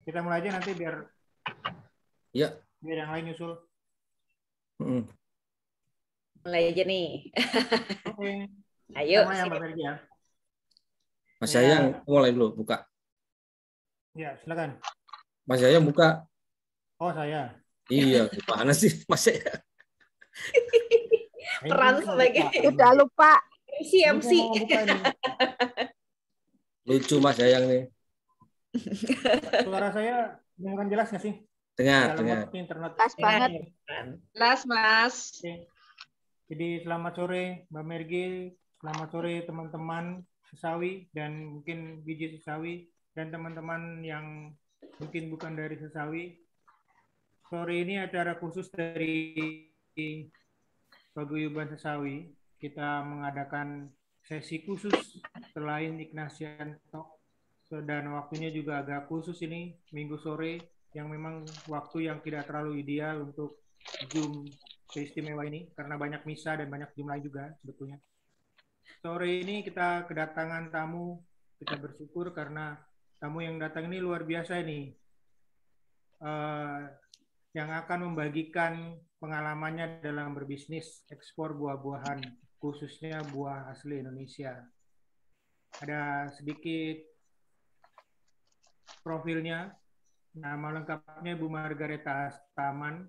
Kita mulai aja nanti biar yang lain nyusul. Mulai aja nih. Oke. Ayo. Sama ya Mbak Mergi ya. Mas Yayang mulai dulu, buka. Ya, silakan. Mas Yayang buka. Oh, saya. Iya, gimana sih Mas Yayang? Peran sebagai udah lupa. MC. Lucu Mas Yayang nih. Suara saya dengaran jelas nggak sih? Dengar. Internet. Jelas banget. Jelas, Mas. Oke. Jadi selamat sore Mbak Mergi, selamat sore teman-teman Sesawi dan mungkin biji Sesawi dan teman-teman yang mungkin bukan dari Sesawi. Sore ini acara khusus dari Paguyuban Sesawi. Kita mengadakan sesi khusus selain Ignatian Talk dan waktunya juga agak khusus ini Minggu sore yang memang waktu yang tidak terlalu ideal untuk Zoom istimewa ini karena banyak misa dan banyak jumlah juga sebetulnya. Sore ini kita kedatangan tamu, kita bersyukur karena tamu yang datang ini luar biasa ini. Yang akan membagikan pengalamannya dalam berbisnis ekspor buah-buahan, khususnya buah asli Indonesia. Ada sedikit profilnya, nama lengkapnya Bu Margareta Astaman,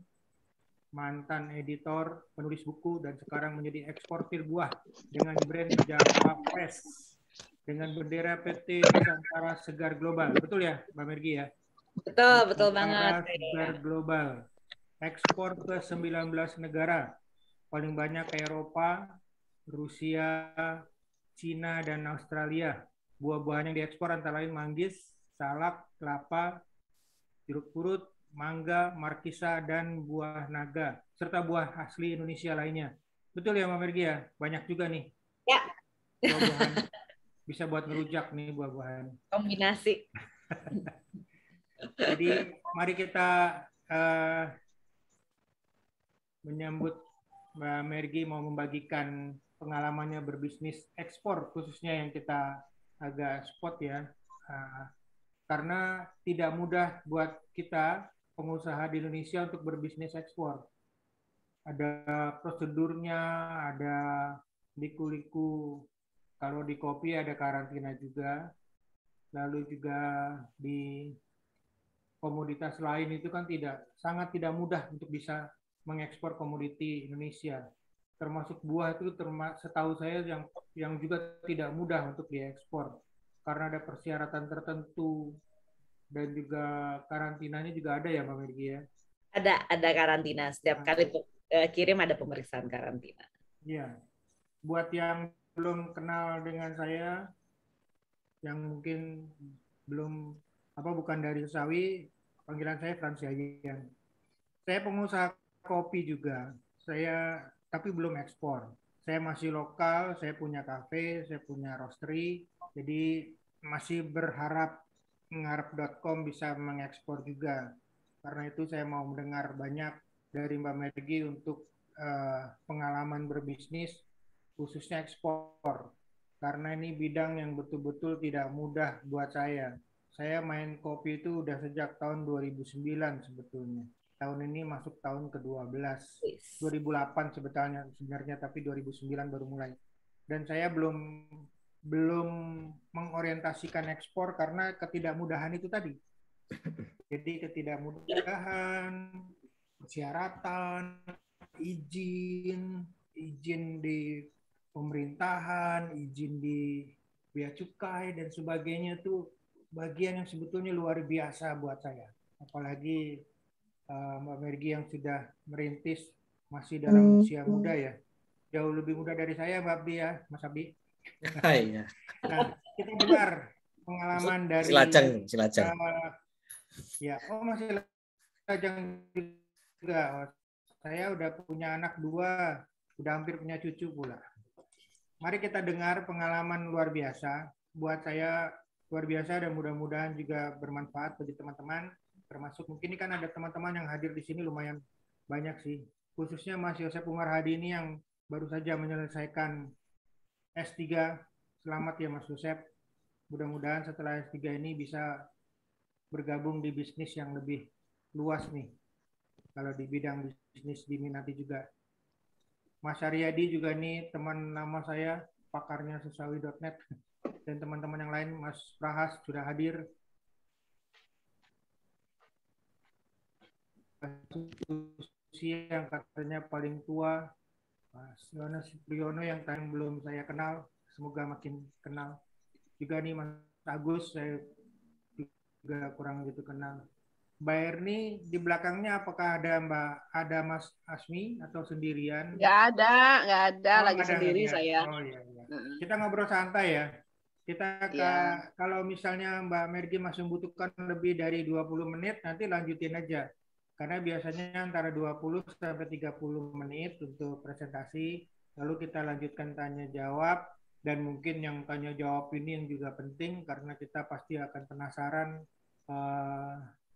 mantan editor, penulis buku, dan sekarang menjadi eksportir buah dengan brand Java Fresh dengan bendera PT Nusantara Segar Global. Betul ya, Mbak Mergi ya? Betul banget. Segar Global. Ekspor ke 19 negara. Paling banyak ke Eropa, Rusia, Cina, dan Australia. Buah-buahan yang diekspor antara lain manggis, salak, kelapa, jeruk purut, mangga, markisa, dan buah naga, serta buah asli Indonesia lainnya. Betul ya, Mbak Mergi ya? Banyak juga nih. Ya. Buah-buahan. Bisa buat ngerujak nih buah-buahan. Kombinasi. Jadi, mari kita menyambut Mbak Mergi mau membagikan pengalamannya berbisnis ekspor, khususnya yang kita agak spot ya. Karena tidak mudah buat kita pengusaha di Indonesia untuk berbisnis ekspor. Ada prosedurnya, ada liku-liku. Kalau di kopi ada karantina juga. Lalu juga di komoditas lain itu kan sangat tidak mudah untuk bisa mengekspor komoditi Indonesia. Termasuk buah itu setahu saya yang juga tidak mudah untuk diekspor. Karena ada persyaratan tertentu dan juga karantinanya juga ada ya Mbak Mergi ya? Ada karantina. Setiap kali kirim ada pemeriksaan karantina. Iya. Buat yang belum kenal dengan saya, yang mungkin bukan dari Sesawi, panggilan saya Frans Yayang. Saya pengusaha kopi juga. Tapi belum ekspor. Saya masih lokal, saya punya kafe, saya punya roastery, jadi masih berharap ngarep.com bisa mengekspor juga. Karena itu saya mau mendengar banyak dari Mbak Mergi untuk pengalaman berbisnis, khususnya ekspor. Karena ini bidang yang betul-betul tidak mudah buat saya. Saya main kopi itu udah sejak tahun 2009 sebetulnya. Tahun ini masuk tahun ke-12. 2008 sebenarnya, tapi 2009 baru mulai. Dan saya belum mengorientasikan ekspor karena ketidakmudahan itu tadi. Jadi ketidakmudahan, persyaratan, izin di pemerintahan, izin di bea cukai dan sebagainya itu bagian yang sebetulnya luar biasa buat saya. Apalagi Mbak Mergi yang sudah merintis masih dalam usia muda ya. Jauh lebih muda dari saya Mbak Abdi ya, Mas Abdi. Iya. Nah, kita dengar pengalaman dari Silajang. Masih Silajang juga. Saya udah punya anak 2, udah hampir punya cucu pula. Mari kita dengar pengalaman luar biasa. Buat saya luar biasa dan mudah-mudahan juga bermanfaat bagi teman-teman. Termasuk mungkin ini kan ada teman-teman yang hadir di sini lumayan banyak sih. Khususnya Mas Yosep Umar Hadi ini yang baru saja menyelesaikan S3. Selamat ya Mas Yosep. Mudah-mudahan setelah S3 ini bisa bergabung di bisnis yang lebih luas nih. Kalau di bidang bisnis diminati juga. Mas Aryadi juga nih teman lama saya, pakarnya susawi.net, dan teman-teman yang lain, Mas Prahas sudah hadir. Susi yang katanya paling tua, Mas Yones Priyono yang tadi belum saya kenal, semoga makin kenal. Juga nih Mas Agus, saya juga kurang gitu kenal. Mbak Erni di belakangnya apakah ada Mas Asmi atau sendirian? Nggak ada, Oh, lagi ada, sendiri ya. saya. Oh iya, iya. Kita ngobrol santai ya. Kita kalau misalnya Mbak Mergi masih membutuhkan lebih dari 20 menit, nanti lanjutin aja. Karena biasanya antara 20 sampai 30 menit untuk presentasi, lalu kita lanjutkan tanya jawab, dan mungkin yang tanya jawab ini yang juga penting karena kita pasti akan penasaran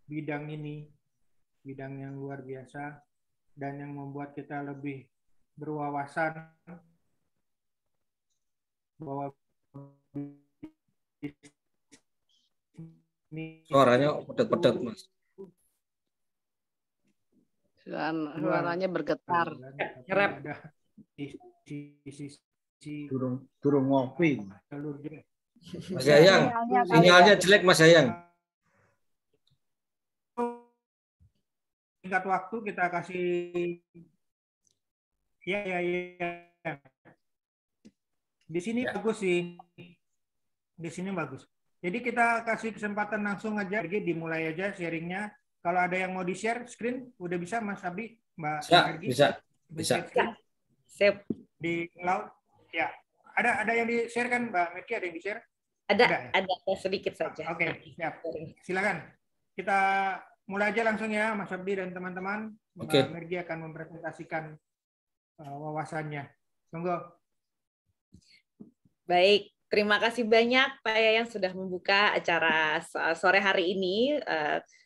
bidang ini, bidang yang luar biasa dan yang membuat kita lebih berwawasan bahwa Suaranya pedet-pedet, Mas. Suaranya bergetar. Ada sisi Durung ngopi. Mas Yayang, sinyalnya jelek Mas Yayang. Singkat waktu kita kasih ya. Di sini bagus sih. Di sini bagus. Jadi kita kasih kesempatan langsung aja, dimulai aja sharingnya. Kalau ada yang mau di-share screen, udah bisa Mas Abi, Mbak Mergi? Bisa. Sip. Di cloud? Ya. Ada yang di-share kan Mbak Mergi, ada yang di-share? Ada sedikit saja. Oke, siap. Silakan. Kita mulai aja langsung ya, Mas Abdi dan teman-teman. Mbak Mergi akan mempresentasikan wawasannya. Monggo. Baik, terima kasih banyak Pak Yayang sudah membuka acara sore hari ini.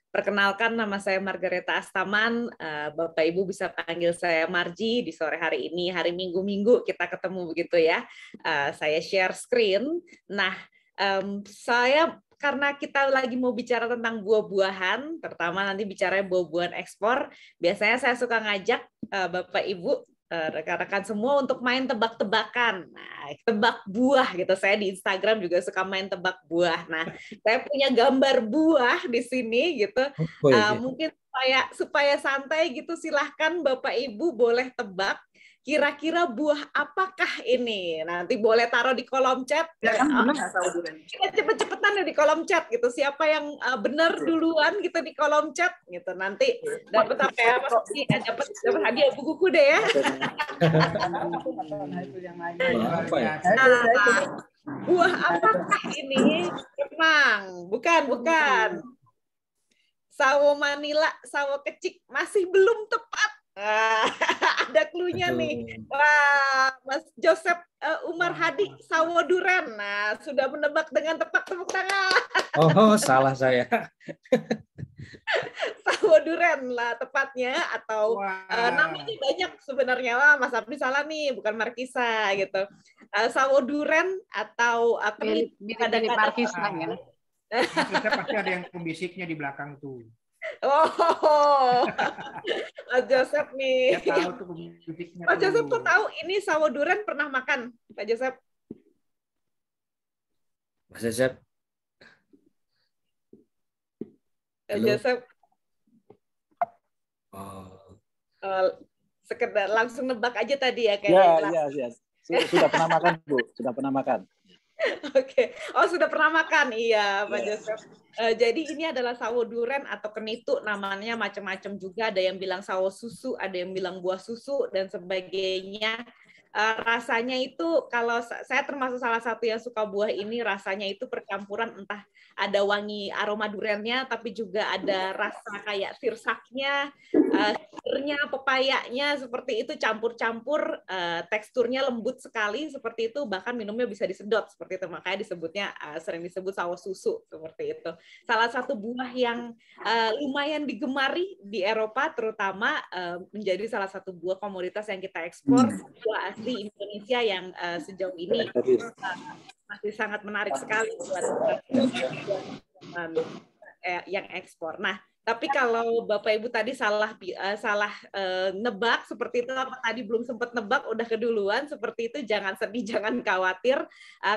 Perkenalkan, nama saya Margareta Astaman. Bapak Ibu bisa panggil saya Marji di sore hari ini. Hari Minggu-Minggu kita ketemu begitu ya. Saya share screen. Nah, karena kita lagi mau bicara tentang buah-buahan, pertama nanti bicara buah-buahan ekspor, biasanya saya suka ngajak Bapak Ibu, rekan-rekan semua untuk main tebak-tebakan. Nah, tebak buah gitu. Saya di Instagram juga suka main tebak buah. Nah, saya punya gambar buah di sini gitu. Mungkin supaya santai gitu, silahkan Bapak Ibu boleh tebak kira-kira buah apakah ini? Nanti boleh taruh di kolom chat. Ya kan benar nggak tahu durian? Kita cepet-cepetan di kolom chat gitu. Siapa yang benar duluan gitu di kolom chat gitu. Nanti dapat apa ya? Pasti dapat hadiah buku deh ya. Buah apakah ini? Kemang. Bukan. Sawo Manila, sawo kecik masih belum tepat. Ada cluenya nih. Wah, Mas Joseph Umar Hadi, sawo duren. Nah, sudah menebak dengan tepat, tepuk tangan. Oh, salah saya. Sawo duren lah tepatnya, atau namanya banyak sebenarnya. Wah, Mas Abdi salah nih, bukan Markisa gitu. Sawo duren atau mirip Markisa ya. Maksudnya pasti ada yang pembisiknya di belakang tuh. Oh, Pak Joseph nih. Ya, tahu tuh pembisiknya. Pak Joseph kok tahu ini sawo duren pernah makan, Pak Joseph? Mas Joseph. Pak Joseph. Sekedar langsung nebak aja tadi ya kayaknya. Ya. Sudah pernah makan, Bu. Sudah pernah makan. Oke. Oh, sudah pernah makan. Iya, Pak Joseph. Jadi ini adalah sawo duren atau kenitu, namanya macam-macam juga. Ada yang bilang sawo susu, ada yang bilang buah susu dan sebagainya. Rasanya itu, kalau saya termasuk salah satu yang suka buah ini, rasanya itu percampuran, entah ada wangi aroma durennya, tapi juga ada rasa kayak sirsaknya, sirnya, pepayanya, seperti itu campur-campur, teksturnya lembut sekali, seperti itu, bahkan minumnya bisa disedot, seperti itu, makanya disebutnya sering disebut sawo susu, seperti itu. Salah satu buah yang lumayan digemari di Eropa, terutama menjadi salah satu buah komoditas yang kita ekspor, buah asli Indonesia yang sejauh ini masih sangat menarik sekali buat yang ekspor. Nah, tapi kalau Bapak Ibu tadi salah nebak seperti itu, apa tadi belum sempat nebak udah keduluan seperti itu, jangan sedih, jangan khawatir.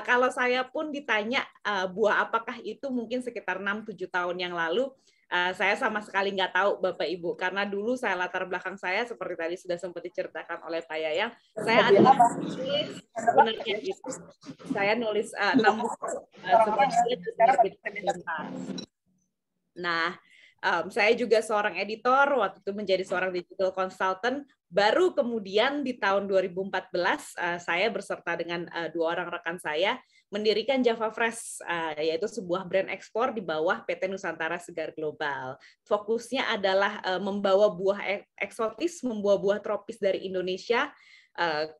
Kalau saya pun ditanya buah apakah itu, mungkin sekitar 6-7 tahun yang lalu, saya sama sekali nggak tahu Bapak Ibu, karena dulu saya latar belakang saya seperti tadi sudah sempat diceritakan oleh Pak Yayang, saya adalah penulis sebenarnya gitu. Saya nulis 6 buku sebagai penerbit sebentar. Nah, saya juga seorang editor, waktu itu menjadi seorang digital consultant. Baru kemudian di tahun 2014, saya berserta dengan 2 orang rekan saya mendirikan Java Fresh, yaitu sebuah brand ekspor di bawah PT Nusantara Segar Global. Fokusnya adalah membawa buah eksotis, membawa buah tropis dari Indonesia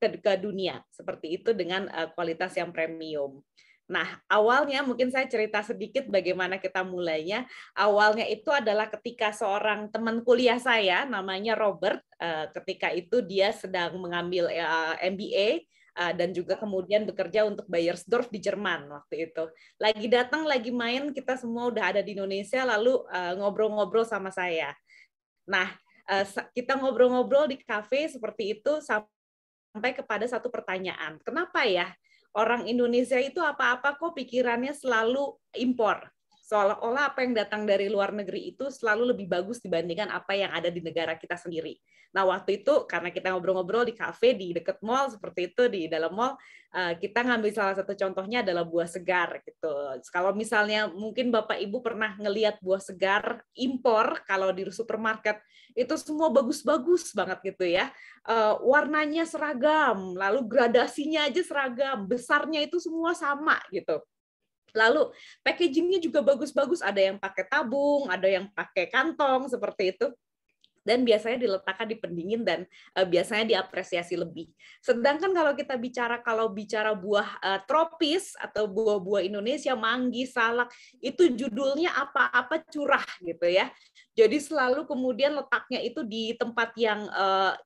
ke dunia, seperti itu dengan kualitas yang premium. Nah, awalnya mungkin saya cerita sedikit bagaimana kita mulainya. Awalnya itu adalah ketika seorang teman kuliah saya, namanya Robert, ketika itu dia sedang mengambil MBA, dan juga kemudian bekerja untuk Bayersdorf di Jerman waktu itu. Lagi datang, lagi main, kita semua udah ada di Indonesia, lalu ngobrol-ngobrol sama saya. Nah, kita ngobrol-ngobrol di kafe seperti itu sampai kepada satu pertanyaan. Kenapa ya orang Indonesia itu apa-apa kok pikirannya selalu impor? Seolah-olah apa yang datang dari luar negeri itu selalu lebih bagus dibandingkan apa yang ada di negara kita sendiri. Nah, waktu itu karena kita ngobrol-ngobrol di kafe di dekat mall seperti itu, di dalam mall, kita ngambil salah satu contohnya adalah buah segar gitu. Kalau misalnya mungkin Bapak Ibu pernah ngelihat buah segar impor kalau di supermarket, itu semua bagus-bagus banget gitu ya. Warnanya seragam, lalu gradasinya aja seragam, besarnya itu semua sama gitu. Lalu packagingnya juga bagus-bagus, ada yang pakai tabung, ada yang pakai kantong seperti itu. Dan biasanya diletakkan di pendingin dan biasanya diapresiasi lebih. Sedangkan kalau kita bicara buah tropis atau buah-buah Indonesia, manggi, salak, itu judulnya apa-apa curah gitu ya. Jadi selalu kemudian letaknya itu di tempat yang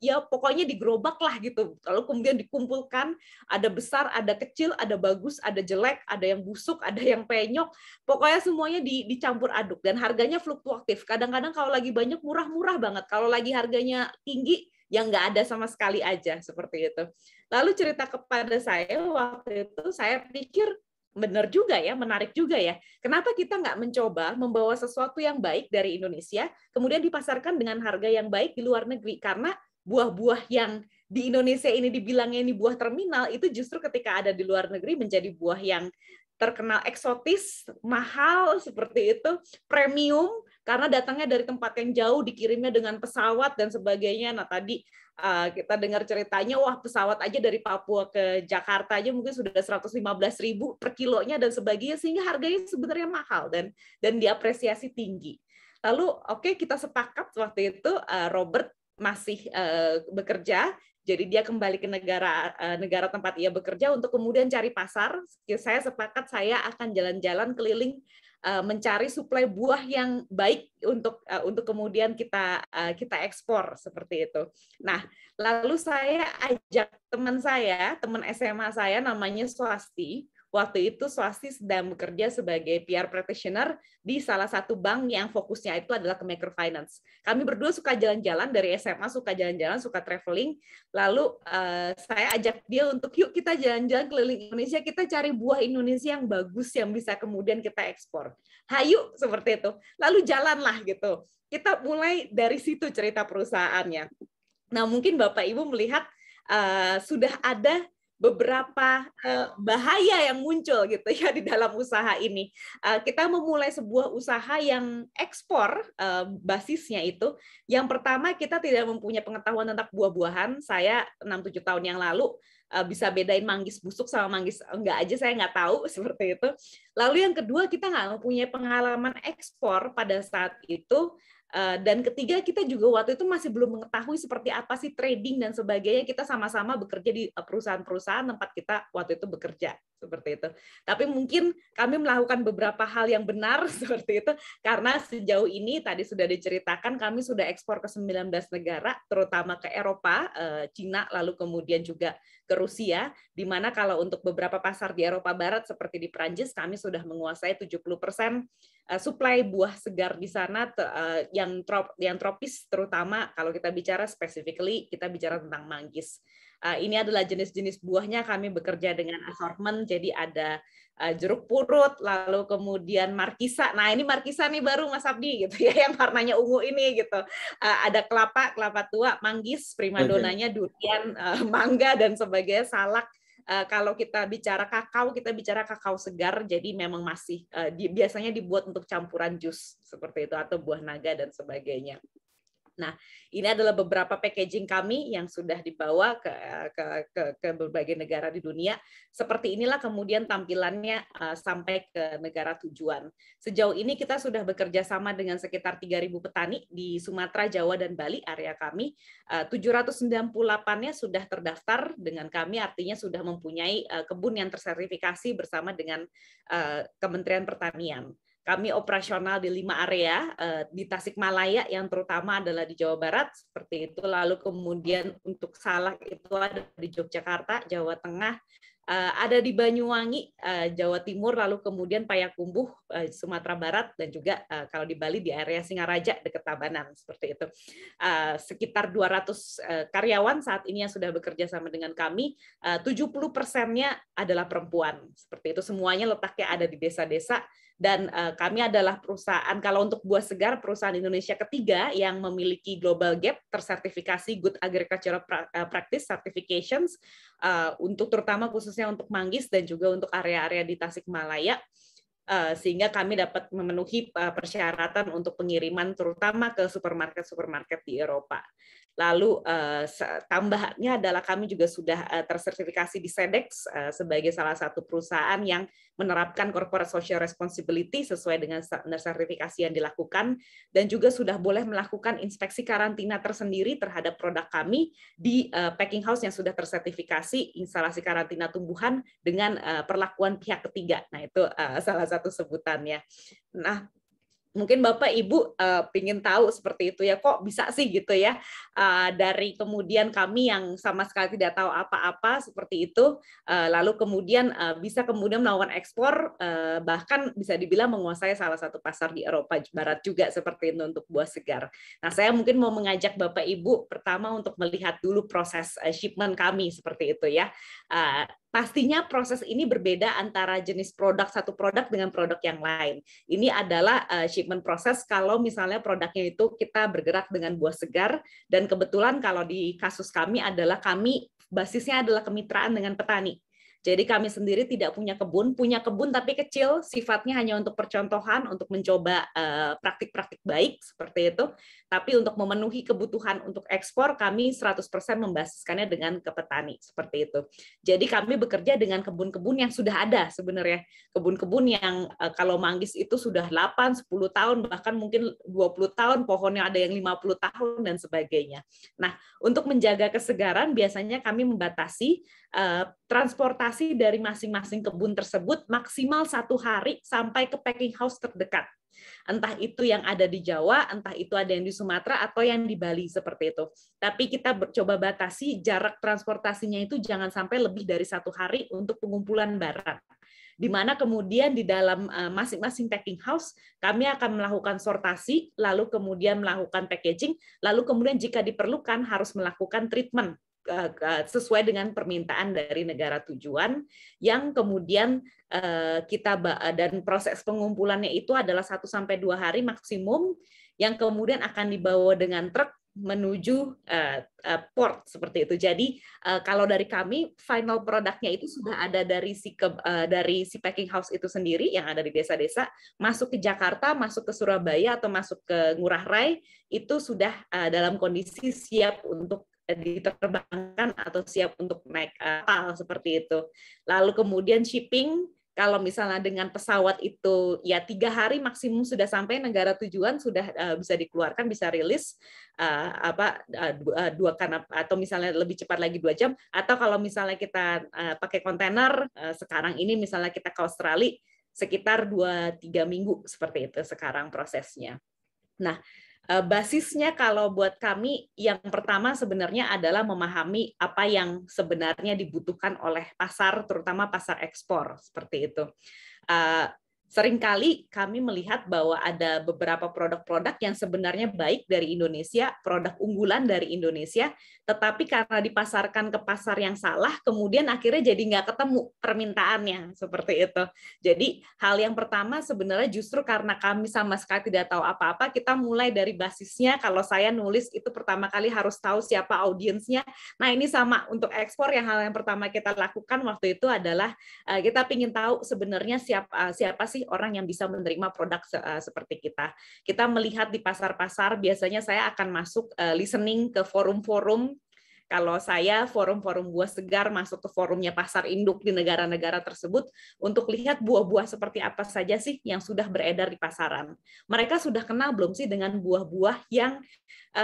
ya pokoknya di gerobak lah gitu. Lalu kemudian dikumpulkan, ada besar, ada kecil, ada bagus, ada jelek, ada yang busuk, ada yang penyok. Pokoknya semuanya dicampur aduk dan harganya fluktuatif. Kadang-kadang kalau lagi banyak murah-murah banget. Kalau lagi harganya tinggi, yang nggak ada sama sekali aja, seperti itu. Lalu cerita kepada saya, waktu itu saya pikir, benar juga ya, menarik juga ya. Kenapa kita nggak mencoba membawa sesuatu yang baik dari Indonesia, kemudian dipasarkan dengan harga yang baik di luar negeri? Karena buah-buah yang di Indonesia ini dibilangnya ini buah terminal, itu justru ketika ada di luar negeri menjadi buah yang terkenal eksotis, mahal, seperti itu, premium, karena datangnya dari tempat yang jauh, dikirimnya dengan pesawat dan sebagainya. Nah, tadi kita dengar ceritanya, wah pesawat aja dari Papua ke Jakarta aja mungkin sudah 115.000 per kilonya dan sebagainya, sehingga harganya sebenarnya mahal dan diapresiasi tinggi. Lalu, oke, kita sepakat waktu itu Robert masih bekerja, jadi dia kembali ke negara tempat ia bekerja untuk kemudian cari pasar. Saya sepakat saya akan jalan-jalan keliling mencari suplai buah yang baik untuk kemudian kita ekspor seperti itu. Nah, lalu saya ajak teman SMA saya namanya Swasti. Waktu itu Swasti sedang bekerja sebagai PR practitioner di salah satu bank yang fokusnya itu adalah ke microfinance. Kami berdua suka jalan-jalan dari SMA, suka jalan-jalan, suka traveling. Lalu saya ajak dia untuk yuk kita jalan-jalan keliling Indonesia, kita cari buah Indonesia yang bagus yang bisa kemudian kita ekspor. Hayu seperti itu. Lalu jalanlah gitu. Kita mulai dari situ cerita perusahaannya. Nah, mungkin Bapak Ibu melihat sudah ada beberapa bahaya yang muncul gitu ya di dalam usaha ini. Kita memulai sebuah usaha yang ekspor basisnya itu. Yang pertama, kita tidak mempunyai pengetahuan tentang buah-buahan. Saya 6-7 tahun yang lalu bisa bedain manggis busuk sama manggis enggak aja, saya nggak tahu seperti itu. Lalu yang kedua, kita nggak mempunyai pengalaman ekspor pada saat itu. Dan ketiga, kita juga waktu itu masih belum mengetahui seperti apa sih trading dan sebagainya. Kita sama-sama bekerja di perusahaan-perusahaan tempat kita waktu itu bekerja seperti itu. Tapi mungkin kami melakukan beberapa hal yang benar seperti itu karena sejauh ini tadi sudah diceritakan kami sudah ekspor ke 19 negara, terutama ke Eropa, Cina, lalu kemudian juga ke Rusia, di mana kalau untuk beberapa pasar di Eropa Barat seperti di Prancis kami sudah menguasai 70% supply buah segar di sana yang tropis, terutama kalau kita bicara specifically kita bicara tentang manggis. Ini adalah jenis-jenis buahnya, kami bekerja dengan assortment, jadi ada jeruk purut, lalu kemudian markisa. Nah, ini markisa nih baru Mas Abdi gitu ya, yang warnanya ungu ini gitu. Ada kelapa tua, manggis, primadonanya durian, mangga dan sebagainya, salak. Kalau kita bicara kakao segar, jadi memang masih biasanya dibuat untuk campuran jus seperti itu atau buah naga dan sebagainya. Nah, ini adalah beberapa packaging kami yang sudah dibawa ke berbagai negara di dunia. Seperti inilah kemudian tampilannya sampai ke negara tujuan. Sejauh ini kita sudah bekerja sama dengan sekitar 3.000 petani di Sumatera, Jawa, dan Bali, area kami. 798-nya sudah terdaftar dengan kami, artinya sudah mempunyai kebun yang tersertifikasi bersama dengan Kementerian Pertanian. Kami operasional di 5 area, di Tasikmalaya yang terutama adalah di Jawa Barat, seperti itu. Lalu kemudian untuk salak itu ada di Yogyakarta, Jawa Tengah, ada di Banyuwangi, Jawa Timur, lalu kemudian Payakumbuh, Sumatera Barat, dan juga kalau di Bali di area Singaraja dekat Tabanan, seperti itu. Sekitar 200 karyawan saat ini yang sudah bekerja sama dengan kami, 70%-nya adalah perempuan, seperti itu. Semuanya letaknya ada di desa-desa. Dan kami adalah perusahaan, kalau untuk buah segar, perusahaan Indonesia ketiga yang memiliki Global Gap tersertifikasi Good Agricultural Practice Certifications, untuk terutama khususnya untuk manggis dan juga untuk area-area di Tasikmalaya, sehingga kami dapat memenuhi persyaratan untuk pengiriman terutama ke supermarket-supermarket di Eropa. Lalu tambahannya adalah kami juga sudah tersertifikasi di Sedex sebagai salah satu perusahaan yang menerapkan corporate social responsibility sesuai dengan sertifikasi yang dilakukan, dan juga sudah boleh melakukan inspeksi karantina tersendiri terhadap produk kami di packing house yang sudah tersertifikasi instalasi karantina tumbuhan dengan perlakuan pihak ketiga. Nah, itu salah satu sebutannya. Nah, mungkin Bapak Ibu ingin tahu seperti itu ya, kok bisa sih gitu ya, dari kemudian kami yang sama sekali tidak tahu apa-apa seperti itu, lalu kemudian bisa kemudian melakukan ekspor, bahkan bisa dibilang menguasai salah satu pasar di Eropa Barat juga seperti itu untuk buah segar. Nah, saya mungkin mau mengajak Bapak Ibu pertama untuk melihat dulu proses shipment kami seperti itu ya. Pastinya proses ini berbeda antara jenis produk satu produk dengan produk yang lain. Ini adalah shipment proses kalau misalnya produknya itu kita bergerak dengan buah segar, dan kebetulan kalau di kasus kami adalah kami basisnya adalah kemitraan dengan petani. Jadi kami sendiri tidak punya kebun tapi kecil, sifatnya hanya untuk percontohan, untuk mencoba praktik-praktik baik seperti itu. Tapi untuk memenuhi kebutuhan untuk ekspor, kami 100% membasiskannya dengan ke petani seperti itu. Jadi kami bekerja dengan kebun-kebun yang sudah ada sebenarnya. Kebun-kebun yang kalau manggis itu sudah 8, 10 tahun, bahkan mungkin 20 tahun, pohonnya ada yang 50 tahun dan sebagainya. Nah, untuk menjaga kesegaran biasanya kami membatasi transportasi dari masing-masing kebun tersebut maksimal 1 hari sampai ke packing house terdekat. Entah itu yang ada di Jawa, entah itu ada yang di Sumatera, atau yang di Bali seperti itu. Tapi kita coba batasi jarak transportasinya itu jangan sampai lebih dari 1 hari untuk pengumpulan barang. Di mana kemudian di dalam masing-masing packing house kami akan melakukan sortasi, lalu kemudian melakukan packaging, lalu kemudian jika diperlukan harus melakukan treatment sesuai dengan permintaan dari negara tujuan, yang kemudian kita dan proses pengumpulannya itu adalah 1-2 hari maksimum, yang kemudian akan dibawa dengan truk menuju port seperti itu. Jadi kalau dari kami final produknya itu sudah ada dari si packing house itu sendiri yang ada di desa-desa, masuk ke Jakarta, masuk ke Surabaya atau masuk ke Ngurah Rai, itu sudah dalam kondisi siap untuk diterbangkan atau siap untuk naik kapal seperti itu. Lalu kemudian shipping, kalau misalnya dengan pesawat itu ya 3 hari maksimum sudah sampai negara tujuan, sudah bisa dikeluarkan, bisa rilis 2 atau misalnya lebih cepat lagi 2 jam, atau kalau misalnya kita pakai kontainer sekarang ini misalnya kita ke Australia sekitar 2-3 minggu seperti itu sekarang prosesnya. Nah, basisnya kalau buat kami yang pertama sebenarnya adalah memahami apa yang sebenarnya dibutuhkan oleh pasar, terutama pasar ekspor seperti itu. Seringkali kami melihat bahwa ada beberapa produk-produk yang sebenarnya baik dari Indonesia, produk unggulan dari Indonesia, tetapi karena dipasarkan ke pasar yang salah, kemudian akhirnya jadi nggak ketemu permintaannya, seperti itu. Jadi hal yang pertama sebenarnya justru karena kami sama sekali tidak tahu apa-apa, kita mulai dari basisnya, kalau saya nulis itu pertama kali harus tahu siapa audiensnya. Nah ini sama, untuk ekspor hal yang pertama kita lakukan waktu itu adalah kita ingin tahu sebenarnya siapa sih orang yang bisa menerima produk seperti kita. Kita melihat di pasar-pasar, biasanya saya akan masuk listening ke forum-forum. Kalau saya forum-forum buah segar masuk ke forumnya pasar induk di negara-negara tersebut untuk lihat buah-buah seperti apa saja sih yang sudah beredar di pasaran. Mereka sudah kenal belum sih dengan buah-buah yang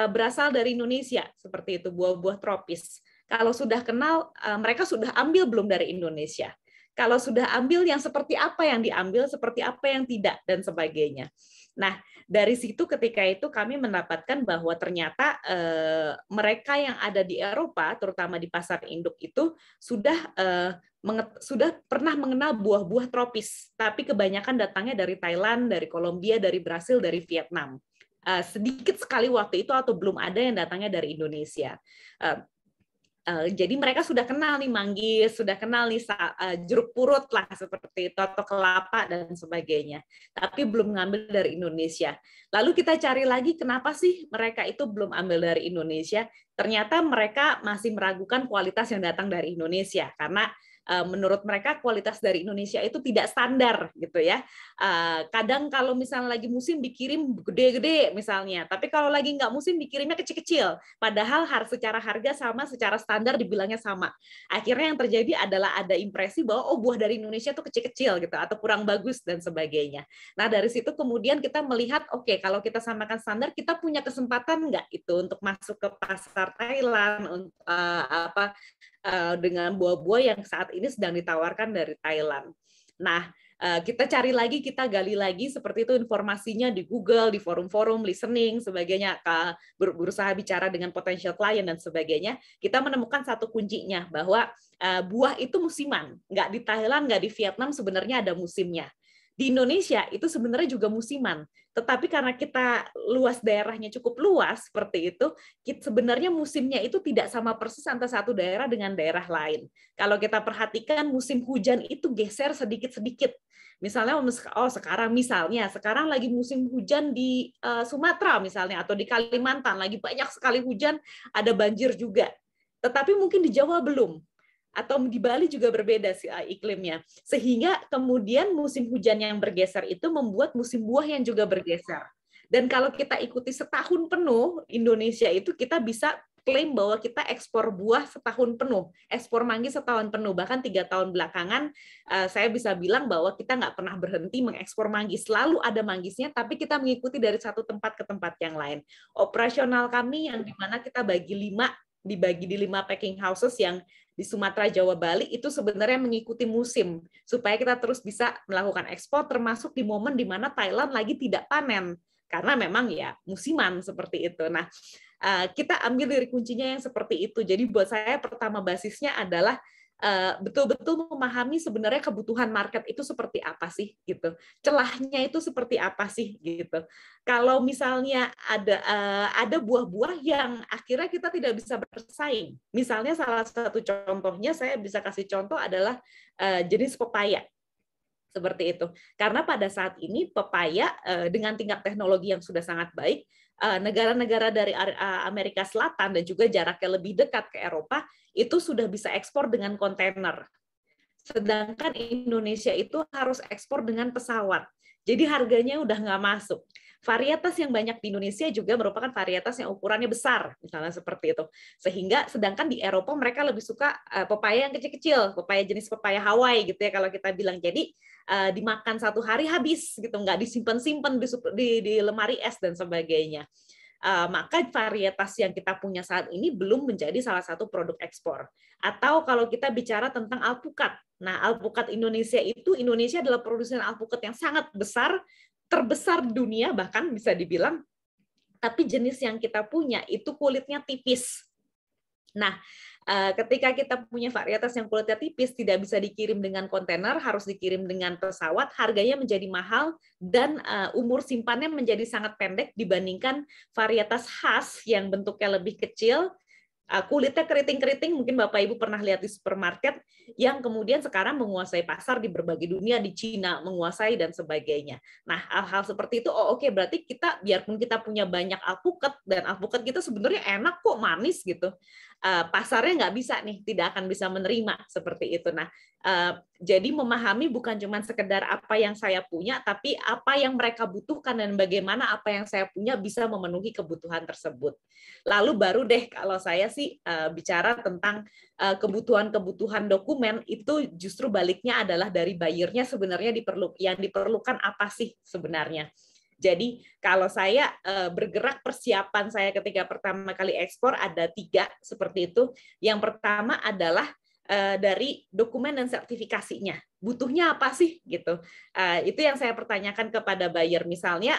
berasal dari Indonesia, seperti itu, buah-buah tropis. Kalau sudah kenal, mereka sudah ambil belum dari Indonesia. Kalau sudah ambil, yang seperti apa yang diambil, seperti apa yang tidak, dan sebagainya. Nah, dari situ ketika itu kami mendapatkan bahwa ternyata mereka yang ada di Eropa, terutama di pasar induk itu, sudah pernah mengenal buah-buah tropis, tapi kebanyakan datangnya dari Thailand, dari Kolombia, dari Brasil, dari Vietnam. Sedikit sekali waktu itu atau belum ada yang datangnya dari Indonesia. Jadi mereka sudah kenal nih manggis, sudah kenal nih jeruk purut lah seperti itu, atau kelapa dan sebagainya. Tapi belum ngambil dari Indonesia. Lalu kita cari lagi kenapa sih mereka itu belum ambil dari Indonesia. Ternyata mereka masih meragukan kualitas yang datang dari Indonesia karena menurut mereka kualitas dari Indonesia itu tidak standar gitu ya. Kadang kalau misalnya lagi musim dikirim gede-gede misalnya, tapi kalau lagi nggak musim dikirimnya kecil-kecil. Padahal secara harga sama, secara standar dibilangnya sama. Akhirnya yang terjadi adalah ada impresi bahwa buah dari Indonesia tuh kecil-kecil gitu atau kurang bagus dan sebagainya. Nah dari situ kemudian kita melihat kalau kita samakan standar, kita punya kesempatan nggak itu untuk masuk ke pasar Thailand dengan buah-buah yang saat ini sedang ditawarkan dari Thailand. Nah, kita cari lagi, kita gali lagi seperti itu informasinya di Google, di forum-forum, listening, sebagainya, berusaha bicara dengan potential client dan sebagainya. Kita menemukan satu kuncinya bahwa buah itu musiman, nggak di Thailand, nggak di Vietnam sebenarnya ada musimnya. Di Indonesia itu sebenarnya juga musiman, tetapi karena kita luas daerahnya cukup luas seperti itu, sebenarnya musimnya itu tidak sama persis antara satu daerah dengan daerah lain. Kalau kita perhatikan musim hujan itu geser sedikit-sedikit. Misalnya sekarang lagi musim hujan di Sumatera misalnya atau di Kalimantan lagi banyak sekali hujan, ada banjir juga. Tetapi mungkin di Jawa belum. Atau di Bali juga berbeda sih iklimnya. Sehingga kemudian musim hujan yang bergeser itu membuat musim buah yang juga bergeser. Dan kalau kita ikuti setahun penuh, Indonesia itu kita bisa klaim bahwa kita ekspor buah setahun penuh, ekspor manggis setahun penuh, bahkan 3 tahun belakangan saya bisa bilang bahwa kita nggak pernah berhenti mengekspor manggis. Selalu ada manggisnya, tapi kita mengikuti dari satu tempat ke tempat yang lain. Operasional kami yang dimana kita dibagi di 5 packing houses yang di Sumatera, Jawa, Bali itu sebenarnya mengikuti musim supaya kita terus bisa melakukan ekspor termasuk di momen di mana Thailand lagi tidak panen karena memang ya musiman seperti itu. Nah, kita ambil dari kuncinya yang seperti itu. Jadi buat saya pertama basisnya adalah betul-betul memahami sebenarnya kebutuhan market itu seperti apa sih gitu, celahnya itu seperti apa sih gitu. Kalau misalnya ada buah-buah yang akhirnya kita tidak bisa bersaing, misalnya salah satu contohnya saya bisa kasih contoh adalah jenis pepaya. Seperti itu. Karena pada saat ini pepaya dengan tingkat teknologi yang sudah sangat baik, negara-negara dari Amerika Selatan dan juga jaraknya lebih dekat ke Eropa itu sudah bisa ekspor dengan kontainer. Sedangkan Indonesia itu harus ekspor dengan pesawat. Jadi harganya udah nggak masuk. Varietas yang banyak di Indonesia juga merupakan varietas yang ukurannya besar, misalnya seperti itu. Sehingga sedangkan di Eropa mereka lebih suka pepaya yang kecil-kecil, pepaya jenis pepaya Hawaii gitu ya kalau kita bilang. Jadi dimakan satu hari habis gitu, nggak disimpan-simpan di lemari es dan sebagainya. Maka varietas yang kita punya saat ini belum menjadi salah satu produk ekspor. Atau kalau kita bicara tentang alpukat. Nah, alpukat Indonesia adalah produsen alpukat yang sangat besar, terbesar di dunia bahkan bisa dibilang, tapi jenis yang kita punya itu kulitnya tipis. Nah, Ketika kita punya varietas yang kulitnya tipis, tidak bisa dikirim dengan kontainer, harus dikirim dengan pesawat, harganya menjadi mahal dan umur simpannya menjadi sangat pendek dibandingkan varietas khas yang bentuknya lebih kecil, kulitnya keriting-keriting, mungkin Bapak Ibu pernah lihat di supermarket, yang kemudian sekarang menguasai pasar di berbagai dunia, di Cina menguasai dan sebagainya. Nah, hal-hal seperti itu, oke, berarti kita, biarpun kita punya banyak alpukat, dan alpukat kita sebenarnya enak kok, manis gitu, pasarnya nggak bisa nih, tidak akan bisa menerima seperti itu. Nah, jadi memahami bukan cuma sekedar apa yang saya punya, tapi apa yang mereka butuhkan dan bagaimana apa yang saya punya bisa memenuhi kebutuhan tersebut. Lalu baru deh kalau saya sih bicara tentang kebutuhan-kebutuhan dokumen, itu justru baliknya adalah dari buyer-nya sebenarnya yang diperlukan apa sih sebenarnya. Jadi kalau saya bergerak, persiapan saya ketika pertama kali ekspor ada 3 seperti itu. Yang pertama adalah dari dokumen dan sertifikasinya. Butuhnya apa sih gitu. Itu yang saya pertanyakan kepada buyer. Misalnya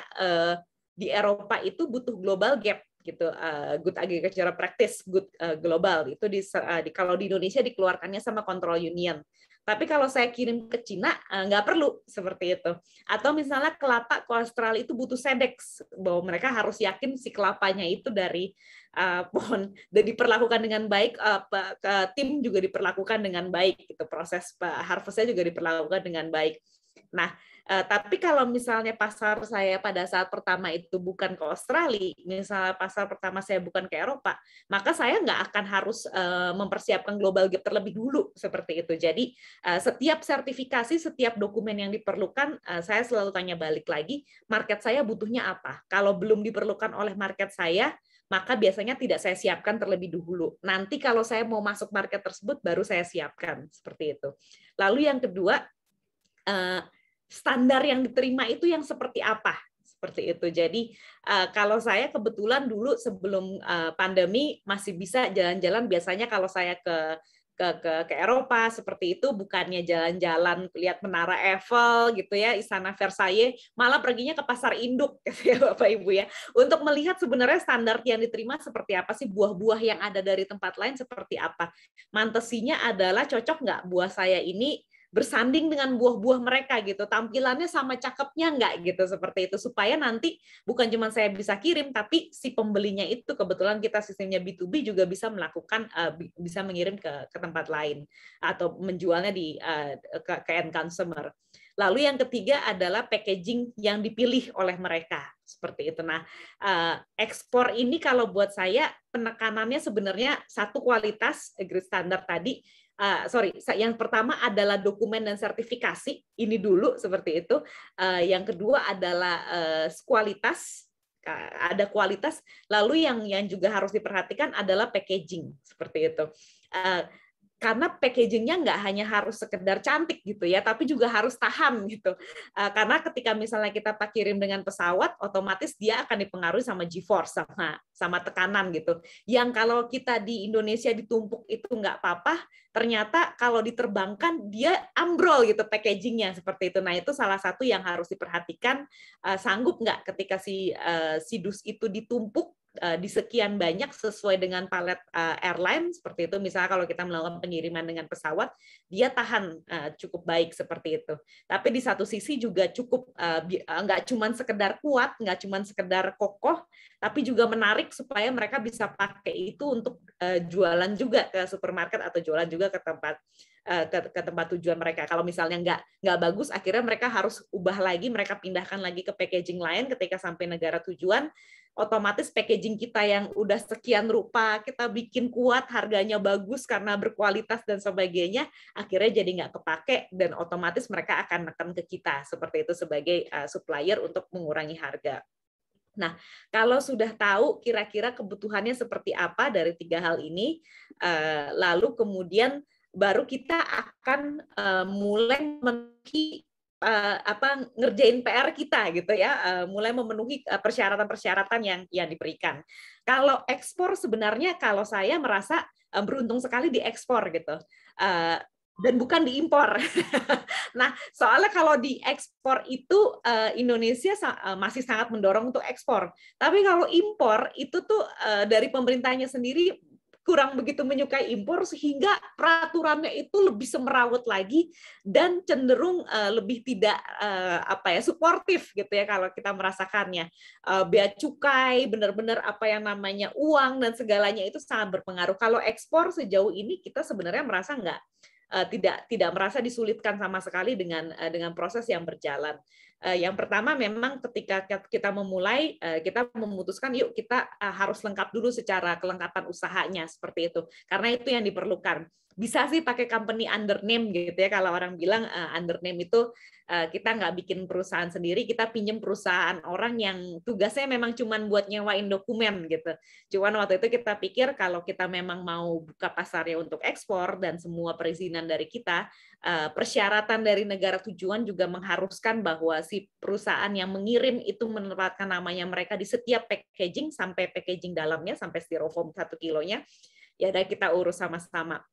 di Eropa itu butuh global gap gitu, good agricultural practice, good global itu kalau di Indonesia dikeluarkannya sama Control Union. Tapi kalau saya kirim ke Cina nggak perlu seperti itu. Atau misalnya kelapa ke Australia itu butuh SEDEX, bahwa mereka harus yakin si kelapanya itu dari pohon dan diperlakukan dengan baik, tim juga diperlakukan dengan baik gitu, proses harvestnya juga diperlakukan dengan baik. Nah, tapi kalau misalnya pasar saya pada saat pertama itu bukan ke Australia, misalnya pasar pertama saya bukan ke Eropa, maka saya nggak akan harus mempersiapkan global gap terlebih dulu seperti itu. Jadi setiap sertifikasi, setiap dokumen yang diperlukan, saya selalu tanya balik lagi, market saya butuhnya apa? Kalau belum diperlukan oleh market saya, maka biasanya tidak saya siapkan terlebih dahulu. Nanti kalau saya mau masuk market tersebut, baru saya siapkan seperti itu. Lalu yang kedua, standar yang diterima itu yang seperti apa? Seperti itu. Jadi kalau saya kebetulan dulu sebelum pandemi masih bisa jalan-jalan, biasanya kalau saya ke Eropa seperti itu bukannya jalan-jalan lihat Menara Eiffel gitu ya, Istana Versailles, malah perginya ke pasar induk gitu ya Bapak Ibu ya, untuk melihat sebenarnya standar yang diterima seperti apa sih, buah-buah yang ada dari tempat lain seperti apa. Mantesinya adalah cocok nggak buah saya ini bersanding dengan buah-buah mereka gitu, tampilannya sama cakepnya nggak gitu, seperti itu, supaya nanti bukan cuma saya bisa kirim, tapi si pembelinya itu, kebetulan kita sistemnya B2B juga bisa melakukan, bisa mengirim ke tempat lain atau menjualnya ke end consumer. Lalu yang ketiga adalah packaging yang dipilih oleh mereka seperti itu. Nah, ekspor ini kalau buat saya penekanannya sebenarnya satu, kualitas, grade standar tadi. Yang pertama adalah dokumen dan sertifikasi, ini dulu seperti itu. Yang kedua adalah kualitas, ada kualitas. Lalu yang juga harus diperhatikan adalah packaging seperti itu. Karena packagingnya nggak hanya harus sekedar cantik gitu ya, tapi juga harus tahan gitu. Karena ketika misalnya kita kirim dengan pesawat, otomatis dia akan dipengaruhi sama G-force, sama tekanan gitu. Yang kalau kita di Indonesia ditumpuk itu nggak apa-apa, ternyata kalau diterbangkan dia ambrol gitu packagingnya seperti itu. Nah itu salah satu yang harus diperhatikan, sanggup nggak ketika si dus itu ditumpuk di sekian banyak sesuai dengan palet airline seperti itu. Misalnya kalau kita melakukan pengiriman dengan pesawat, dia tahan cukup baik seperti itu. Tapi di satu sisi juga cukup nggak cuma sekedar kuat, nggak cuma sekedar kokoh, tapi juga menarik supaya mereka bisa pakai itu untuk jualan juga ke supermarket atau jualan juga ke tempat tujuan mereka. Kalau misalnya nggak bagus, akhirnya mereka harus ubah lagi, mereka pindahkan lagi ke packaging lain ketika sampai negara tujuan. Otomatis packaging kita yang udah sekian rupa kita bikin kuat, harganya bagus karena berkualitas dan sebagainya, akhirnya jadi nggak kepake dan otomatis mereka akan neken ke kita seperti itu sebagai supplier untuk mengurangi harga. Nah, kalau sudah tahu kira-kira kebutuhannya seperti apa dari 3 hal ini, lalu kemudian baru kita akan mulai memenuhi ngerjain PR kita gitu ya, mulai memenuhi persyaratan-persyaratan yang diberikan. Kalau ekspor sebenarnya kalau saya merasa beruntung sekali diekspor gitu. Dan bukan diimpor. Nah, soalnya kalau diekspor itu Indonesia masih sangat mendorong untuk ekspor. Tapi kalau impor itu tuh dari pemerintahnya sendiri kurang begitu menyukai impor sehingga peraturannya itu lebih semerawut lagi dan cenderung lebih tidak suportif gitu ya kalau kita merasakannya. Bea cukai, benar-benar apa yang namanya uang dan segalanya itu sangat berpengaruh. Kalau ekspor sejauh ini kita sebenarnya merasa tidak merasa disulitkan sama sekali dengan proses yang berjalan. Yang pertama memang ketika kita memulai, kita memutuskan yuk kita harus lengkap dulu secara kelengkapan usahanya seperti itu, karena itu yang diperlukan. Bisa sih pakai company under name gitu ya, kalau orang bilang under name itu kita nggak bikin perusahaan sendiri, kita pinjem perusahaan orang yang tugasnya memang cuman buat nyewain dokumen gitu. Cuman waktu itu kita pikir kalau kita memang mau buka pasarnya untuk ekspor dan semua perizinan dari kita, persyaratan dari negara tujuan juga mengharuskan bahwa si perusahaan yang mengirim itu menempatkan namanya mereka di setiap packaging sampai packaging dalamnya sampai styrofoam 1 kilonya. Ya udah kita urus sama-sama.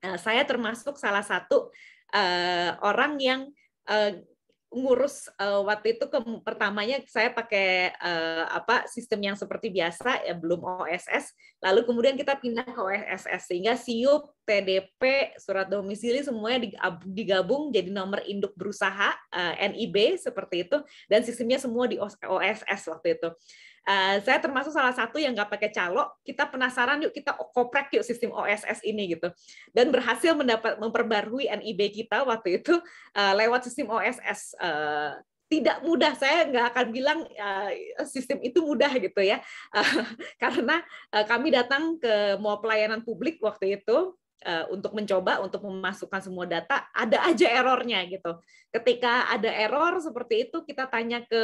Saya termasuk salah satu orang yang ngurus waktu itu pertamanya saya pakai sistem yang seperti biasa ya, belum OSS, lalu kemudian kita pindah ke OSS sehingga SIUP, TDP, surat domisili semuanya digabung jadi nomor induk berusaha NIB seperti itu, dan sistemnya semua di OSS waktu itu. Saya termasuk salah satu yang nggak pakai calo, kita penasaran yuk kita koprek yuk sistem OSS ini gitu, dan berhasil memperbarui NIB kita waktu itu lewat sistem OSS. Tidak mudah, saya nggak akan bilang sistem itu mudah gitu ya, karena kami datang ke mall pelayanan publik waktu itu untuk mencoba untuk memasukkan semua data, ada aja errornya gitu. Ketika ada error seperti itu, kita tanya ke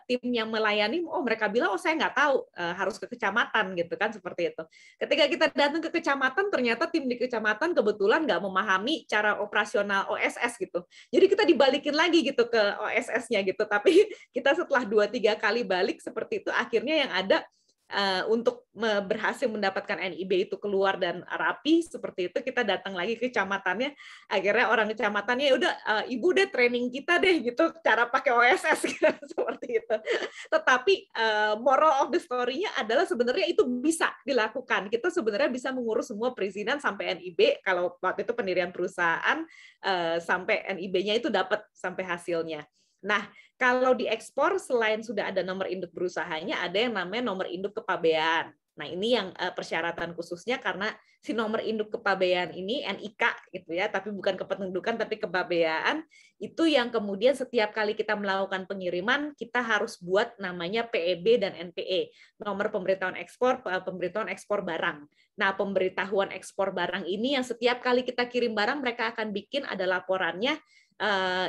tim yang melayani, mereka bilang saya nggak tahu, harus ke kecamatan gitu kan, seperti itu. Ketika kita datang ke kecamatan, ternyata tim di kecamatan kebetulan nggak memahami cara operasional OSS gitu. Jadi kita dibalikin lagi gitu ke OSS-nya gitu. Tapi kita setelah 2-3 kali balik seperti itu, akhirnya yang ada untuk berhasil mendapatkan NIB itu keluar dan rapi seperti itu, kita datang lagi ke kecamatannya, akhirnya orang kecamatannya udah ibu deh training kita deh gitu cara pakai OSS gitu, seperti itu. Tetapi moral of the story-nya adalah sebenarnya itu bisa dilakukan. Kita sebenarnya bisa mengurus semua perizinan sampai NIB, kalau waktu itu pendirian perusahaan sampai NIB-nya itu dapat sampai hasilnya. Nah, kalau diekspor selain sudah ada nomor induk berusahanya, ada yang namanya nomor induk kepabean. Nah, ini yang persyaratan khususnya karena si nomor induk kepabean ini NIK gitu ya, tapi bukan kependudukan tapi kepabean, itu yang kemudian setiap kali kita melakukan pengiriman kita harus buat namanya PEB dan NPE, nomor pemberitahuan ekspor barang. Nah, pemberitahuan ekspor barang ini yang setiap kali kita kirim barang mereka akan bikin ada laporannya.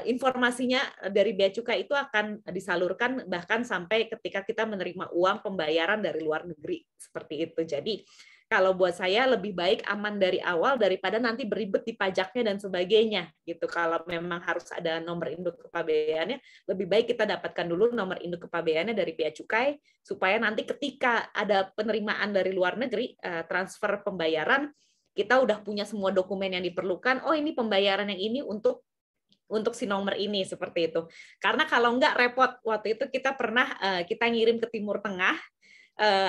Informasinya dari bea cukai itu akan disalurkan bahkan sampai ketika kita menerima uang pembayaran dari luar negeri seperti itu. Jadi kalau buat saya lebih baik aman dari awal daripada nanti beribet di pajaknya dan sebagainya gitu. Kalau memang harus ada nomor induk kepabeannya, lebih baik kita dapatkan dulu nomor induk kepabeannya dari bea cukai supaya nanti ketika ada penerimaan dari luar negeri, transfer pembayaran, kita udah punya semua dokumen yang diperlukan. Oh, ini pembayaran yang ini untuk si nomor ini seperti itu. Karena kalau enggak repot. Waktu itu kita pernah kita ngirim ke Timur Tengah,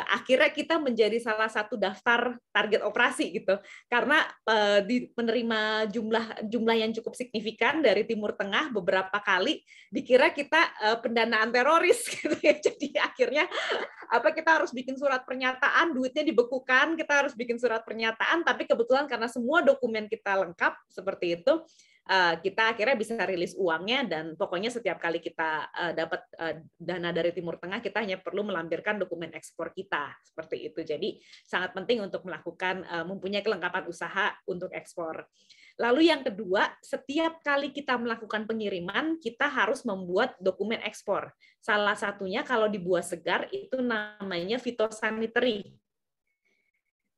akhirnya kita menjadi salah satu daftar target operasi gitu. Karena menerima jumlah yang cukup signifikan dari Timur Tengah beberapa kali dikira kita pendanaan teroris gitu ya. Jadi akhirnya kita harus bikin surat pernyataan, duitnya dibekukan, kita harus bikin surat pernyataan, tapi kebetulan karena semua dokumen kita lengkap seperti itu, kita akhirnya bisa rilis uangnya, dan pokoknya setiap kali kita dapat dana dari Timur Tengah, kita hanya perlu melampirkan dokumen ekspor kita seperti itu. Jadi sangat penting untuk melakukan mempunyai kelengkapan usaha untuk ekspor. Lalu yang kedua, setiap kali kita melakukan pengiriman, kita harus membuat dokumen ekspor. Salah satunya kalau di buah segar itu namanya phytosanitary.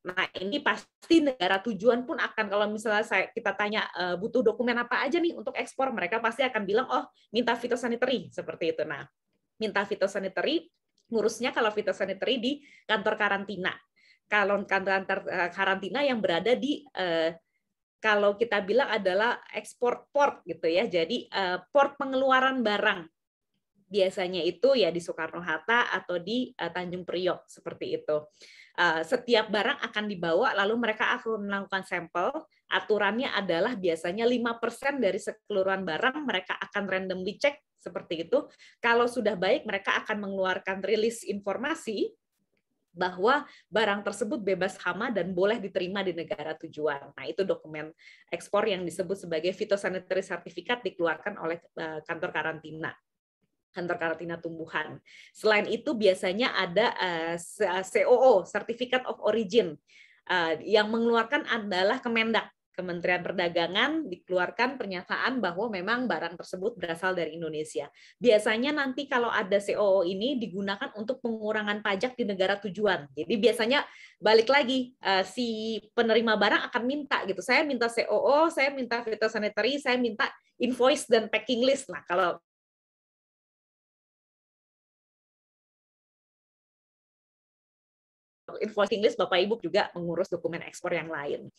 Nah, ini pasti negara tujuan pun akan, kalau misalnya kita tanya butuh dokumen apa aja nih untuk ekspor, mereka pasti akan bilang, oh, minta phytosanitary, seperti itu. Nah, minta phytosanitary, ngurusnya kalau phytosanitary di kantor karantina. Kalau kantor karantina yang berada di, kalau kita bilang adalah ekspor port gitu ya, jadi port pengeluaran barang biasanya itu ya di Soekarno-Hatta atau di Tanjung Priok seperti itu. Setiap barang akan dibawa, lalu mereka akan melakukan sampel. Aturannya adalah biasanya 5% dari keseluruhan barang mereka akan randomly check seperti itu. Kalau sudah baik, mereka akan mengeluarkan rilis informasi bahwa barang tersebut bebas hama dan boleh diterima di negara tujuan. Nah, itu dokumen ekspor yang disebut sebagai phytosanitary certificate dikeluarkan oleh kantor karantina tumbuhan. Selain itu biasanya ada COO, Certificate of Origin, yang mengeluarkan adalah Kemendak, Kementerian Perdagangan, dikeluarkan pernyataan bahwa memang barang tersebut berasal dari Indonesia. Biasanya nanti kalau ada COO ini digunakan untuk pengurangan pajak di negara tujuan. Jadi biasanya balik lagi si penerima barang akan minta gitu. Saya minta COO, saya minta phytosanitary, saya minta invoice dan packing list. Nah, kalau invoicing list, Bapak Ibu juga mengurus dokumen ekspor yang lain.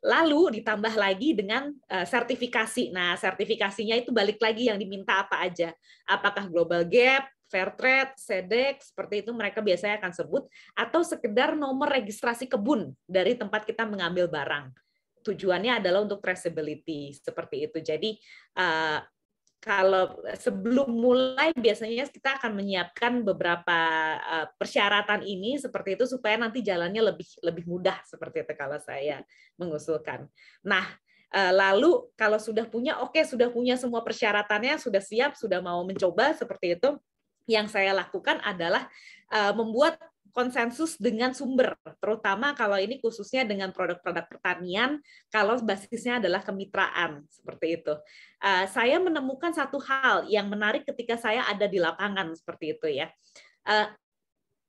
Lalu ditambah lagi dengan sertifikasi. Nah, sertifikasinya itu balik lagi yang diminta apa aja. Apakah Global Gap, Fair Trade, SEDEX, seperti itu mereka biasanya akan sebut, atau sekedar nomor registrasi kebun dari tempat kita mengambil barang. Tujuannya adalah untuk traceability, seperti itu. Jadi, kalau sebelum mulai biasanya kita akan menyiapkan beberapa persyaratan ini seperti itu supaya nanti jalannya lebih mudah seperti itu kalau saya mengusulkan. Nah, lalu kalau sudah punya sudah punya semua persyaratannya, sudah siap, sudah mau mencoba seperti itu, yang saya lakukan adalah membuat konsensus dengan sumber, terutama kalau ini khususnya dengan produk-produk pertanian, kalau basisnya adalah kemitraan, seperti itu. Saya menemukan satu hal yang menarik ketika saya ada di lapangan, seperti itu ya.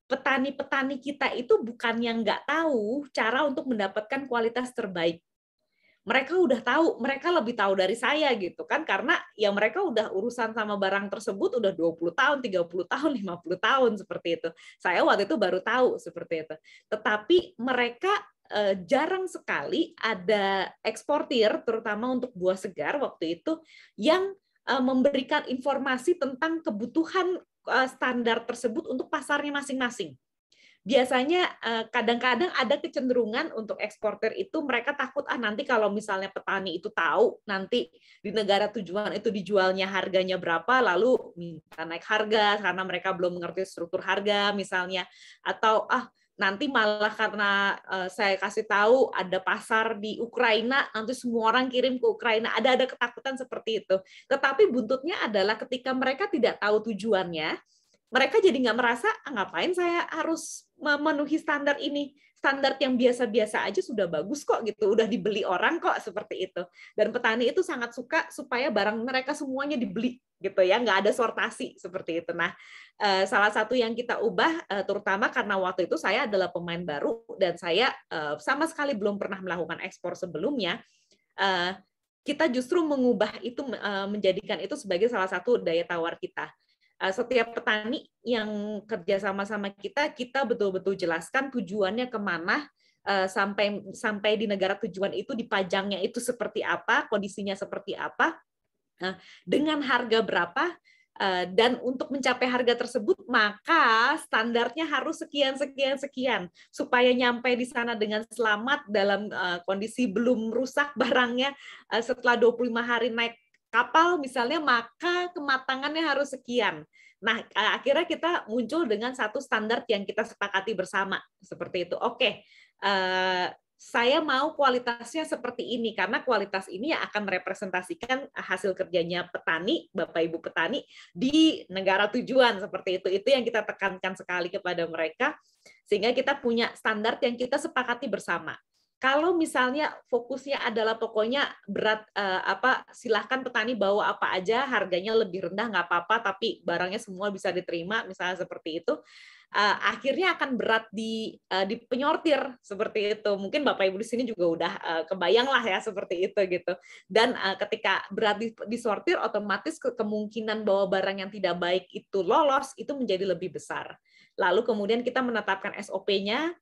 Petani-petani kita itu bukan yang nggak tahu cara untuk mendapatkan kualitas terbaik. Mereka udah tahu, mereka lebih tahu dari saya gitu kan, karena ya mereka udah urusan sama barang tersebut udah 20 tahun, 30 tahun, 50 tahun seperti itu. Saya waktu itu baru tahu seperti itu. Tetapi mereka jarang sekali ada eksportir, terutama untuk buah segar waktu itu, yang memberikan informasi tentang kebutuhan standar tersebut untuk pasarnya masing-masing. Biasanya kadang-kadang ada kecenderungan untuk eksportir itu mereka takut nanti kalau misalnya petani itu tahu nanti di negara tujuan itu dijualnya harganya berapa lalu minta naik harga karena mereka belum mengerti struktur harga misalnya, atau nanti malah karena saya kasih tahu ada pasar di Ukraina nanti semua orang kirim ke Ukraina, ada ketakutan seperti itu. Tetapi buntutnya adalah ketika mereka tidak tahu tujuannya, mereka jadi nggak merasa ngapain saya harus memenuhi standar ini, standar yang biasa-biasa aja sudah bagus kok gitu, udah dibeli orang kok seperti itu. Dan petani itu sangat suka supaya barang mereka semuanya dibeli gitu ya, nggak ada sortasi seperti itu. Nah, salah satu yang kita ubah, terutama karena waktu itu saya adalah pemain baru dan saya sama sekali belum pernah melakukan ekspor sebelumnya. Kita justru mengubah itu, menjadikan itu sebagai salah satu daya tawar kita. Setiap petani yang kerja sama-sama kita betul-betul jelaskan tujuannya kemana, sampai di negara tujuan itu dipajangnya itu seperti apa, kondisinya seperti apa, dengan harga berapa, dan untuk mencapai harga tersebut maka standarnya harus sekian supaya nyampe di sana dengan selamat dalam kondisi belum rusak barangnya setelah 25 hari naik kapal misalnya, maka kematangannya harus sekian. Nah, akhirnya kita muncul dengan satu standar yang kita sepakati bersama seperti itu. Oke, saya mau kualitasnya seperti ini karena kualitas ini yang akan merepresentasikan hasil kerjanya petani, Bapak Ibu petani di negara tujuan seperti itu. Itu yang kita tekankan sekali kepada mereka sehingga kita punya standar yang kita sepakati bersama. Kalau misalnya fokusnya adalah pokoknya berat silahkan petani bawa apa aja, harganya lebih rendah nggak apa-apa, tapi barangnya semua bisa diterima, misalnya seperti itu, akhirnya akan berat di penyortir seperti itu. Mungkin Bapak Ibu di sini juga udah kebayang lah ya seperti itu gitu. Dan ketika berat disortir, otomatis kemungkinan bahwa barang yang tidak baik itu lolos itu menjadi lebih besar. Lalu kemudian kita menetapkan SOP-nya.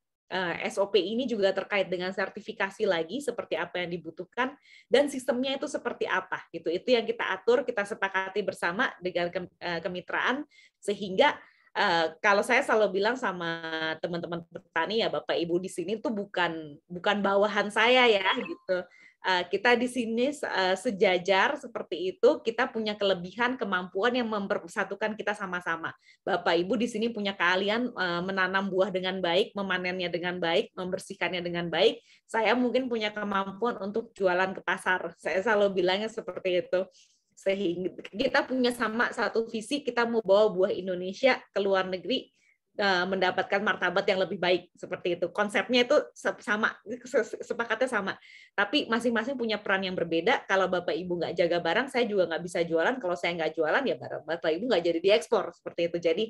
SOP ini juga terkait dengan sertifikasi lagi seperti apa yang dibutuhkan dan sistemnya itu seperti apa gitu. Itu yang kita atur, kita sepakati bersama dengan kemitraan sehingga kalau saya selalu bilang sama teman-teman petani ya Bapak Ibu di sini tuh bukan bawahan saya ya gitu. Kita di sini sejajar seperti itu, kita punya kelebihan, kemampuan yang mempersatukan kita sama-sama. Bapak Ibu di sini punya keahlian menanam buah dengan baik, memanennya dengan baik, membersihkannya dengan baik. Saya mungkin punya kemampuan untuk jualan ke pasar. Saya selalu bilangnya seperti itu. Sehingga kita punya sama satu visi, kita mau bawa buah Indonesia ke luar negeri, mendapatkan martabat yang lebih baik seperti itu. Konsepnya itu sama, sepakatnya sama. Tapi masing-masing punya peran yang berbeda. Kalau Bapak Ibu nggak jaga barang, saya juga nggak bisa jualan. Kalau saya nggak jualan, ya Bapak Ibu nggak jadi diekspor seperti itu. Jadi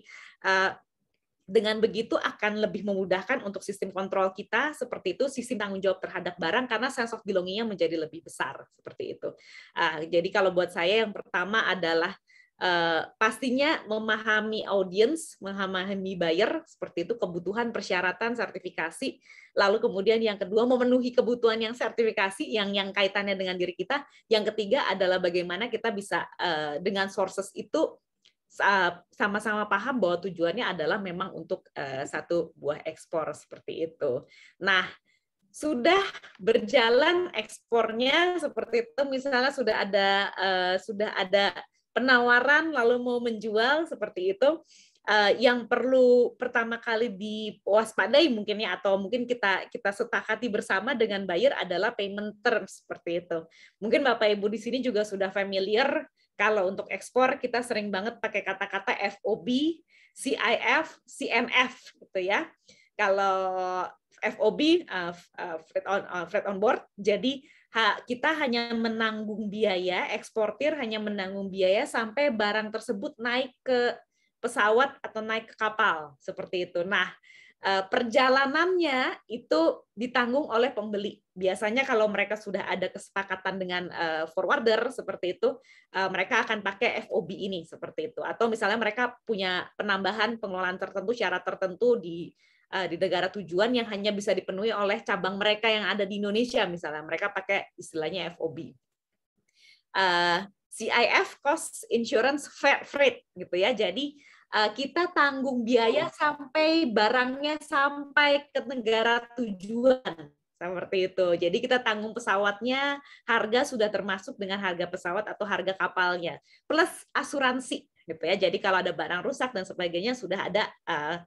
dengan begitu akan lebih memudahkan untuk sistem kontrol kita seperti itu, sistem tanggung jawab terhadap barang karena sense of belonging-nya menjadi lebih besar seperti itu. Jadi kalau buat saya yang pertama adalah pastinya memahami audience, memahami buyer, seperti itu kebutuhan, persyaratan, sertifikasi. Lalu kemudian yang kedua memenuhi kebutuhan yang sertifikasi, yang kaitannya dengan diri kita. Yang ketiga adalah bagaimana kita bisa dengan sources itu sama-sama paham bahwa tujuannya adalah memang untuk satu buah ekspor seperti itu. Nah, sudah berjalan ekspornya seperti itu, misalnya sudah ada penawaran lalu mau menjual seperti itu, yang perlu pertama kali diwaspadai mungkin ya, atau mungkin kita sepakati bersama dengan buyer adalah payment terms seperti itu. Mungkin Bapak Ibu di sini juga sudah familiar kalau untuk ekspor kita sering banget pakai kata-kata FOB, CIF, CNF gitu ya. Kalau FOB freight on board, jadi kita hanya menanggung biaya, eksportir hanya menanggung biaya sampai barang tersebut naik ke pesawat atau naik ke kapal seperti itu. Nah, perjalanannya itu ditanggung oleh pembeli. Biasanya kalau mereka sudah ada kesepakatan dengan forwarder seperti itu, mereka akan pakai FOB ini seperti itu. Atau misalnya mereka punya penambahan pengelolaan tertentu, syarat tertentu di negara tujuan yang hanya bisa dipenuhi oleh cabang mereka yang ada di Indonesia, misalnya mereka pakai istilahnya FOB. CIF, cost insurance freight gitu ya. Jadi kita tanggung biaya sampai barangnya sampai ke negara tujuan seperti itu. Jadi kita tanggung pesawatnya, harga sudah termasuk dengan harga pesawat atau harga kapalnya, plus asuransi gitu ya. Jadi kalau ada barang rusak dan sebagainya sudah ada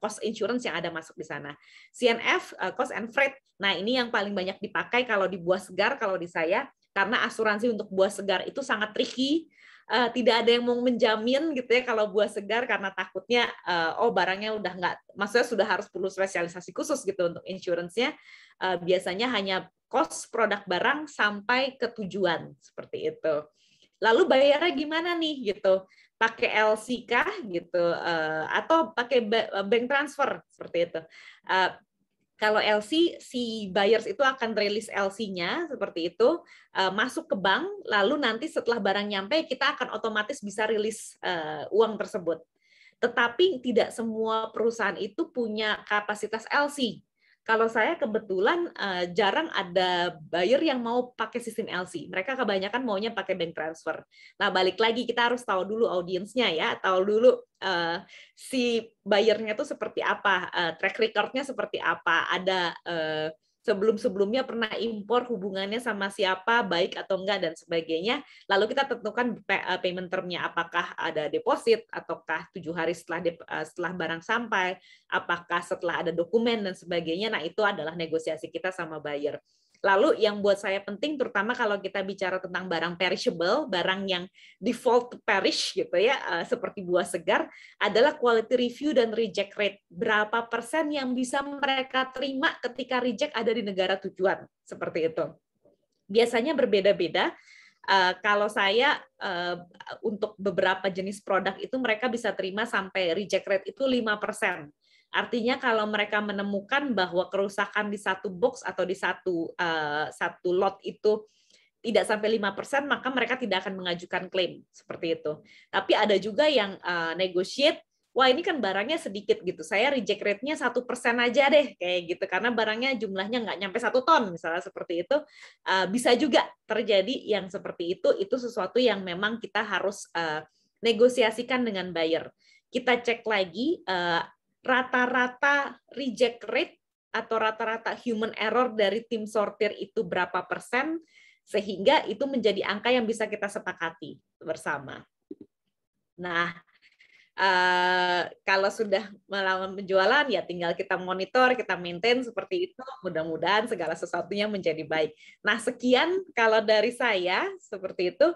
cost insurance yang ada masuk di sana. CNF, cost and freight. Nah, ini yang paling banyak dipakai kalau di buah segar, kalau di saya, karena asuransi untuk buah segar itu sangat tricky. Tidak ada yang mau menjamin gitu ya kalau buah segar, karena takutnya barangnya udah nggak, maksudnya sudah harus perlu spesialisasi khusus gitu untuk insurance-nya. Biasanya hanya cost produk barang sampai ke tujuan seperti itu. Lalu bayarnya gimana nih gitu? Pakai LC kah gitu, atau pakai bank transfer seperti itu. Kalau LC, si buyers itu akan rilis LC-nya seperti itu, masuk ke bank, lalu nanti setelah barang nyampe, kita akan otomatis bisa rilis uang tersebut. Tetapi tidak semua perusahaan itu punya kapasitas LC. Kalau saya kebetulan jarang ada buyer yang mau pakai sistem LC. Mereka kebanyakan maunya pakai bank transfer. Nah, balik lagi kita harus tahu dulu audiensnya ya, tahu dulu si buyernya itu seperti apa, track record-nya seperti apa, ada sebelum-sebelumnya pernah impor, hubungannya sama siapa, baik atau enggak, dan sebagainya. Lalu kita tentukan payment term-nya, apakah ada deposit, ataukah 7 hari setelah barang sampai, apakah setelah ada dokumen, dan sebagainya. Nah, itu adalah negosiasi kita sama buyer. Lalu yang buat saya penting, terutama kalau kita bicara tentang barang perishable, barang yang default perish gitu ya, seperti buah segar, adalah quality review dan reject rate. Berapa persen yang bisa mereka terima ketika reject ada di negara tujuan, seperti itu. Biasanya berbeda-beda. Kalau saya untuk beberapa jenis produk itu mereka bisa terima sampai reject rate itu 5%. Artinya kalau mereka menemukan bahwa kerusakan di satu box atau di satu lot itu tidak sampai 5%, maka mereka tidak akan mengajukan klaim seperti itu. Tapi ada juga yang negotiate wah ini kan barangnya sedikit gitu, saya reject rate-nya 1% aja deh kayak gitu, karena barangnya jumlahnya nggak nyampe 1 ton misalnya seperti itu. Bisa juga terjadi yang seperti itu sesuatu yang memang kita harus negosiasikan dengan buyer. Kita cek lagi rata-rata reject rate atau rata-rata human error dari tim sortir itu berapa persen, sehingga itu menjadi angka yang bisa kita sepakati bersama. Nah, kalau sudah melakukan penjualan, ya tinggal kita monitor, kita maintain seperti itu. Mudah-mudahan segala sesuatunya menjadi baik. Nah, sekian kalau dari saya seperti itu.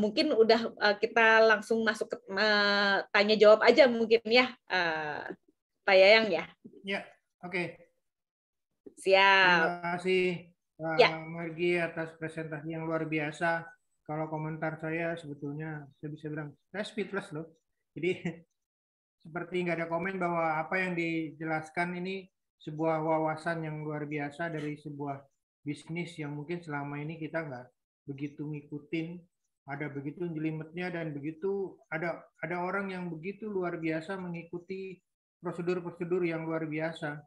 Mungkin udah kita langsung masuk ke tanya jawab aja mungkin ya, Pak Yayang ya. Ya, oke. Siap. Terima kasih Ya. Margi atas presentasi yang luar biasa. Kalau komentar saya sebetulnya saya bisa bilang saya speechless loh. Jadi seperti nggak ada komen bahwa apa yang dijelaskan ini sebuah wawasan yang luar biasa dari sebuah bisnis yang mungkin selama ini kita nggak begitu ngikutin, ada begitu jelimetnya dan begitu ada orang yang begitu luar biasa mengikuti prosedur-prosedur yang luar biasa.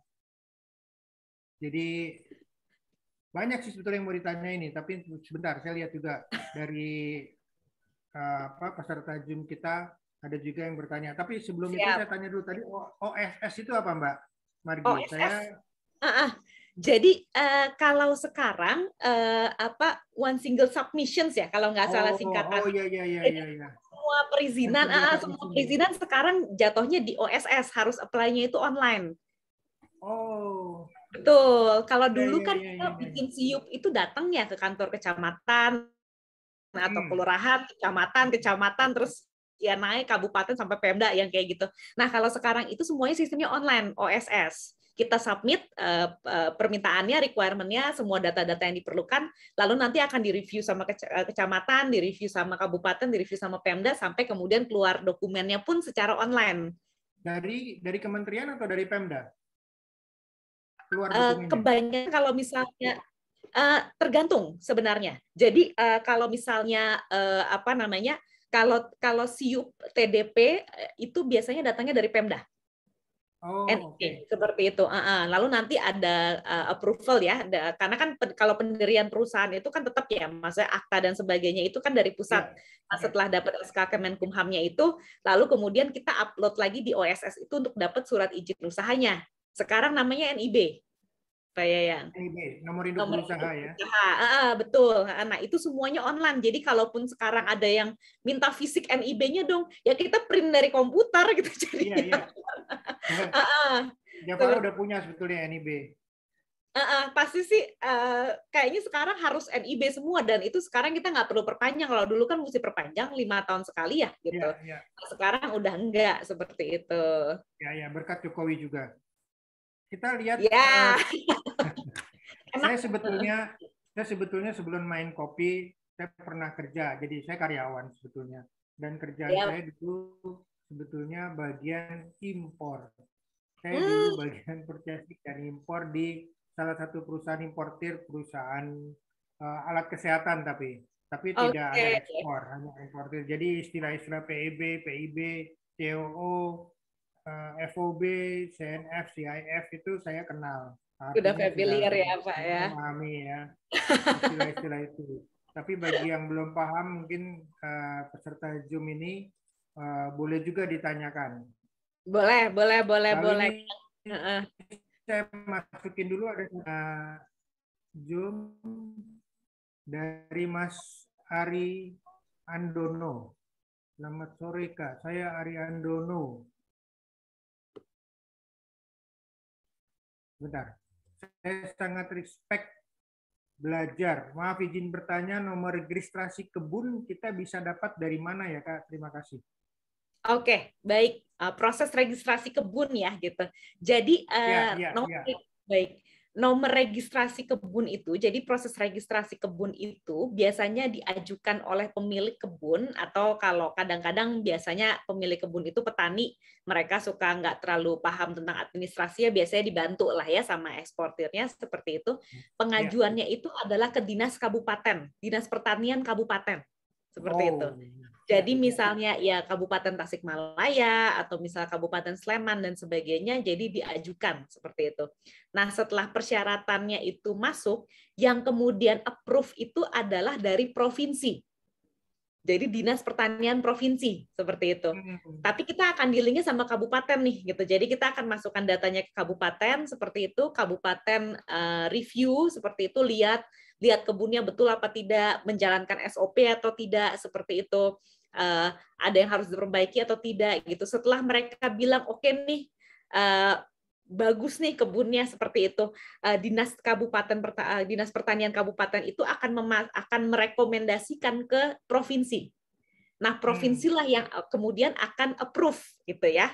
Jadi banyak sih sebetulnya yang mau ditanya ini, tapi sebentar saya lihat juga dari peserta Zoom kita ada juga yang bertanya. Tapi sebelum itu saya tanya dulu tadi OSS itu apa Mbak Margi? OSS. Jadi kalau sekarang one single submissions ya kalau nggak salah singkatan. Oh iya. Semua perizinan sekarang jatuhnya di OSS, harus apply-nya itu online. Oh. Betul. Kalau dulu kan kita bikin SIUP itu datang ya ke kantor kecamatan atau kelurahan, kecamatan, terus ya naik kabupaten sampai Pemda yang kayak gitu. Nah, kalau sekarang itu semuanya sistemnya online, OSS. Kita submit permintaannya, requirement-nya, semua data-data yang diperlukan, lalu nanti akan direview sama kecamatan, direview sama kabupaten, direview sama Pemda, sampai kemudian keluar dokumennya pun secara online. Dari kementerian atau dari Pemda? Kebanyakan kalau misalnya tergantung sebenarnya. Jadi kalau misalnya kalau SIUP TDP itu biasanya datangnya dari Pemda. Okay. Seperti itu. Lalu nanti ada approval ya, karena kan kalau pendirian perusahaan itu kan tetap ya, maksudnya akta dan sebagainya itu kan dari pusat. Nah, setelah dapat SK Kemenkumhamnya itu, lalu kemudian kita upload lagi di OSS itu untuk dapat surat izin usahanya. Sekarang namanya NIB, Pak Yayang. NIB, nomor induk berusaha ya. Betul. Nah, itu semuanya online. Jadi kalaupun sekarang ada yang minta fisik NIB-nya dong, ya kita print dari komputer gitu. Iya. Japara udah punya sebetulnya NIB. Pasti sih kayaknya sekarang harus NIB semua, dan itu sekarang kita nggak perlu perpanjang. Kalau dulu kan mesti perpanjang 5 tahun sekali ya gitu. Ya. Sekarang udah enggak seperti itu. Ya, berkat Jokowi juga. Kita lihat. Ya. Saya sebetulnya sebelum main kopi saya pernah kerja, jadi saya karyawan sebetulnya, dan kerjaan saya dulu sebetulnya bagian impor. Saya dulu bagian purchasing dan impor di salah satu perusahaan importir, perusahaan alat kesehatan, tapi tidak ada ekspor, hanya importir. Jadi istilah-istilah PEB, PIB, COO, FOB, CNF, CIF itu saya kenal. Sudah familiar ya Pak ya. Memahami ya istilah-istilah itu. Tapi bagi yang belum paham mungkin peserta Zoom ini boleh juga ditanyakan. Boleh. Saya masukin dulu ada Zoom dari Mas Ari Andono. Selamat sore Kak, saya Ari Andono. Bentar, saya sangat respect belajar. Maaf izin bertanya, nomor registrasi kebun kita bisa dapat dari mana ya Kak? Terima kasih. Oke, baik. Proses registrasi kebun ya gitu. Jadi baik. Nomor registrasi kebun itu, jadi proses registrasi kebun itu biasanya diajukan oleh pemilik kebun, atau kalau kadang-kadang biasanya pemilik kebun itu petani, mereka suka nggak terlalu paham tentang administrasi, ya biasanya dibantu lah ya sama eksportirnya seperti itu. Pengajuannya itu adalah ke dinas kabupaten, dinas pertanian kabupaten, seperti itu. Jadi misalnya ya Kabupaten Tasikmalaya atau misal Kabupaten Sleman dan sebagainya, jadi diajukan seperti itu. Nah, setelah persyaratannya itu masuk, yang kemudian approve itu adalah dari provinsi. Jadi Dinas Pertanian Provinsi seperti itu. Tapi kita akan di-linknya sama kabupaten nih gitu. Jadi kita akan masukkan datanya ke kabupaten seperti itu, kabupaten review seperti itu, lihat kebunnya betul apa tidak, menjalankan SOP atau tidak seperti itu. Ada yang harus diperbaiki atau tidak gitu. Setelah mereka bilang oke nih, bagus nih kebunnya seperti itu, Dinas Pertanian Kabupaten itu akan merekomendasikan ke provinsi. Nah, provinsilah yang kemudian akan approve gitu ya.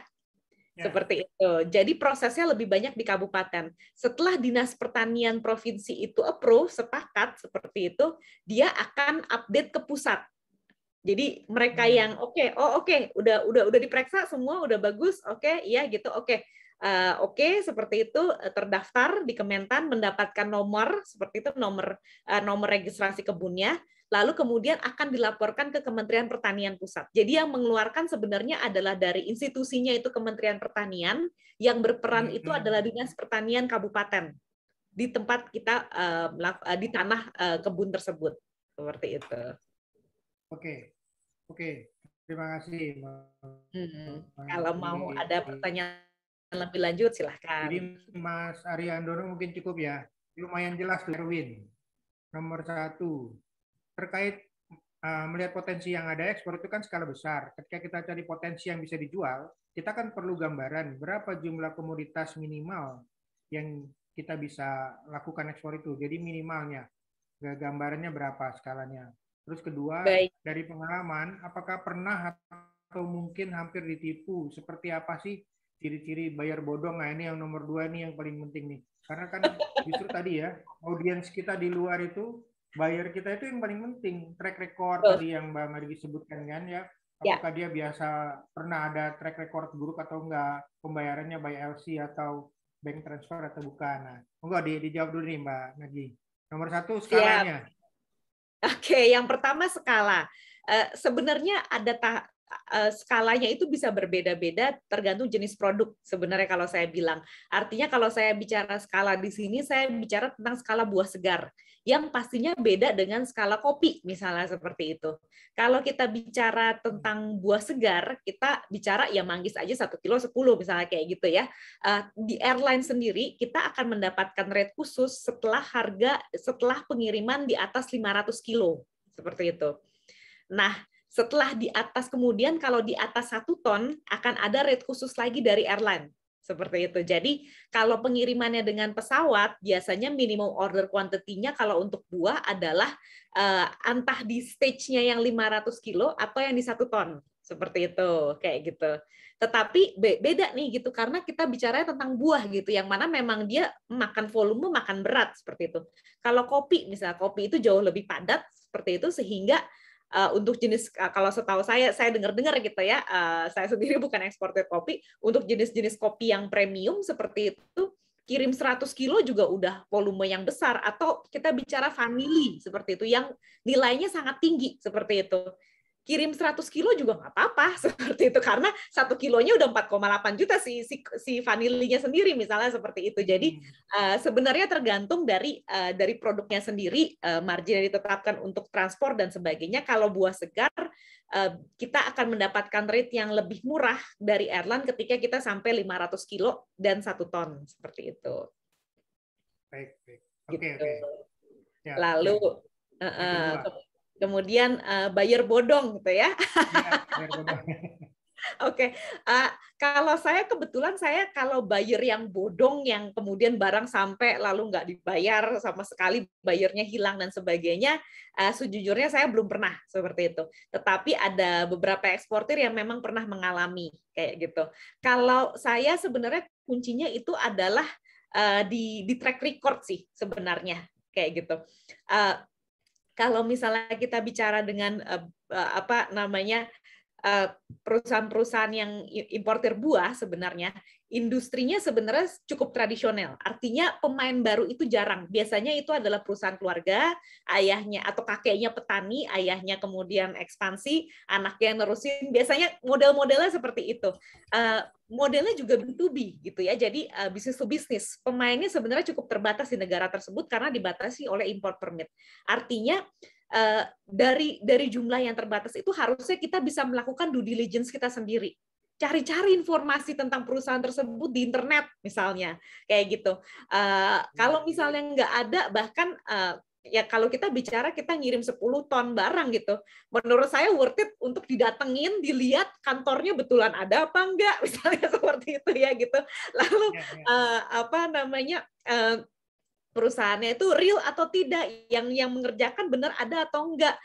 Seperti itu. Jadi prosesnya lebih banyak di kabupaten. Setelah Dinas Pertanian Provinsi itu approve, sepakat seperti itu, dia akan update ke pusat. Jadi mereka yang udah diperiksa semua, udah bagus, iya gitu, seperti itu, terdaftar di Kementan, mendapatkan nomor seperti itu, nomor registrasi kebunnya, lalu kemudian akan dilaporkan ke Kementerian Pertanian Pusat. Jadi yang mengeluarkan sebenarnya adalah dari institusinya itu Kementerian Pertanian, yang berperan itu adalah Dinas Pertanian Kabupaten di tempat kita di tanah kebun tersebut, seperti itu. Oke, terima kasih. Kalau mau ada pertanyaan lebih lanjut, silahkan. Jadi Mas Ariandono mungkin cukup ya. Lumayan jelas tuh Erwin. Nomor 1, terkait melihat potensi yang ada, ekspor itu kan skala besar. Ketika kita cari potensi yang bisa dijual, kita kan perlu gambaran berapa jumlah komoditas minimal yang kita bisa lakukan ekspor itu. Jadi minimalnya, gambarannya berapa skalanya. Terus kedua, dari pengalaman, apakah pernah atau mungkin hampir ditipu? Seperti apa sih ciri-ciri bayar bodong? Nah, ini yang nomor 2 ini yang paling penting nih. Karena kan justru tadi ya, audiens kita di luar itu, buyer kita itu yang paling penting. Track record tadi yang Mbak Margi sebutkan kan ya. Apakah dia biasa pernah ada track record buruk atau enggak, pembayarannya by LC atau bank transfer atau bukan. Nah, enggak dijawab dulu nih Mbak Margi. Nomor 1 skalanya. Oke, yang pertama skala. Sebenarnya ada skalanya itu bisa berbeda-beda tergantung jenis produk sebenarnya kalau saya bilang. Artinya kalau saya bicara skala di sini, saya bicara tentang skala buah segar yang pastinya beda dengan skala kopi misalnya seperti itu. Kalau kita bicara tentang buah segar, kita bicara ya manggis aja 1 kilo 10 misalnya kayak gitu ya. Di airline sendiri kita akan mendapatkan rate khusus setelah pengiriman di atas 500 kilo seperti itu. Nah, setelah di atas kemudian kalau di atas 1 ton akan ada rate khusus lagi dari airline. Seperti itu. Jadi kalau pengirimannya dengan pesawat, biasanya minimum order quantity-nya kalau untuk buah adalah entah di stage-nya yang 500 kilo atau yang di 1 ton. Seperti itu, kayak gitu. Tetapi beda nih gitu, karena kita bicara tentang buah gitu, yang mana memang dia makan volume, makan berat, seperti itu. Kalau kopi, misalnya kopi itu jauh lebih padat, seperti itu, sehingga untuk jenis, kalau setahu saya dengar-dengar gitu ya, saya sendiri bukan eksportir kopi, untuk jenis-jenis kopi yang premium seperti itu, kirim 100 kilo juga udah volume yang besar, atau kita bicara vanili seperti itu, yang nilainya sangat tinggi seperti itu. Kirim 100 kilo juga nggak apa-apa seperti itu, karena 1 kilonya udah 4,8 juta si vanilinya sendiri misalnya seperti itu. Jadi sebenarnya tergantung dari produknya sendiri, margin yang ditetapkan untuk transport dan sebagainya. Kalau buah segar kita akan mendapatkan rate yang lebih murah dari airline ketika kita sampai 500 kilo dan 1 ton seperti itu. Baik. Oke. Gitu. Ya, lalu kemudian buyer bodong gitu ya. Oke, kalau saya kebetulan kalau buyer yang bodong yang kemudian barang sampai lalu nggak dibayar sama sekali, buyernya hilang dan sebagainya, sejujurnya saya belum pernah seperti itu. Tetapi ada beberapa eksportir yang memang pernah mengalami kayak gitu. Kalau saya sebenarnya kuncinya itu adalah di track record sih sebenarnya kayak gitu. Kalau misalnya kita bicara dengan perusahaan-perusahaan yang importir buah, sebenarnya industrinya sebenarnya cukup tradisional. Artinya pemain baru itu jarang. Biasanya itu adalah perusahaan keluarga, ayahnya atau kakeknya petani, ayahnya kemudian ekspansi, anaknya yang nerusin. Biasanya model-modelnya seperti itu. Modelnya juga B2B gitu ya. Jadi bisnis to bisnis. Pemainnya sebenarnya cukup terbatas di negara tersebut karena dibatasi oleh import permit. Artinya dari jumlah yang terbatas itu harusnya kita bisa melakukan due diligence kita sendiri. Cari-cari informasi tentang perusahaan tersebut di internet misalnya kayak gitu. Kalau misalnya nggak ada, bahkan ya kalau kita bicara kita ngirim 10 ton barang gitu, menurut saya worth it untuk didatengin, dilihat kantornya betulan ada apa enggak, misalnya seperti itu ya gitu. Lalu perusahaannya itu real atau tidak, yang mengerjakan benar ada atau enggak.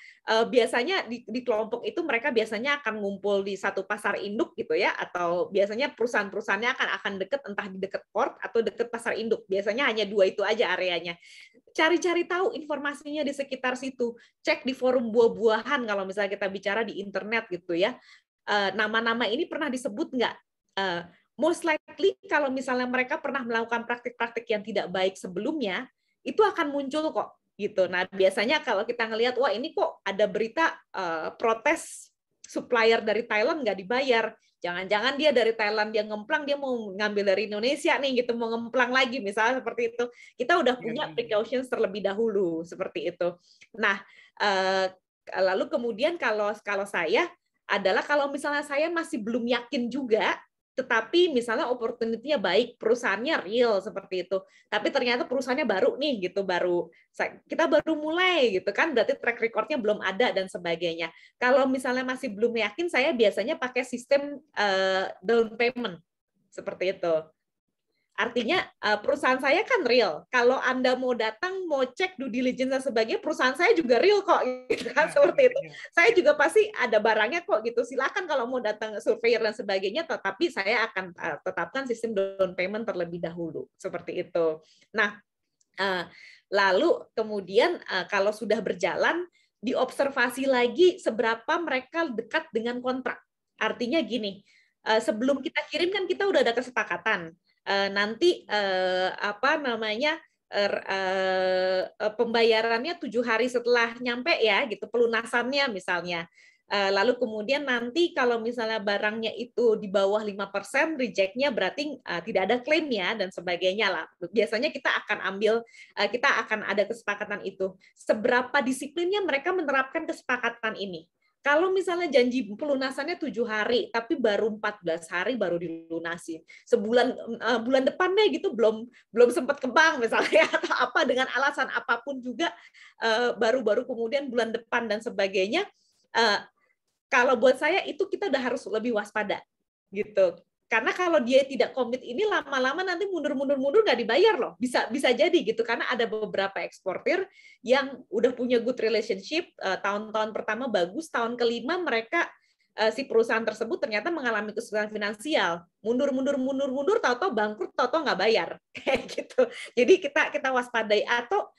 Biasanya di kelompok itu mereka biasanya akan ngumpul di satu pasar induk gitu ya, atau biasanya perusahaan-perusahaannya akan deket, entah di deket port atau deket pasar induk. Biasanya hanya 2 itu aja areanya. Cari-cari tahu informasinya di sekitar situ. Cek di forum buah-buahan kalau misalnya kita bicara di internet gitu ya. Nama-nama ini pernah disebut nggak? Most likely kalau misalnya mereka pernah melakukan praktik-praktik yang tidak baik sebelumnya, itu akan muncul kok gitu. Nah, biasanya kalau kita ngelihat, wah ini kok ada berita protes supplier dari Thailand nggak dibayar. Jangan-jangan dia dari Thailand dia ngemplang, dia mau ngambil dari Indonesia nih gitu, mau ngemplang lagi misalnya seperti itu. Kita udah punya precautions terlebih dahulu seperti itu. Nah, lalu kemudian kalau saya adalah kalau misalnya saya masih belum yakin juga, tetapi misalnya opportunity-nya baik, perusahaannya real seperti itu, tapi ternyata perusahaannya baru nih gitu, kita baru mulai gitu kan, berarti track record-nya belum ada dan sebagainya. Kalau misalnya masih belum yakin, saya biasanya pakai sistem down payment seperti itu. Artinya perusahaan saya kan real. Kalau Anda mau datang, mau cek due diligence dan sebagainya, perusahaan saya juga real kok, gitu kan, seperti itu. Saya juga pasti ada barangnya kok, gitu. Silakan kalau mau datang surveyor dan sebagainya, tetapi saya akan tetapkan sistem down payment terlebih dahulu, seperti itu. Nah, lalu kemudian kalau sudah berjalan, diobservasi lagi seberapa mereka dekat dengan kontrak. Artinya gini, sebelum kita kirim kan kita udah ada kesepakatan. Nanti pembayarannya 7 hari setelah nyampe ya gitu, pelunasannya misalnya. Lalu kemudian nanti kalau misalnya barangnya itu di bawah 5% reject-nya berarti tidak ada klaimnya dan sebagainya lah. Biasanya kita akan ada kesepakatan itu. Seberapa disiplinnya mereka menerapkan kesepakatan ini? Kalau misalnya janji pelunasannya 7 hari, tapi baru 14 hari baru dilunasi. Bulan depan deh gitu belum sempat ke bank misalnya atau apa dengan alasan apapun juga baru kemudian bulan depan dan sebagainya. Kalau buat saya itu kita udah harus lebih waspada gitu. Karena kalau dia tidak komit ini lama-lama nanti mundur nggak dibayar loh. Bisa jadi gitu karena ada beberapa eksportir yang udah punya good relationship, tahun-tahun pertama bagus, tahun kelima mereka si perusahaan tersebut ternyata mengalami kesulitan finansial. Mundur, tahu-tahu bangkrut, tahu-tahu nggak bayar. Kayak gitu. Jadi kita waspadai atau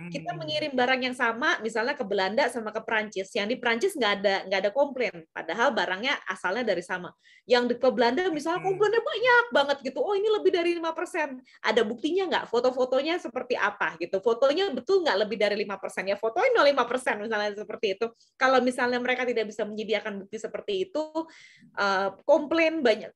kita mengirim barang yang sama misalnya ke Belanda sama ke Prancis. Yang di Prancis nggak ada komplain, padahal barangnya asalnya dari sama. Yang ke Belanda misalnya komplainnya banyak banget gitu. Oh ini lebih dari 5%. Ada buktinya nggak? Foto-fotonya seperti apa gitu? Fotonya betul nggak lebih dari 5%? Ya fotonya 0,5% misalnya seperti itu. Kalau misalnya mereka tidak bisa menyediakan bukti seperti itu, komplainnya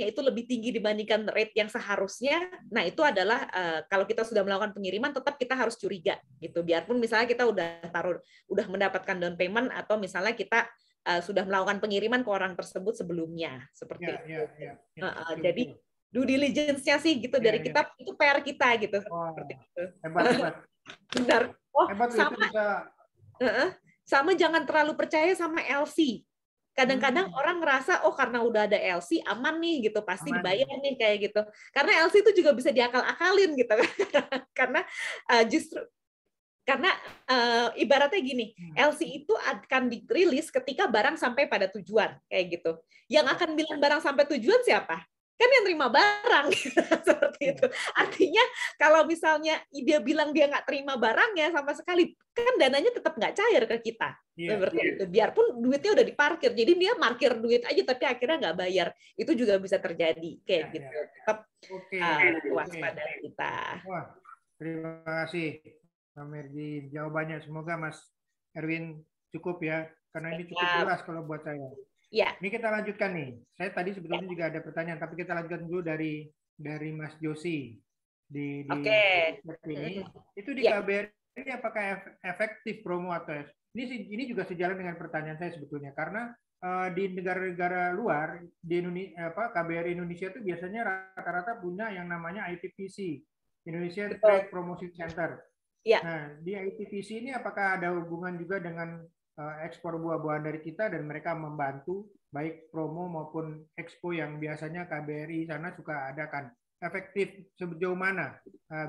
itu lebih tinggi dibandingkan rate yang seharusnya. Nah itu adalah kalau kita sudah melakukan pengiriman tetap kita harus curiga gitu. Biarpun misalnya kita udah mendapatkan down payment atau misalnya kita sudah melakukan pengiriman ke orang tersebut sebelumnya seperti itu. Jadi due diligence-nya sih gitu dari kita itu PR kita gitu seperti itu. Hebat. Benar. Oh hebat, sama jangan terlalu percaya sama LC. Kadang-kadang orang ngerasa oh karena udah ada LC aman nih gitu pasti dibayar nih kayak gitu. Karena LC itu juga bisa diakal-akalin gitu karena justru karena ibaratnya gini, LC itu akan dirilis ketika barang sampai pada tujuan kayak gitu. Yang akan bilang barang sampai tujuan siapa? kan yang terima barang seperti itu. Artinya kalau misalnya dia bilang dia nggak terima barangnya sama sekali, kan dananya tetap nggak cair ke kita. Seperti itu. Biarpun duitnya udah diparkir, jadi dia parkir duit aja tapi akhirnya nggak bayar. Itu juga bisa terjadi kayak gitu. Tetap waspada kita. Wah, terima kasih Pak Merdi jawabannya. Semoga Mas Erwin cukup ya, karena ini cukup jelas kalau buat saya. Ya. Ini kita lanjutkan nih. Saya tadi sebetulnya juga ada pertanyaan, tapi kita lanjutkan dulu dari Mas Josi di ini. Itu di KBRI apakah efektif promo atau ini juga sejalan dengan pertanyaan saya sebetulnya, karena di negara-negara luar di Indonesia, KBRI Indonesia itu biasanya rata-rata punya yang namanya ITPC, Indonesia Trade Promotion Center. Ya. Nah, di ITPC ini apakah ada hubungan juga dengan ekspor buah-buahan dari kita dan mereka membantu baik promo maupun expo yang biasanya KBRI sana suka adakan? Efektif sejauh mana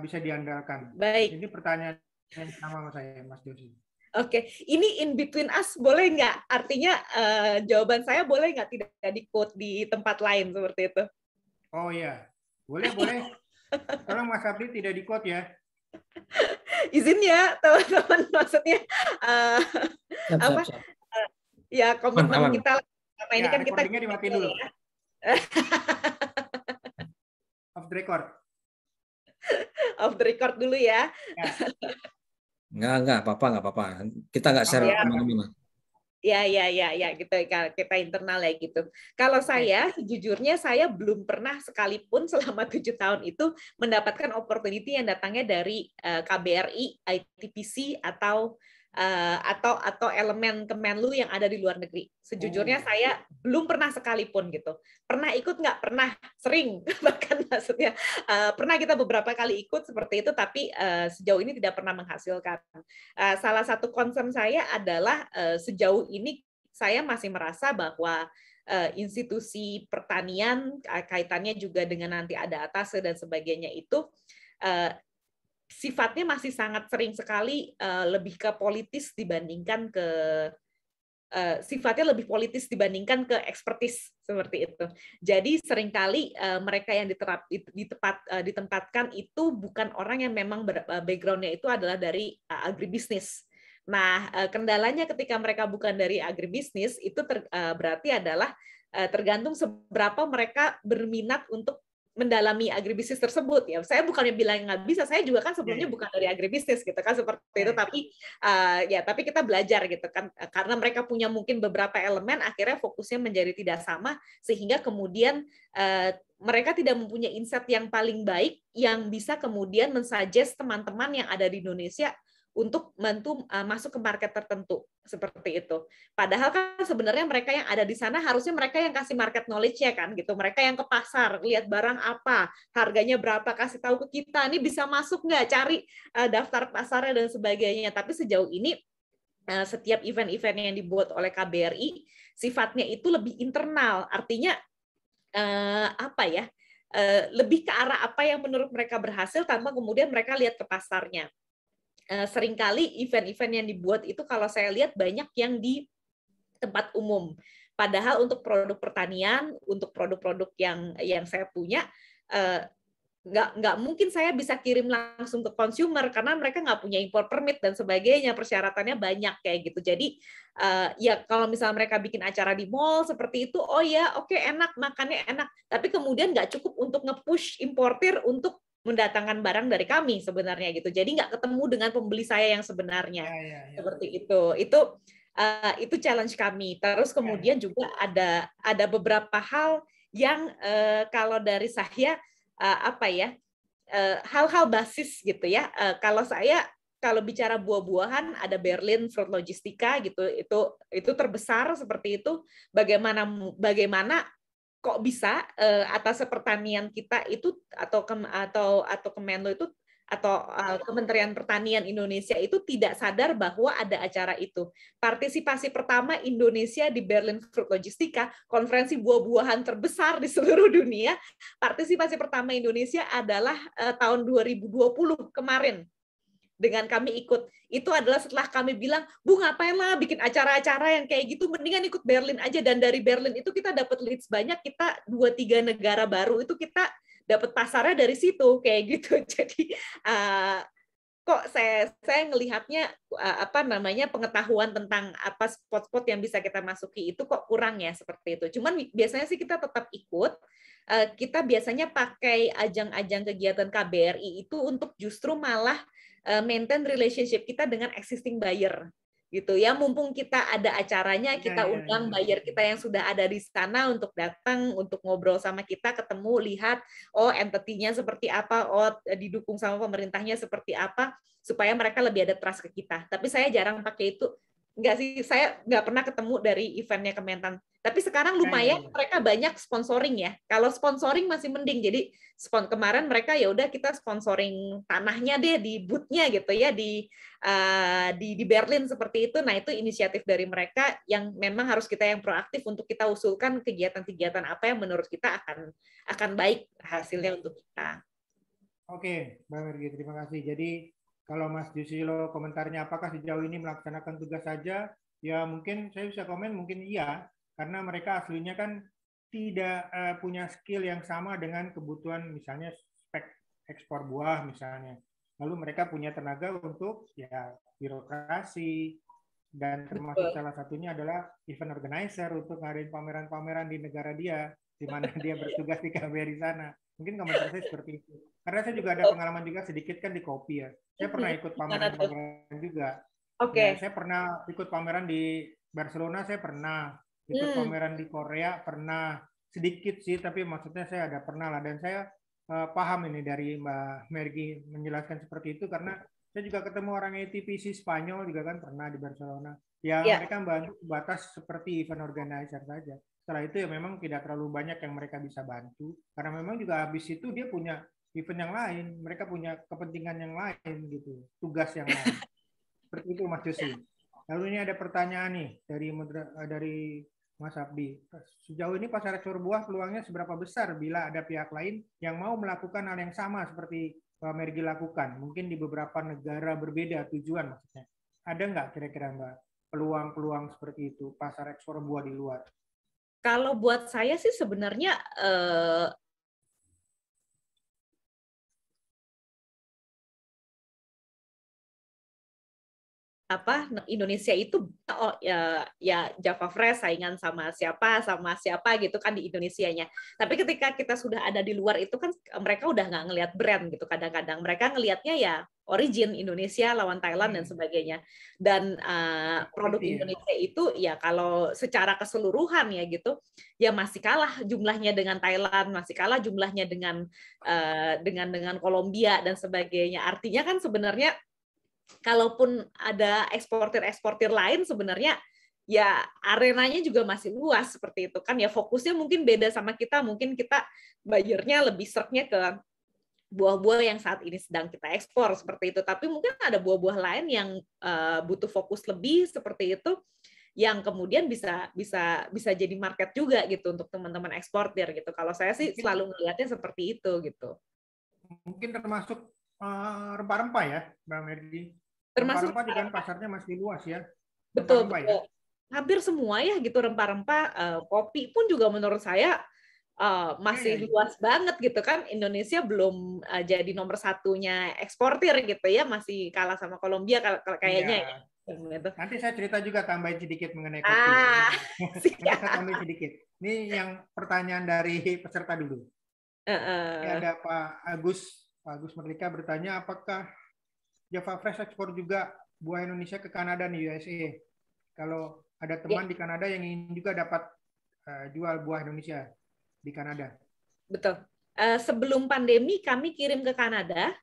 bisa diandalkan? Baik. Ini pertanyaan yang sama sama saya, Mas Josi. Oke, ini in between us boleh nggak? Artinya jawaban saya boleh nggak tidak di quote di tempat lain seperti itu? Oh iya, boleh. Tolong Mas Abdi tidak di quote ya. Izin ya teman-teman, maksudnya ya komitmen kita sama ini kan kita dimatiin dulu. Off the record dulu ya. Enggak apa-apa. Kita nggak share kemana-mana. Ya, kita internal ya gitu. Kalau saya, sejujurnya saya belum pernah sekalipun selama 7 tahun itu mendapatkan opportunity yang datangnya dari KBRI, ITPC atau elemen Kemenlu yang ada di luar negeri. Sejujurnya saya belum pernah sekalipun gitu. Pernah ikut nggak? Pernah, sering bahkan maksudnya pernah kita beberapa kali ikut seperti itu, tapi sejauh ini tidak pernah menghasilkan. Salah satu concern saya adalah sejauh ini saya masih merasa bahwa institusi pertanian kaitannya juga dengan nanti ada atase dan sebagainya itu sifatnya masih sangat sering sekali lebih ke politis dibandingkan ke sifatnya lebih politis dibandingkan ke ekspertis seperti itu. Jadi seringkali mereka yang ditempatkan itu bukan orang yang memang background-nya itu adalah dari agribisnis. Nah, kendalanya ketika mereka bukan dari agribisnis itu berarti adalah tergantung seberapa mereka berminat untuk mendalami agribisnis tersebut ya. Saya bukannya bilang nggak bisa, saya juga kan sebelumnya bukan dari agribisnis gitu kan seperti itu, tapi kita belajar gitu kan karena mereka punya mungkin beberapa elemen, akhirnya fokusnya menjadi tidak sama sehingga kemudian mereka tidak mempunyai insight yang paling baik yang bisa kemudian mensuggest teman-teman yang ada di Indonesia untuk bantu masuk ke market tertentu seperti itu. Padahal kan sebenarnya mereka yang ada di sana harusnya mereka yang kasih market knowledge-nya kan gitu. Mereka yang ke pasar, lihat barang apa, harganya berapa, kasih tahu ke kita, ini bisa masuk nggak, cari daftar pasarnya dan sebagainya. Tapi sejauh ini setiap event-event yang dibuat oleh KBRI sifatnya itu lebih internal. Artinya lebih ke arah apa yang menurut mereka berhasil tanpa kemudian mereka lihat ke pasarnya. Seringkali event-event yang dibuat itu kalau saya lihat banyak yang di tempat umum. Padahal untuk produk pertanian, untuk produk-produk yang saya punya, nggak mungkin saya bisa kirim langsung ke consumer karena mereka nggak punya import permit dan sebagainya, persyaratannya banyak kayak gitu. Jadi ya kalau misalnya mereka bikin acara di mall seperti itu, oh ya oke, enak, makannya enak, tapi kemudian nggak cukup untuk nge-push importir untuk mendatangkan barang dari kami sebenarnya gitu. Jadi nggak ketemu dengan pembeli saya yang sebenarnya seperti itu. Itu challenge kami. Terus kemudian juga ada beberapa hal yang kalau dari saya hal-hal basis gitu ya. Kalau bicara buah-buahan ada Berlin Fruit Logistica gitu. Itu terbesar seperti itu. Bagaimana kok bisa atas pertanian kita itu atau Kemenlu itu atau Kementerian Pertanian Indonesia itu tidak sadar bahwa ada acara itu. Partisipasi pertama Indonesia di Berlin Fruit Logistica, konferensi buah-buahan terbesar di seluruh dunia. Partisipasi pertama Indonesia adalah tahun 2020 kemarin dengan kami ikut. Itu adalah setelah kami bilang, Bu ngapain lah bikin acara-acara yang kayak gitu, mendingan ikut Berlin aja. Dan dari Berlin itu kita dapat leads banyak, kita 2-3 negara baru itu kita dapat pasarnya dari situ kayak gitu. Jadi kok saya ngelihatnya apa namanya pengetahuan tentang apa spot-spot yang bisa kita masuki itu kok kurang ya seperti itu. Cuman biasanya sih kita tetap ikut. Kita biasanya pakai ajang-ajang kegiatan KBRI itu untuk justru malah maintain relationship kita dengan existing buyer gitu ya, mumpung kita ada acaranya, kita undang buyer kita yang sudah ada di sana untuk datang, untuk ngobrol sama kita, ketemu, lihat, oh entity-nya seperti apa, oh didukung sama pemerintahnya seperti apa, supaya mereka lebih ada trust ke kita. Tapi saya jarang pakai itu. Enggak sih, saya nggak pernah ketemu dari eventnya Kementan. Tapi sekarang lumayan mereka banyak sponsoring ya. Kalau sponsoring masih mending. Jadi kemarin mereka ya udah kita sponsoring tanahnya deh di booth-nya gitu ya di Berlin seperti itu. Nah, itu inisiatif dari mereka yang memang harus kita yang proaktif untuk kita usulkan kegiatan-kegiatan apa yang menurut kita akan baik hasilnya untuk kita. Oke, Mbak Mergi, terima kasih. Jadi kalau Mas Jusilo komentarnya apakah sejauh ini melaksanakan tugas saja, ya mungkin saya bisa komen mungkin iya, karena mereka aslinya kan tidak punya skill yang sama dengan kebutuhan misalnya spek ekspor buah misalnya. Lalu mereka punya tenaga untuk ya birokrasi, dan termasuk salah satunya adalah event organizer untuk ngadain pameran-pameran di negara dia, di mana dia bertugas di KBRI sana. Mungkin komentar saya seperti itu. Karena saya juga ada pengalaman juga sedikit kan di kopi ya. Saya pernah ikut pameran-pameran juga. Ya, saya pernah ikut pameran di Barcelona, saya pernah ikut pameran di Korea, pernah sedikit sih, tapi maksudnya saya ada pernah lah. Dan saya paham ini dari Mbak Mergi menjelaskan seperti itu, karena saya juga ketemu orang ATPC Spanyol juga kan pernah di Barcelona. Ya, mereka membantu sebatas seperti event organizer saja. Setelah itu ya memang tidak terlalu banyak yang mereka bisa bantu, karena memang juga habis itu dia punya event yang lain, mereka punya kepentingan yang lain gitu, tugas yang lain. Seperti itu Mas Josi. Lalu ini ada pertanyaan nih dari Mas Abdi. Sejauh ini pasar ekspor buah peluangnya seberapa besar bila ada pihak lain yang mau melakukan hal yang sama seperti Mbak Mergi lakukan, mungkin di beberapa negara berbeda tujuan maksudnya. Ada nggak kira-kira Mbak peluang-peluang seperti itu pasar ekspor buah di luar? Kalau buat saya sih sebenarnya Indonesia itu ya Java Fresh saingan sama siapa gitu kan di Indonesianya. Tapi ketika kita sudah ada di luar itu kan mereka udah nggak ngelihat brand gitu. Kadang-kadang mereka ngelihatnya ya origin Indonesia lawan Thailand dan sebagainya. Dan produk Indonesia itu ya kalau secara keseluruhan ya gitu ya masih kalah jumlahnya dengan Thailand, masih kalah jumlahnya dengan Kolombia dan sebagainya. Artinya kan sebenarnya kalaupun ada eksportir lain sebenarnya ya arenanya juga masih luas seperti itu kan ya, fokusnya mungkin beda sama kita, mungkin kita bayarnya lebih serknya ke buah-buah yang saat ini sedang kita ekspor seperti itu, tapi mungkin ada buah-buah lain yang butuh fokus lebih seperti itu yang kemudian bisa jadi market juga gitu untuk teman-teman eksportir gitu. Kalau saya sih selalu melihatnya seperti itu gitu. Mungkin termasuk rempah-rempah ya, Mbak Mergi. Termasuk rempah-rempah juga kan pasarnya masih luas ya. Betul. Ya? Hampir semua ya gitu rempah-rempah, kopi pun juga menurut saya masih luas banget gitu kan. Indonesia belum jadi nomor satunya eksportir gitu ya, masih kalah sama Kolombia kayaknya. Ya. Nanti saya cerita juga tambahin sedikit mengenai kopi. Nanti saya tambahin sedikit. Ini yang pertanyaan dari peserta dulu. Ini ada Pak Agus Merdeka bertanya, apakah Java Fresh ekspor juga buah Indonesia ke Kanada dan USA? Kalau ada teman di Kanada yang ingin juga dapat jual buah Indonesia di Kanada. Betul. Sebelum pandemi kami kirim ke Kanada,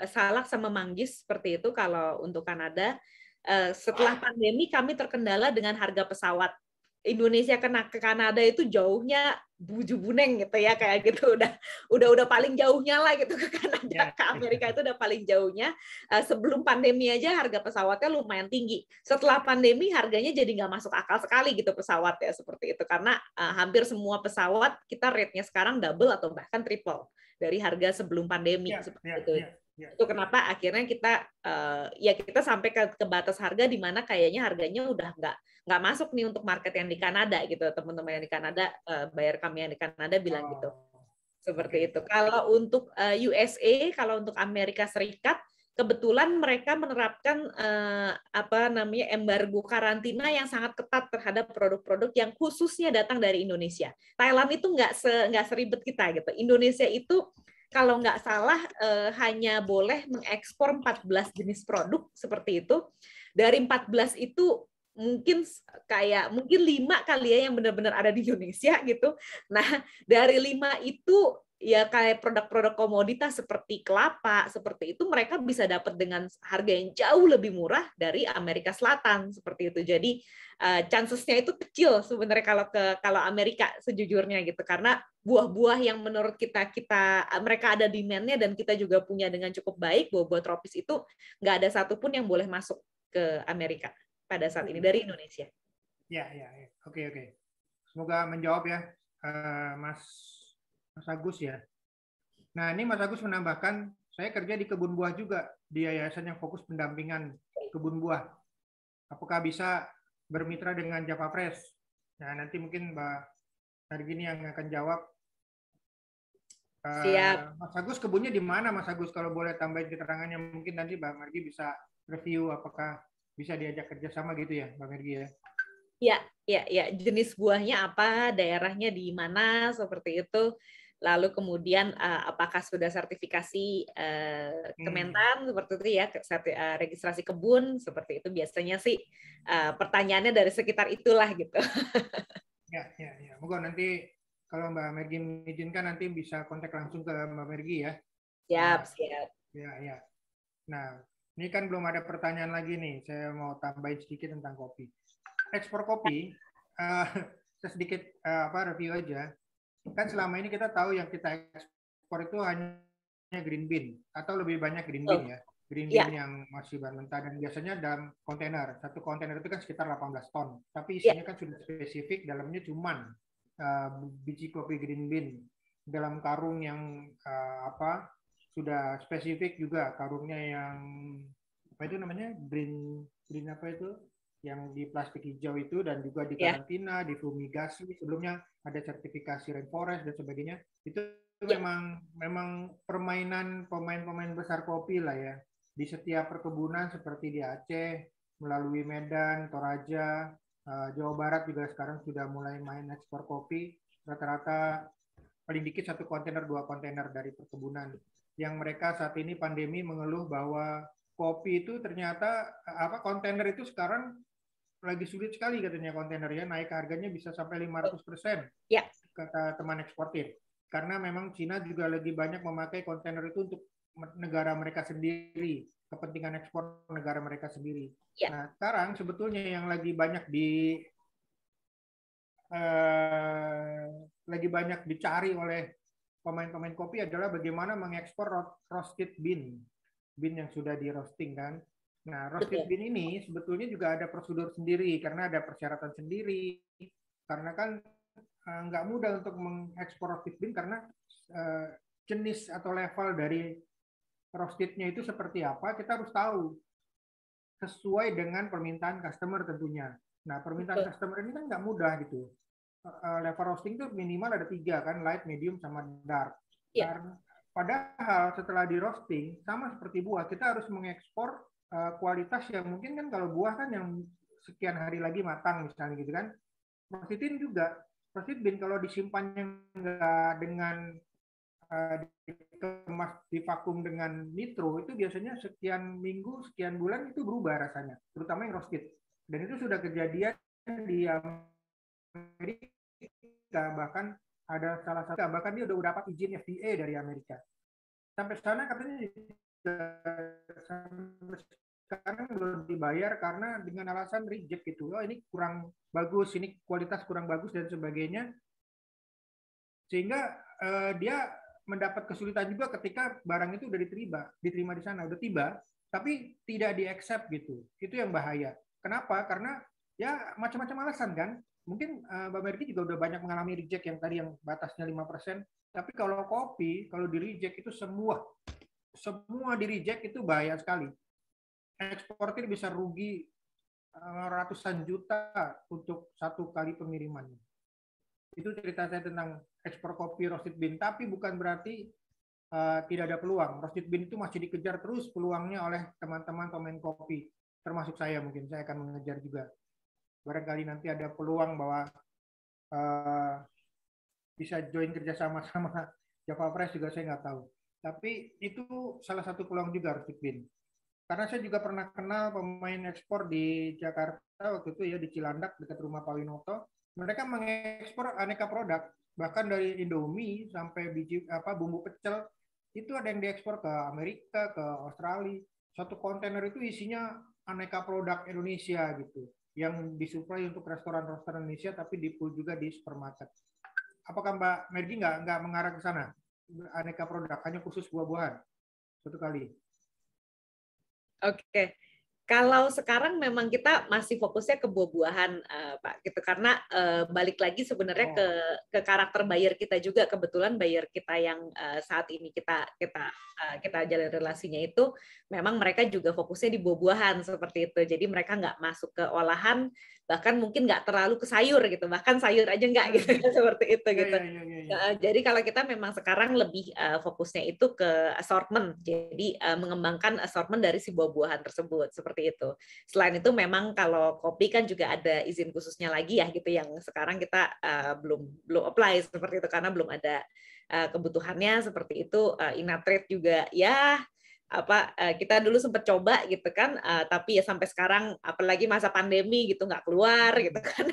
salak sama manggis seperti itu kalau untuk Kanada. Setelah pandemi kami terkendala dengan harga pesawat. Indonesia ke Kanada itu jauhnya buju-buneng gitu ya, kayak gitu udah paling jauhnya lah gitu ke Kanada, ke Amerika itu udah paling jauhnya. Sebelum pandemi aja harga pesawatnya lumayan tinggi. Setelah pandemi harganya jadi nggak masuk akal sekali gitu pesawat ya seperti itu, karena hampir semua pesawat kita rate-nya sekarang double atau bahkan triple dari harga sebelum pandemi seperti itu. Ya. Itu kenapa akhirnya kita ya kita sampai ke batas harga di mana kayaknya harganya udah nggak masuk nih untuk market yang di Kanada gitu. Teman-teman yang di Kanada, buyer kami yang di Kanada bilang gitu. Seperti itu. Kalau untuk USA, kalau untuk Amerika Serikat, kebetulan mereka menerapkan embargo karantina yang sangat ketat terhadap produk-produk yang khususnya datang dari Indonesia. Thailand itu nggak seribet kita gitu. Indonesia itu kalau nggak salah hanya boleh mengekspor 14 jenis produk seperti itu. Dari 14 itu mungkin 5 kali ya yang benar-benar ada di Indonesia gitu. Nah, dari 5 itu ya kayak produk-produk komoditas seperti kelapa, seperti itu mereka bisa dapat dengan harga yang jauh lebih murah dari Amerika Selatan seperti itu. Jadi chances-nya itu kecil sebenarnya kalau Amerika sejujurnya gitu, karena buah-buah yang menurut kita mereka ada demand-nya dan kita juga punya dengan cukup baik, buah-buah tropis itu nggak ada satupun yang boleh masuk ke Amerika pada saat ini dari Indonesia. Ya. Oke. Semoga menjawab ya, Mas Agus ya. Nah, ini Mas Agus menambahkan, saya kerja di kebun buah juga, di yayasan yang fokus pendampingan kebun buah. Apakah bisa bermitra dengan Java Fresh? Nah, nanti mungkin Mbak Hargini yang akan jawab. Siap. Mas Agus, kebunnya di mana Mas Agus? Kalau boleh tambahin keterangannya, mungkin nanti Mbak Margi bisa review apakah bisa diajak kerjasama gitu ya, Mbak Margi ya? Ya. Jenis buahnya apa, daerahnya di mana, seperti itu. Lalu kemudian apakah sudah sertifikasi Kementan seperti itu ya, registrasi kebun seperti itu biasanya sih pertanyaannya dari sekitar itulah gitu. Ya. Moga nanti kalau Mbak Mergi mengizinkan nanti bisa kontak langsung ke Mbak Mergi ya. Siap. Ya. Nah, ini kan belum ada pertanyaan lagi nih. Saya mau tambahin sedikit tentang kopi. Ekspor kopi, saya sedikit review aja. Kan selama ini kita tahu yang kita ekspor itu hanya green bean atau lebih banyak green bean ya. Green bean yang masih bahan mentah dan biasanya dalam kontainer. Satu kontainer itu kan sekitar 18 ton. Tapi isinya kan sudah spesifik, dalamnya cuman biji kopi green bean dalam karung yang sudah spesifik juga, karungnya yang apa itu namanya green apa itu yang di plastik hijau itu, dan juga di karantina, difumigasi, sebelumnya ada sertifikasi rainforest dan sebagainya. Itu memang permainan pemain-pemain besar kopi lah ya. Di setiap perkebunan seperti di Aceh, melalui Medan, Toraja, Jawa Barat juga sekarang sudah mulai main ekspor kopi. Rata-rata paling dikit 1 kontainer, 2 kontainer dari perkebunan. Yang mereka saat ini pandemi mengeluh bahwa kopi itu ternyata kontainer itu sekarang lagi sulit sekali katanya kontainer ya, naik harganya bisa sampai 500%. Ya. Kata teman eksportir. Karena memang Cina juga lebih banyak memakai kontainer itu untuk negara mereka sendiri, kepentingan ekspor negara mereka sendiri. Ya. Nah, sekarang sebetulnya yang lagi banyak dicari oleh pemain-pemain kopi adalah bagaimana mengekspor roasted bean yang sudah di roasting kan. Nah, roasted bean ini sebetulnya juga ada prosedur sendiri karena ada persyaratan sendiri. Karena kan nggak mudah untuk mengekspor roasted bean karena jenis atau level dari roastednya itu seperti apa kita harus tahu sesuai dengan permintaan customer tentunya. Nah, permintaan customer ini kan nggak mudah gitu. Level roasting itu minimal ada 3 kan, light, medium, sama dark. Padahal setelah di roasting sama seperti buah kita harus mengekspor kualitas yang mungkin kan kalau buah kan yang sekian hari lagi matang misalnya gitu kan. Roasted bean juga. Roasted bean kalau disimpannya nggak dengan dikemas di vakum dengan nitro itu biasanya sekian minggu, sekian bulan itu berubah rasanya, terutama yang roasted. Dan itu sudah kejadian di Amerika, bahkan ada salah satu, bahkan dia udah dapat izin FDA dari Amerika. Sampai sana katanya sampai sekarang belum dibayar karena dengan alasan reject gitu. Oh, ini kurang bagus, ini kualitas kurang bagus dan sebagainya. Sehingga dia mendapat kesulitan juga ketika barang itu udah diterima di sana, udah tiba, tapi tidak di-accept gitu. Itu yang bahaya. Kenapa? Karena ya macam-macam alasan kan. Mungkin Mbak Mergi juga udah banyak mengalami reject yang tadi yang batasnya 5%. Tapi kalau kopi, kalau di reject itu semua semua di reject itu bahaya sekali. Eksportir bisa rugi ratusan juta untuk satu kali pengirimannya. Itu cerita saya tentang ekspor kopi roasted bean. Tapi bukan berarti tidak ada peluang. Roasted bean itu masih dikejar terus peluangnya oleh teman-teman pemain kopi. Termasuk saya mungkin. Saya akan mengejar juga. Barangkali nanti ada peluang bahwa bisa join kerjasama sama Java Press juga saya nggak tahu. Tapi itu salah satu peluang juga roasted bean. Karena saya juga pernah kenal pemain ekspor di Jakarta waktu itu ya, di Cilandak dekat rumah Pak Winoto. Mereka mengekspor aneka produk, bahkan dari Indomie sampai biji bumbu pecel itu ada yang diekspor ke Amerika, ke Australia. Satu kontainer itu isinya aneka produk Indonesia gitu, yang disuplai untuk restoran-restoran Indonesia, tapi di-pool juga di supermarket. Apakah Mbak Mergi nggak mengarah ke sana? Aneka produk, hanya khusus buah-buahan satu kali. Oke, kalau sekarang memang kita masih fokusnya ke buah-buahan, Pak, gitu. Karena balik lagi sebenarnya ke karakter buyer kita juga. Kebetulan buyer kita yang saat ini kita jalin relasinya itu, memang mereka juga fokusnya di buah-buahan seperti itu. Jadi mereka nggak masuk ke olahan, bahkan mungkin nggak terlalu ke sayur gitu. Bahkan sayur aja nggak gitu, seperti itu gitu. Jadi kalau kita memang sekarang lebih fokusnya itu ke assortment. Jadi mengembangkan assortment dari si buah-buahan tersebut seperti itu. Selain itu memang kalau kopi kan juga ada izin khususnya lagi ya gitu, yang sekarang kita belum apply seperti itu karena belum ada kebutuhannya seperti itu. Inatrade juga ya kita dulu sempat coba gitu kan, tapi ya sampai sekarang apalagi masa pandemi gitu nggak keluar gitu kan.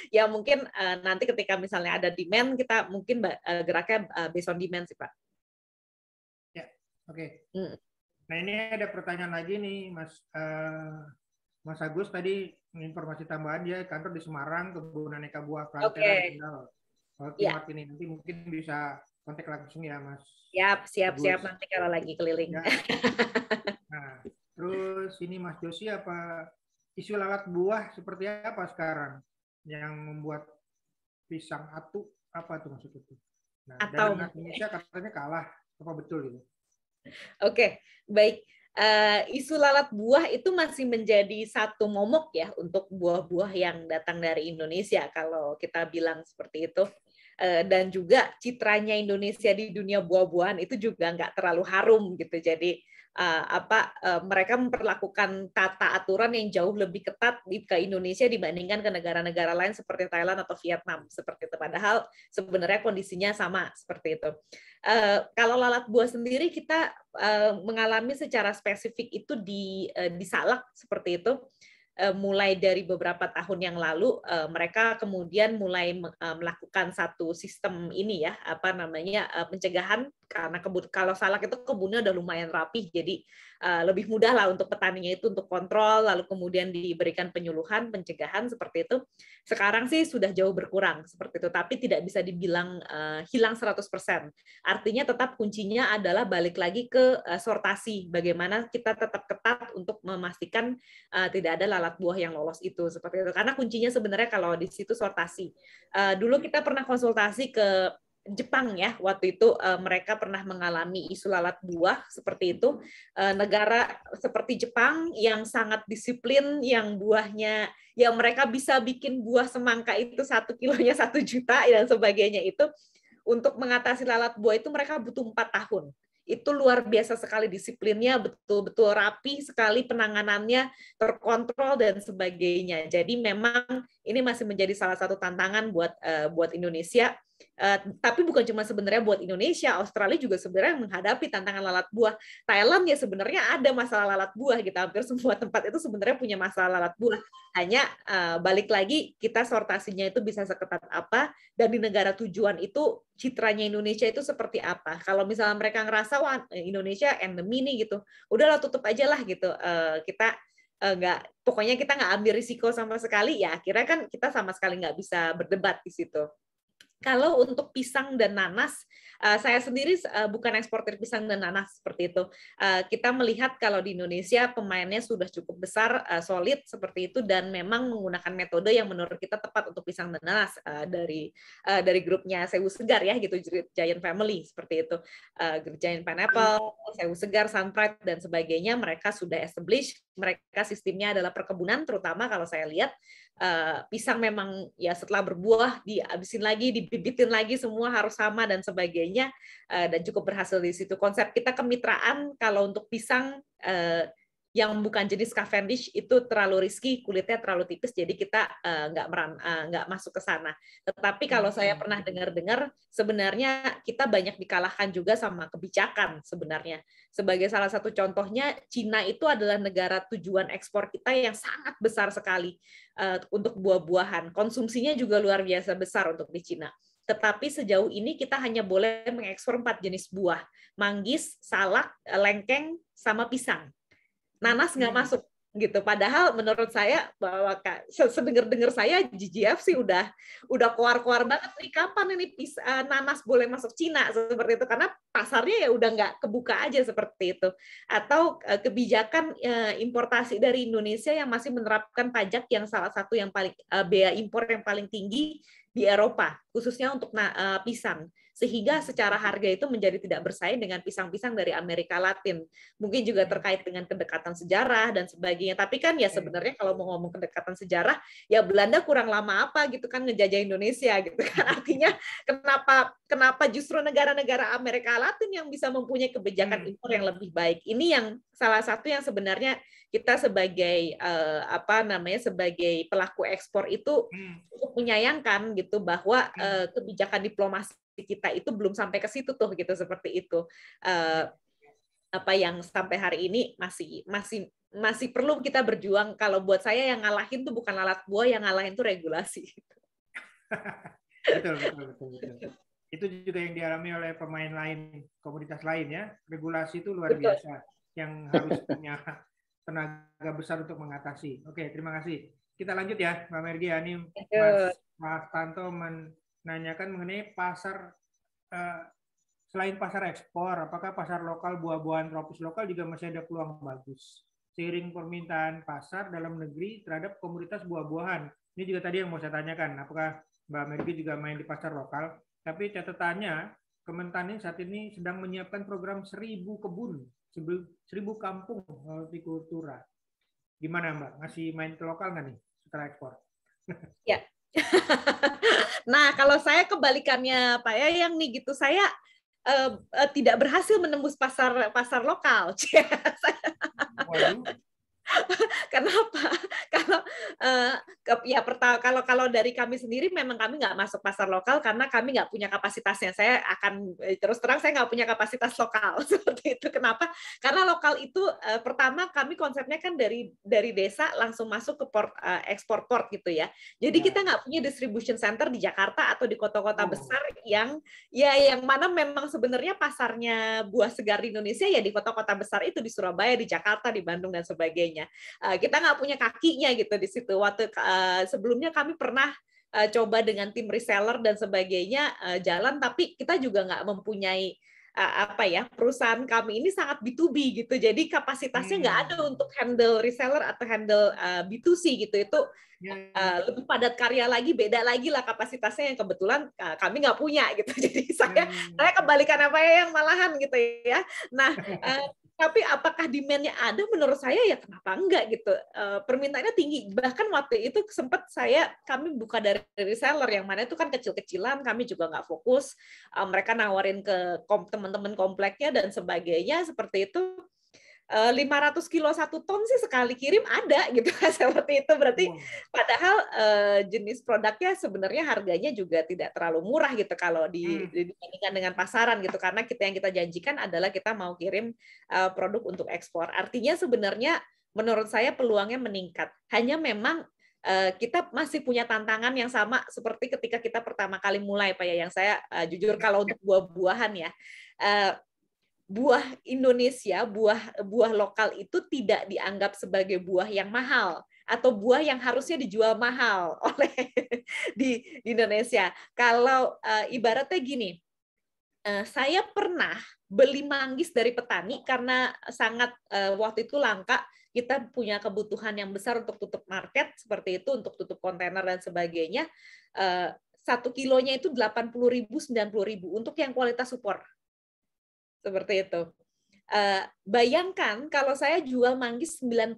Ya mungkin nanti ketika misalnya ada demand, kita mungkin geraknya based on demand sih, Pak. Ya, oke. Nah ini ada pertanyaan lagi nih, Mas Agus tadi informasi tambahan, dia kantor di Semarang, kebun aneka buah Plantera di Kendal. Timur ini nanti mungkin bisa kontak langsung ya, Mas. Siap nanti kalau lagi keliling. Ya. Nah, terus ini Mas Josi, apa isu lalat buah seperti apa sekarang yang membuat pisang atu, apa tuh maksud itu? Nah, dan Indonesia katanya kalah, apa betul itu? Oke, baik. Isu lalat buah itu masih menjadi satu momok ya untuk buah-buah yang datang dari Indonesia kalau kita bilang seperti itu. Dan juga citranya Indonesia di dunia buah-buahan itu juga nggak terlalu harum gitu. Jadi mereka memperlakukan tata aturan yang jauh lebih ketat ke Indonesia dibandingkan ke negara-negara lain seperti Thailand atau Vietnam seperti itu. Padahal sebenarnya kondisinya sama seperti itu. Kalau lalat buah sendiri kita mengalami secara spesifik itu di Salak seperti itu. Mulai dari beberapa tahun yang lalu mereka kemudian mulai melakukan satu sistem ini ya, pencegahan, karena kalau Salak itu kebunnya udah lumayan rapih, jadi lebih mudah lah untuk petaninya itu untuk kontrol, lalu kemudian diberikan penyuluhan, pencegahan seperti itu. Sekarang sih sudah jauh berkurang seperti itu, tapi tidak bisa dibilang hilang 100%. Artinya tetap kuncinya adalah balik lagi ke sortasi, bagaimana kita tetap ketat untuk memastikan tidak ada lalat buah yang lolos itu seperti itu. Karena kuncinya sebenarnya kalau di situ sortasi. Dulu kita pernah konsultasi ke Jepang ya, waktu itu mereka pernah mengalami isu lalat buah seperti itu. Negara seperti Jepang yang sangat disiplin, yang buahnya, yang mereka bisa bikin buah semangka itu 1 kilonya 1 juta dan sebagainya itu, untuk mengatasi lalat buah itu mereka butuh 4 tahun. Itu luar biasa sekali disiplinnya, betul-betul rapi sekali penanganannya, terkontrol dan sebagainya. Jadi memang ini masih menjadi salah satu tantangan buat Indonesia. Tapi bukan cuma sebenarnya buat Indonesia, Australia juga sebenarnya menghadapi tantangan lalat buah. Thailand ya sebenarnya ada masalah lalat buah gitu. Hampir semua tempat itu sebenarnya punya masalah lalat buah. Hanya balik lagi kita sortasinya itu bisa seketat apa, dan di negara tujuan itu citranya Indonesia itu seperti apa. Kalau misalnya mereka ngerasa wah Indonesia endemi nih gitu, udahlah tutup aja lah gitu. Kita pokoknya kita nggak ambil risiko sama sekali, ya akhirnya kan kita sama sekali nggak bisa berdebat di situ. Kalau untuk pisang dan nanas, saya sendiri bukan eksportir pisang dan nanas seperti itu. Kita melihat kalau di Indonesia pemainnya sudah cukup besar, solid seperti itu, dan memang menggunakan metode yang menurut kita tepat untuk pisang dan nanas dari grupnya Sewu Segar ya, gitu, Giant Family seperti itu, Giant Pineapple, Sewu Segar, Sunpride dan sebagainya. Mereka sudah established, mereka sistemnya adalah perkebunan, terutama kalau saya lihat. Pisang memang ya setelah berbuah dihabisin lagi, dibibitin lagi, semua harus sama dan sebagainya, dan cukup berhasil di situ. Konsep kita kemitraan kalau untuk pisang yang bukan jenis Cavendish itu terlalu risky, kulitnya terlalu tipis, jadi kita nggak masuk ke sana. Tetapi kalau saya pernah dengar-dengar, sebenarnya kita banyak dikalahkan juga sama kebijakan sebenarnya. Sebagai salah satu contohnya, Cina itu adalah negara tujuan ekspor kita yang sangat besar sekali untuk buah-buahan. Konsumsinya juga luar biasa besar untuk di Cina. Tetapi sejauh ini kita hanya boleh mengekspor 4 jenis buah: manggis, salak, lengkeng, sama pisang. Nanas nggak masuk gitu. Padahal menurut saya bahwa sedengar-dengar saya GGF sih udah keluar-keluar banget nih, kapan ini nanas boleh masuk Cina seperti itu, karena pasarnya ya udah nggak kebuka aja seperti itu. Atau kebijakan importasi dari Indonesia yang masih menerapkan pajak yang salah satu yang paling bea impor yang paling tinggi di Eropa, khususnya untuk pisang. Sehingga secara harga itu menjadi tidak bersaing dengan pisang-pisang dari Amerika Latin. Mungkin juga terkait dengan kedekatan sejarah dan sebagainya. Tapi kan ya sebenarnya kalau mau ngomong kedekatan sejarah, ya Belanda kurang lama apa gitu kan ngejajah Indonesia gitu kan. Artinya kenapa justru negara-negara Amerika Latin yang bisa mempunyai kebijakan impor yang lebih baik. Ini yang salah satu yang sebenarnya kita sebagai sebagai pelaku ekspor itu cukup menyayangkan gitu, bahwa kebijakan diplomasi kita itu belum sampai ke situ tuh gitu, seperti itu. Apa yang sampai hari ini masih perlu kita berjuang. Kalau buat saya yang ngalahin tuh bukan alat buah, yang ngalahin tuh regulasi. Betul. Itu juga yang dialami oleh pemain lain, komunitas lain ya. Regulasi itu luar biasa yang harus punya tenaga besar untuk mengatasi. Oke, terima kasih. Kita lanjut ya, Mbak Mergi. Ini Mas Tanto menanyakan mengenai pasar, selain pasar ekspor, apakah pasar lokal buah-buahan tropis lokal juga masih ada peluang bagus seiring permintaan pasar dalam negeri terhadap komoditas buah-buahan. Ini juga tadi yang mau saya tanyakan, apakah Mbak Mergi juga main di pasar lokal? Tapi catatannya, Kementan saat ini sedang menyiapkan program 1000 kebun, 1000 kampung hortikultura. Gimana Mbak? Ngasih main ke lokal nggak nih setelah ekspor? Ya. Nah, kalau saya kebalikannya Pak Yayang nih gitu, saya tidak berhasil menembus pasar lokal. Kenapa? Kalau dari kami sendiri memang kami nggak masuk pasar lokal karena kami nggak punya kapasitasnya. Saya akan terus terang, saya nggak punya kapasitas lokal seperti itu. Kenapa? Karena lokal itu pertama kami konsepnya kan dari desa langsung masuk ke ekspor port gitu ya. Jadi kita nggak punya distribution center di Jakarta atau di kota-kota besar yang mana memang sebenarnya pasarnya buah segar di Indonesia ya di kota-kota besar itu, di Surabaya, di Jakarta, di Bandung dan sebagainya. Kita nggak punya kakinya gitu di situ. Waktu sebelumnya kami pernah coba dengan tim reseller dan sebagainya jalan, tapi kita juga nggak mempunyai perusahaan kami ini sangat B2B gitu, jadi kapasitasnya nggak ada untuk handle reseller atau handle B2C gitu. Itu lebih padat karya lagi, beda lagi lah kapasitasnya yang kebetulan kami nggak punya gitu. Jadi saya kebalikan apa yang malahan gitu ya. Nah, tapi apakah demand-nya ada? Menurut saya ya kenapa enggak gitu. Permintaannya tinggi. Bahkan waktu itu sempat kami buka dari reseller yang mana itu kan kecil-kecilan, kami juga nggak fokus. Mereka nawarin ke teman-teman kompleknya dan sebagainya seperti itu. 500 kilo 1 ton sih sekali kirim ada gitu seperti itu. Berarti padahal jenis produknya sebenarnya harganya juga tidak terlalu murah gitu kalau dibandingkan dengan pasaran gitu, karena yang kita janjikan adalah kita mau kirim produk untuk ekspor. Artinya sebenarnya menurut saya peluangnya meningkat. Hanya memang kita masih punya tantangan yang sama seperti ketika kita pertama kali mulai Pak ya, yang saya jujur kalau untuk buah-buahan ya, buah Indonesia, buah lokal itu tidak dianggap sebagai buah yang mahal. atau buah yang harusnya dijual mahal oleh di Indonesia. Kalau ibaratnya gini, saya pernah beli manggis dari petani karena sangat waktu itu langka, kita punya kebutuhan yang besar untuk tutup market seperti itu, untuk tutup kontainer dan sebagainya. 1 kilonya itu 80.000, 90.000 untuk yang kualitas super. Seperti itu. Bayangkan kalau saya jual manggis 90.000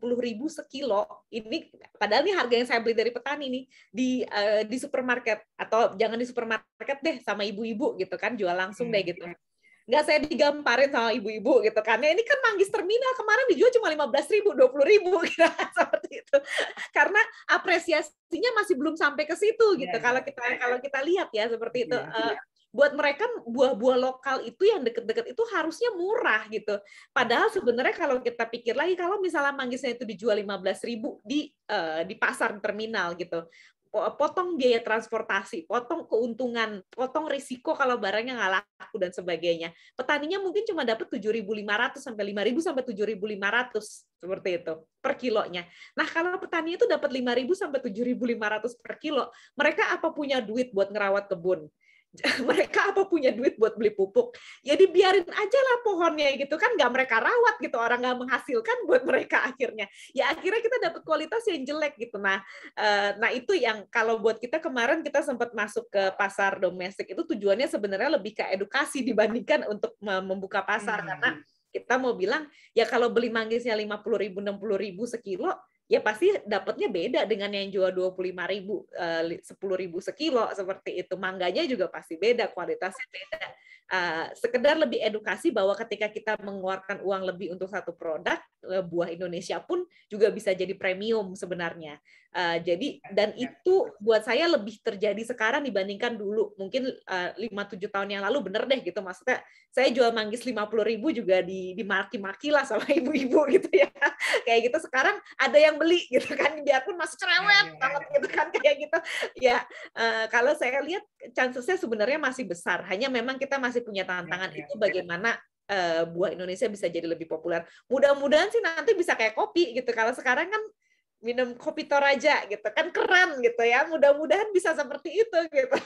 sekilo, ini padahal ini harga yang saya beli dari petani nih di supermarket, atau jangan di supermarket deh, sama ibu-ibu gitu kan, jual langsung deh gitu. Nggak saya digamparin sama ibu-ibu gitu kan. Ya, ini kan manggis terminal kemarin dijual cuma 15.000, 20.000 gitu seperti itu. Karena apresiasinya masih belum sampai ke situ gitu. Kalau kita lihat ya seperti itu. Buat mereka buah-buah lokal itu yang deket-deket itu harusnya murah gitu. Padahal sebenarnya kalau kita pikir lagi, kalau misalnya manggisnya itu dijual 15.000 di pasar terminal gitu, potong biaya transportasi, potong keuntungan, potong risiko kalau barangnya nggak laku dan sebagainya. Petaninya mungkin cuma dapat 7.500 sampai 5.000 sampai 7.500 seperti itu per kilonya. Nah, kalau petani itu dapat 5.000 sampai 7.500 per kilo, mereka apa punya duit buat ngerawat kebun? Mereka apa punya duit buat beli pupuk? Ya dibiarin aja lah pohonnya gitu kan, nggak mereka rawat gitu, orang nggak menghasilkan buat mereka akhirnya. Ya akhirnya kita dapat kualitas yang jelek gitu. Nah itu yang kalau buat kita kemarin kita sempat masuk ke pasar domestik itu tujuannya sebenarnya lebih ke edukasi dibandingkan untuk membuka pasar, karena kita mau bilang ya kalau beli manggisnya 50.000, 60.000 sekilo, ya pasti dapatnya beda dengan yang jual 25.000, 10.000 sekilo seperti itu. Mangganya juga pasti beda, kualitasnya beda. Sekedar lebih edukasi bahwa ketika kita mengeluarkan uang lebih untuk satu produk, buah Indonesia pun juga bisa jadi premium sebenarnya. Jadi dan itu buat saya lebih terjadi sekarang dibandingkan dulu. Mungkin 5-7 tahun yang lalu bener deh gitu. Maksudnya saya jual manggis 50.000 juga dimaki-maki lah sama ibu-ibu gitu ya. Kayak gitu. Sekarang ada yang beli gitu kan, biarpun masih cerewet banget gitu kan kayak gitu. Ya kalau saya lihat chancesnya sebenarnya masih besar. Hanya memang kita masih punya tantangan itu bagaimana buah Indonesia bisa jadi lebih populer. Mudah-mudahan sih nanti bisa kayak kopi gitu. Kalau sekarang kan minum kopi Toraja gitu kan keren gitu ya. Mudah-mudahan bisa seperti itu gitu.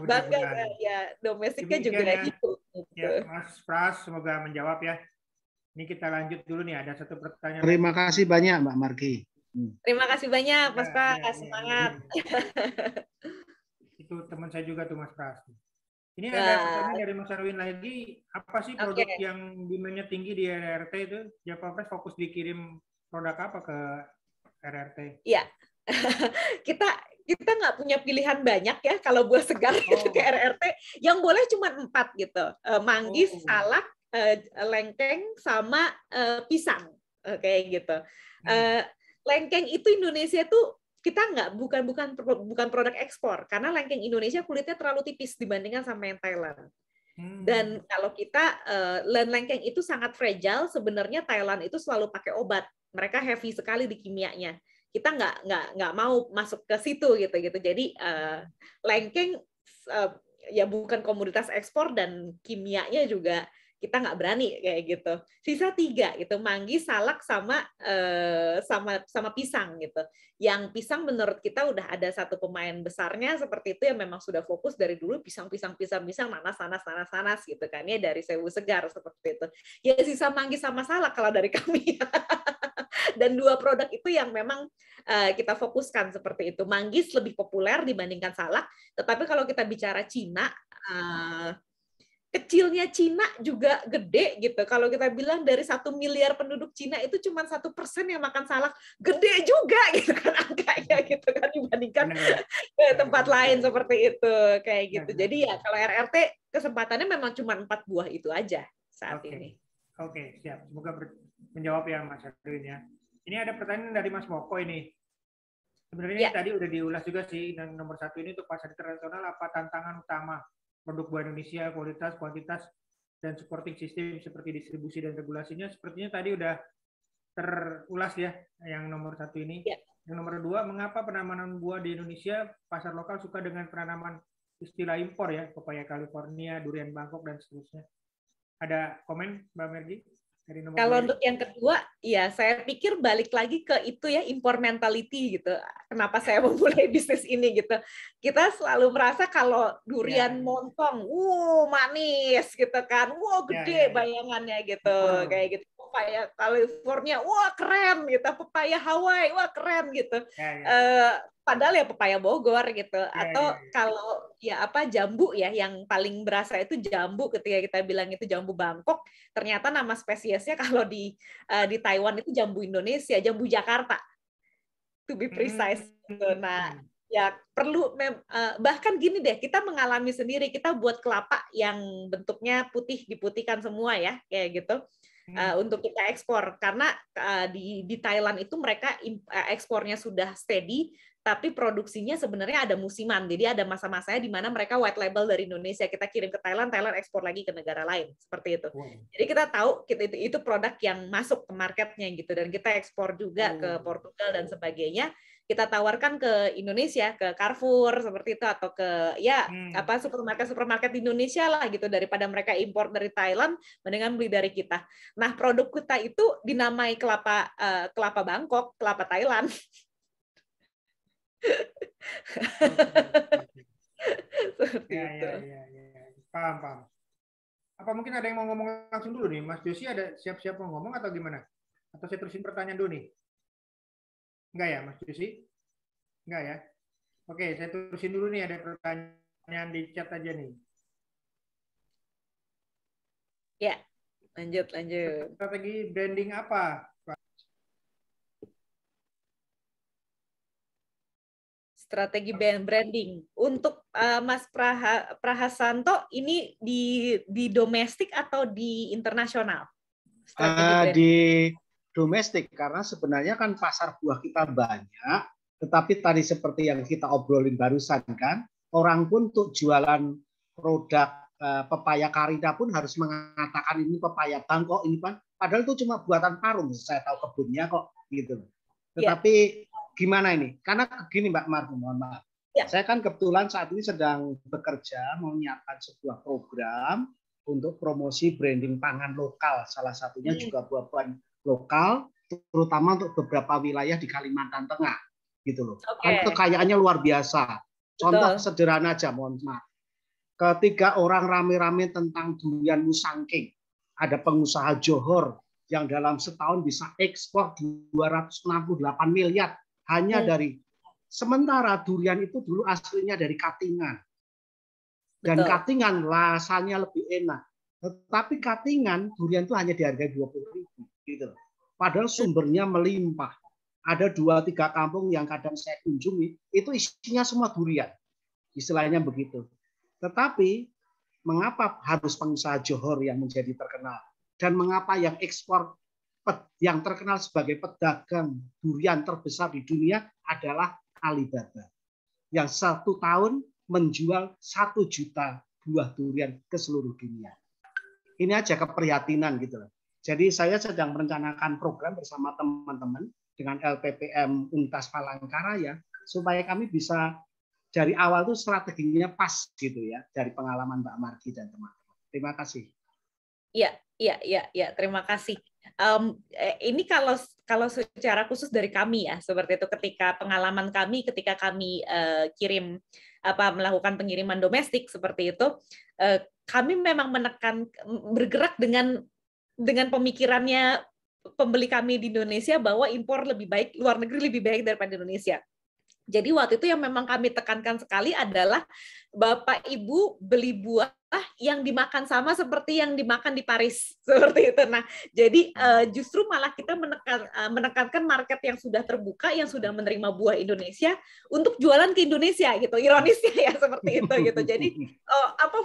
Bangga ya domestiknya juga gitu. Ya, Mas Pras semoga menjawab ya. Ini kita lanjut dulu nih, ada satu pertanyaan. Terima kasih banyak Mbak Margi. Terima kasih banyak Mas Pras, semangat. Itu teman saya juga tuh Mas Pras. Ini ada pertanyaan dari Mas Arwin lagi, apa sih produk yang demand-nya tinggi di RRT itu? Japapres fokus dikirim produk apa ke RRT? Iya, kita nggak punya pilihan banyak ya kalau buah segar gitu ke RRT. Yang boleh cuma 4 gitu, manggis, salak, lengkeng, sama pisang kayak gitu. Lengkeng itu Indonesia tuh kita bukan produk ekspor karena lengkeng Indonesia kulitnya terlalu tipis dibandingkan sama yang Thailand. Dan kalau kita lengkeng itu sangat fragile, sebenarnya Thailand itu selalu pakai obat. Mereka heavy sekali di kimianya. Kita nggak mau masuk ke situ gitu. Jadi lengkeng ya bukan komoditas ekspor dan kimianya juga kita nggak berani kayak gitu. Sisa 3 itu manggis, salak, sama pisang gitu. Yang pisang menurut kita udah ada satu pemain besarnya seperti itu yang memang sudah fokus dari dulu pisang nanas gitu kan ya, dari Sewu Segar seperti itu. Ya sisa manggis sama salak kalau dari kami. Dan 2 produk itu yang memang kita fokuskan seperti itu. Manggis lebih populer dibandingkan salak, tetapi kalau kita bicara Cina, kecilnya Cina juga gede gitu. Kalau kita bilang dari 1 miliar penduduk Cina itu cuma 1% yang makan salak, gede juga gitu kan angkanya gitu kan dibandingkan tempat lain seperti itu kayak gitu. Jadi ya kalau RRT kesempatannya memang cuma 4 buah itu aja saat ini. Oke, siap. Semoga menjawab ya Mas Erwin ya. Ini ada pertanyaan dari Mas Moko ini. Sebenarnya tadi udah diulas juga sih, dan nomor 1 ini untuk pasar internasional apa tantangan utama produk buah Indonesia, kualitas, kuantitas, dan supporting system seperti distribusi dan regulasinya. Sepertinya tadi udah terulas ya yang nomor 1 ini. Yang nomor 2, mengapa penanaman buah di Indonesia pasar lokal suka dengan penanaman istilah impor ya, pepaya California, durian Bangkok, dan seterusnya. Ada komen Mbak Mergi? Dari nomor Kalau 2 untuk yang kedua, ya saya pikir balik lagi ke itu ya, import mentality gitu. Kenapa saya memulai bisnis ini gitu. Kita selalu merasa kalau durian montong, manis gitu kan, gede bayangannya gitu, Super. kayak gitu. Pepaya California, wah keren gitu. Pepaya Hawaii, wah keren gitu. Padahal ya pepaya Bogor gitu. Atau kalau ya apa jambu ya, yang paling berasa itu jambu ketika kita bilang itu jambu Bangkok, ternyata nama spesiesnya kalau di Taiwan itu jambu Indonesia, jambu Jakarta, to be precise. Nah, ya perlu bahkan gini deh, kita mengalami sendiri, kita buat kelapa yang bentuknya putih, diputihkan semua ya, kayak gitu. Untuk kita ekspor karena di Thailand itu mereka ekspornya sudah steady, tapi produksinya sebenarnya ada musiman. Jadi ada masa-masanya di mana mereka white label dari Indonesia, kita kirim ke Thailand, Thailand ekspor lagi ke negara lain, seperti itu. Jadi kita tahu itu produk yang masuk ke marketnya gitu, dan kita ekspor juga ke Portugal dan sebagainya. Kita tawarkan ke Indonesia, ke Carrefour seperti itu, atau ke supermarket di Indonesia lah gitu, daripada mereka impor dari Thailand, mendingan beli dari kita. Nah, produk kita itu dinamai kelapa Bangkok, kelapa Thailand. Paham. Apa mungkin ada yang mau ngomong langsung dulu nih, Mas Josi ada siap-siap mau ngomong atau gimana? Atau saya terusin pertanyaan dulu nih? Enggak ya, Mas Josi? Enggak ya? Oke, saya terusin dulu nih, ada pertanyaan di chat aja nih. Ya, lanjut. Strategi branding apa? Strategi branding untuk Mas Prahasanto ini di domestik atau di internasional? Di domestik, karena sebenarnya kan pasar buah kita banyak, tetapi tadi seperti yang kita obrolin barusan kan, orang pun untuk jualan produk pepaya Karida pun harus mengatakan ini pepaya Bangkok, ini kan padahal itu cuma buatan Parung, saya tahu kebunnya kok gitu. Tetapi gimana ini? Karena begini Mbak Margo, mohon maaf. Saya kan kebetulan saat ini sedang bekerja menyiapkan sebuah program untuk promosi branding pangan lokal. Salah satunya juga buah-buahan lokal, terutama untuk beberapa wilayah di Kalimantan Tengah, gitu loh. Kan kekayaannya luar biasa. Contoh sederhana aja, mohon maaf. Ketika orang rame-rame tentang durian musangking, ada pengusaha Johor yang dalam setahun bisa ekspor 268 miliar hanya dari, sementara durian itu dulu aslinya dari Katingan. Dan Katingan rasanya lebih enak. Tetapi Katingan durian itu hanya dihargai 20.000 gitu. Padahal sumbernya melimpah. Ada 2-3 kampung yang kadang saya kunjungi, itu isinya semua durian. Istilahnya begitu. Tetapi mengapa harus pengusaha Johor yang menjadi terkenal? Dan mengapa yang ekspor yang terkenal sebagai pedagang durian terbesar di dunia adalah Alibaba. Yang 1 tahun menjual 1 juta buah durian ke seluruh dunia. Ini aja keprihatinan gitu loh. Jadi saya sedang merencanakan program bersama teman-teman dengan LPPM Untas Palangkaraya supaya kami bisa dari awal tuh strateginya pas gitu ya, dari pengalaman Mbak Margi dan teman-teman. Terima kasih. Iya, terima kasih. Ini kalau secara khusus dari kami ya, seperti itu ketika pengalaman kami ketika kami melakukan pengiriman domestik seperti itu, kami memang bergerak dengan pemikirannya pembeli kami di Indonesia bahwa impor lebih baik, luar negeri lebih baik daripada Indonesia. Jadi waktu itu yang memang kami tekankan sekali adalah Bapak Ibu beli buah yang dimakan sama seperti yang dimakan di Paris, seperti itu. Nah, jadi justru malah kita menekankan market yang sudah terbuka, yang sudah menerima buah Indonesia untuk jualan ke Indonesia gitu. Ironisnya ya seperti itu gitu. Jadi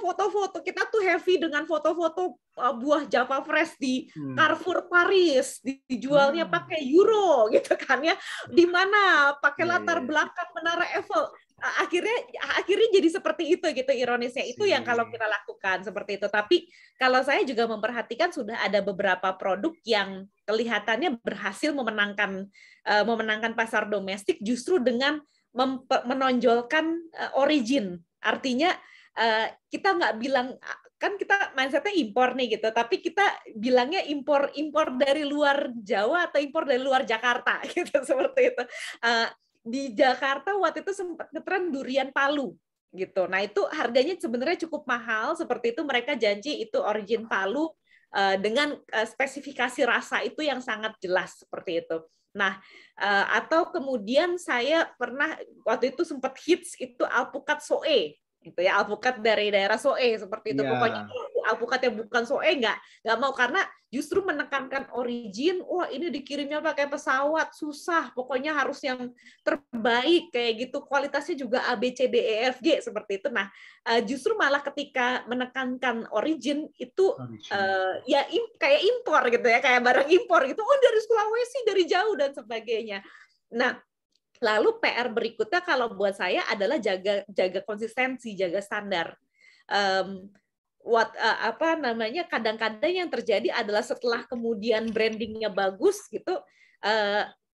foto-foto kita tuh heavy dengan foto-foto buah Java Fresh di Carrefour Paris, dijualnya pakai euro gitu kan ya. Di mana pakai latar belakang Menara Eiffel. Akhirnya jadi seperti itu gitu, ironisnya itu yang kalau kita lakukan seperti itu. Tapi kalau saya juga memperhatikan sudah ada beberapa produk yang kelihatannya berhasil memenangkan pasar domestik justru dengan menonjolkan origin. Artinya kita nggak bilang kan kita mindsetnya impor nih gitu, tapi kita bilangnya impor dari luar Jawa atau impor dari luar Jakarta gitu, seperti itu. Di Jakarta waktu itu sempat ngetren durian Palu gitu. Nah itu harganya sebenarnya cukup mahal, seperti itu mereka janji itu origin Palu dengan spesifikasi rasa itu yang sangat jelas seperti itu. Nah, atau kemudian saya pernah waktu itu sempat hits itu alpukat soe, gitu ya, alpukat dari daerah soe seperti itu. Pokoknya alpukat yang bukan soe nggak mau, karena justru menekankan origin. Wah, ini dikirimnya pakai pesawat susah, pokoknya harus yang terbaik kayak gitu, kualitasnya juga A B C D E F G seperti itu. Nah, justru malah ketika menekankan origin itu ya kayak impor gitu ya, kayak barang impor gitu. Oh, dari Sulawesi, dari jauh dan sebagainya. Nah, lalu PR berikutnya kalau buat saya adalah jaga konsistensi, jaga standar. Kadang-kadang yang terjadi adalah setelah kemudian brandingnya bagus gitu,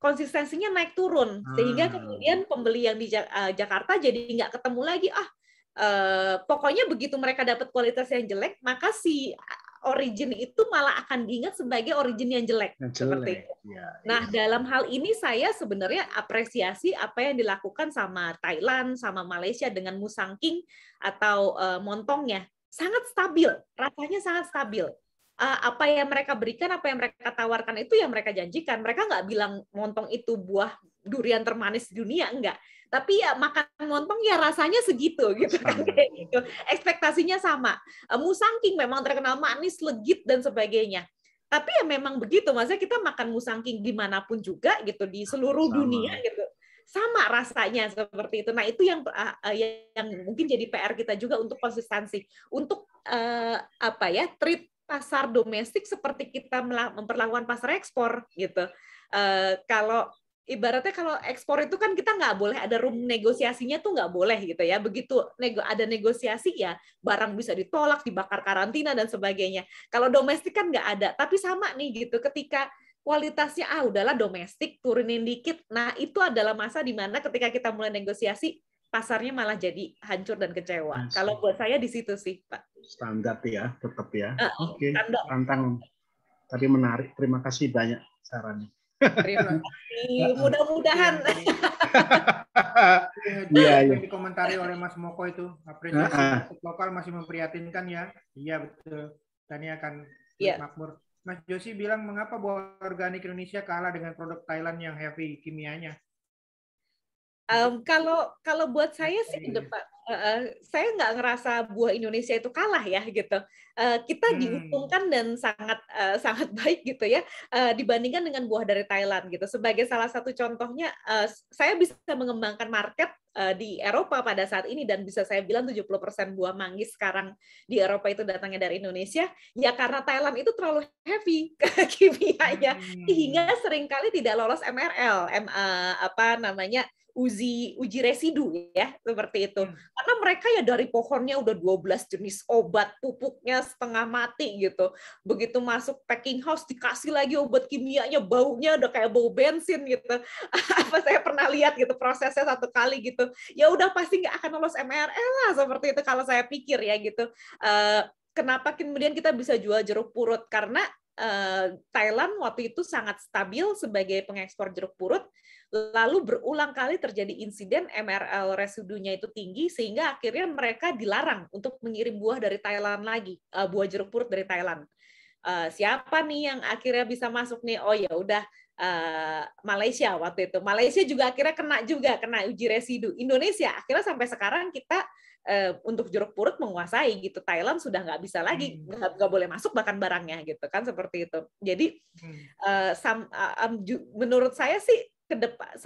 konsistensinya naik turun, sehingga kemudian pembeli yang di Jakarta jadi nggak ketemu lagi. Pokoknya begitu mereka dapat kualitas yang jelek, maka si origin itu malah akan diingat sebagai origin yang jelek. Seperti itu. Nah, dalam hal ini saya sebenarnya apresiasi apa yang dilakukan sama Thailand, sama Malaysia dengan Musang King atau montongnya. Sangat stabil, rasanya sangat stabil. Apa yang mereka berikan, apa yang mereka tawarkan itu yang mereka janjikan. Mereka nggak bilang montong itu buah durian termanis di dunia, enggak. Tapi ya makan montong ya rasanya segitu gitu kan, kayak gitu. Ekspektasinya sama. Musang King memang terkenal manis, legit dan sebagainya. Tapi ya memang begitu, maksudnya kita makan Musang King dimanapun juga gitu, di seluruh dunia gitu. Sama rasanya seperti itu. Nah, itu yang mungkin jadi PR kita juga untuk konsistensi, untuk treat pasar domestik seperti kita memperlakukan pasar ekspor gitu. Kalau ibaratnya kalau ekspor itu kan kita nggak boleh ada room negosiasinya, tuh nggak boleh gitu ya. Begitu ada negosiasi ya barang bisa ditolak, dibakar karantina dan sebagainya. Kalau domestik kan nggak ada. Tapi sama nih gitu, ketika kualitasnya udahlah domestik turunin dikit. Nah, itu adalah masa di mana ketika kita mulai negosiasi pasarnya malah jadi hancur dan kecewa. Kalau buat saya di situ sih, Pak. Standar ya, tetap ya. Oke, tantang. Tapi menarik. Terima kasih banyak sarannya. Terima kasih. Mudah-mudahan. Yang dikomentari oleh Mas Moko itu, apresiasi lokal masih memprihatinkan ya. Iya betul. Tani akan makmur. Mas Josi bilang mengapa buah organik Indonesia kalah dengan produk Thailand yang heavy kimianya? Kalau buat saya sih, saya nggak ngerasa buah Indonesia itu kalah ya gitu. Kita diuntungkan dan sangat baik gitu ya dibandingkan dengan buah dari Thailand gitu. Sebagai salah satu contohnya, saya bisa mengembangkan market di Eropa pada saat ini, dan bisa saya bilang 70% buah manggis sekarang di Eropa itu datangnya dari Indonesia ya karena Thailand itu terlalu heavy kimianya sehingga seringkali tidak lolos MRL, uji residu ya, seperti itu. Karena mereka ya dari pohonnya udah 12 jenis obat, pupuknya setengah mati gitu. Begitu masuk packing house dikasih lagi obat kimianya, baunya udah kayak bau bensin gitu. Saya pernah lihat gitu prosesnya satu kali gitu. Ya udah pasti nggak akan lolos MRL lah, seperti itu kalau saya pikir ya gitu. Kenapa kemudian kita bisa jual jeruk purut? Karena Thailand waktu itu sangat stabil sebagai pengekspor jeruk purut, lalu berulang kali terjadi insiden MRL residunya itu tinggi sehingga akhirnya mereka dilarang untuk mengirim buah dari Thailand lagi, buah jeruk purut dari Thailand. Siapa nih yang akhirnya bisa masuk nih? Oh ya udah, Malaysia waktu itu. Malaysia juga akhirnya kena uji residu. Indonesia akhirnya sampai sekarang kita untuk jeruk purut menguasai gitu. Thailand sudah nggak bisa lagi, nggak boleh masuk bahkan barangnya gitu kan, seperti itu. Jadi menurut saya sih ke depan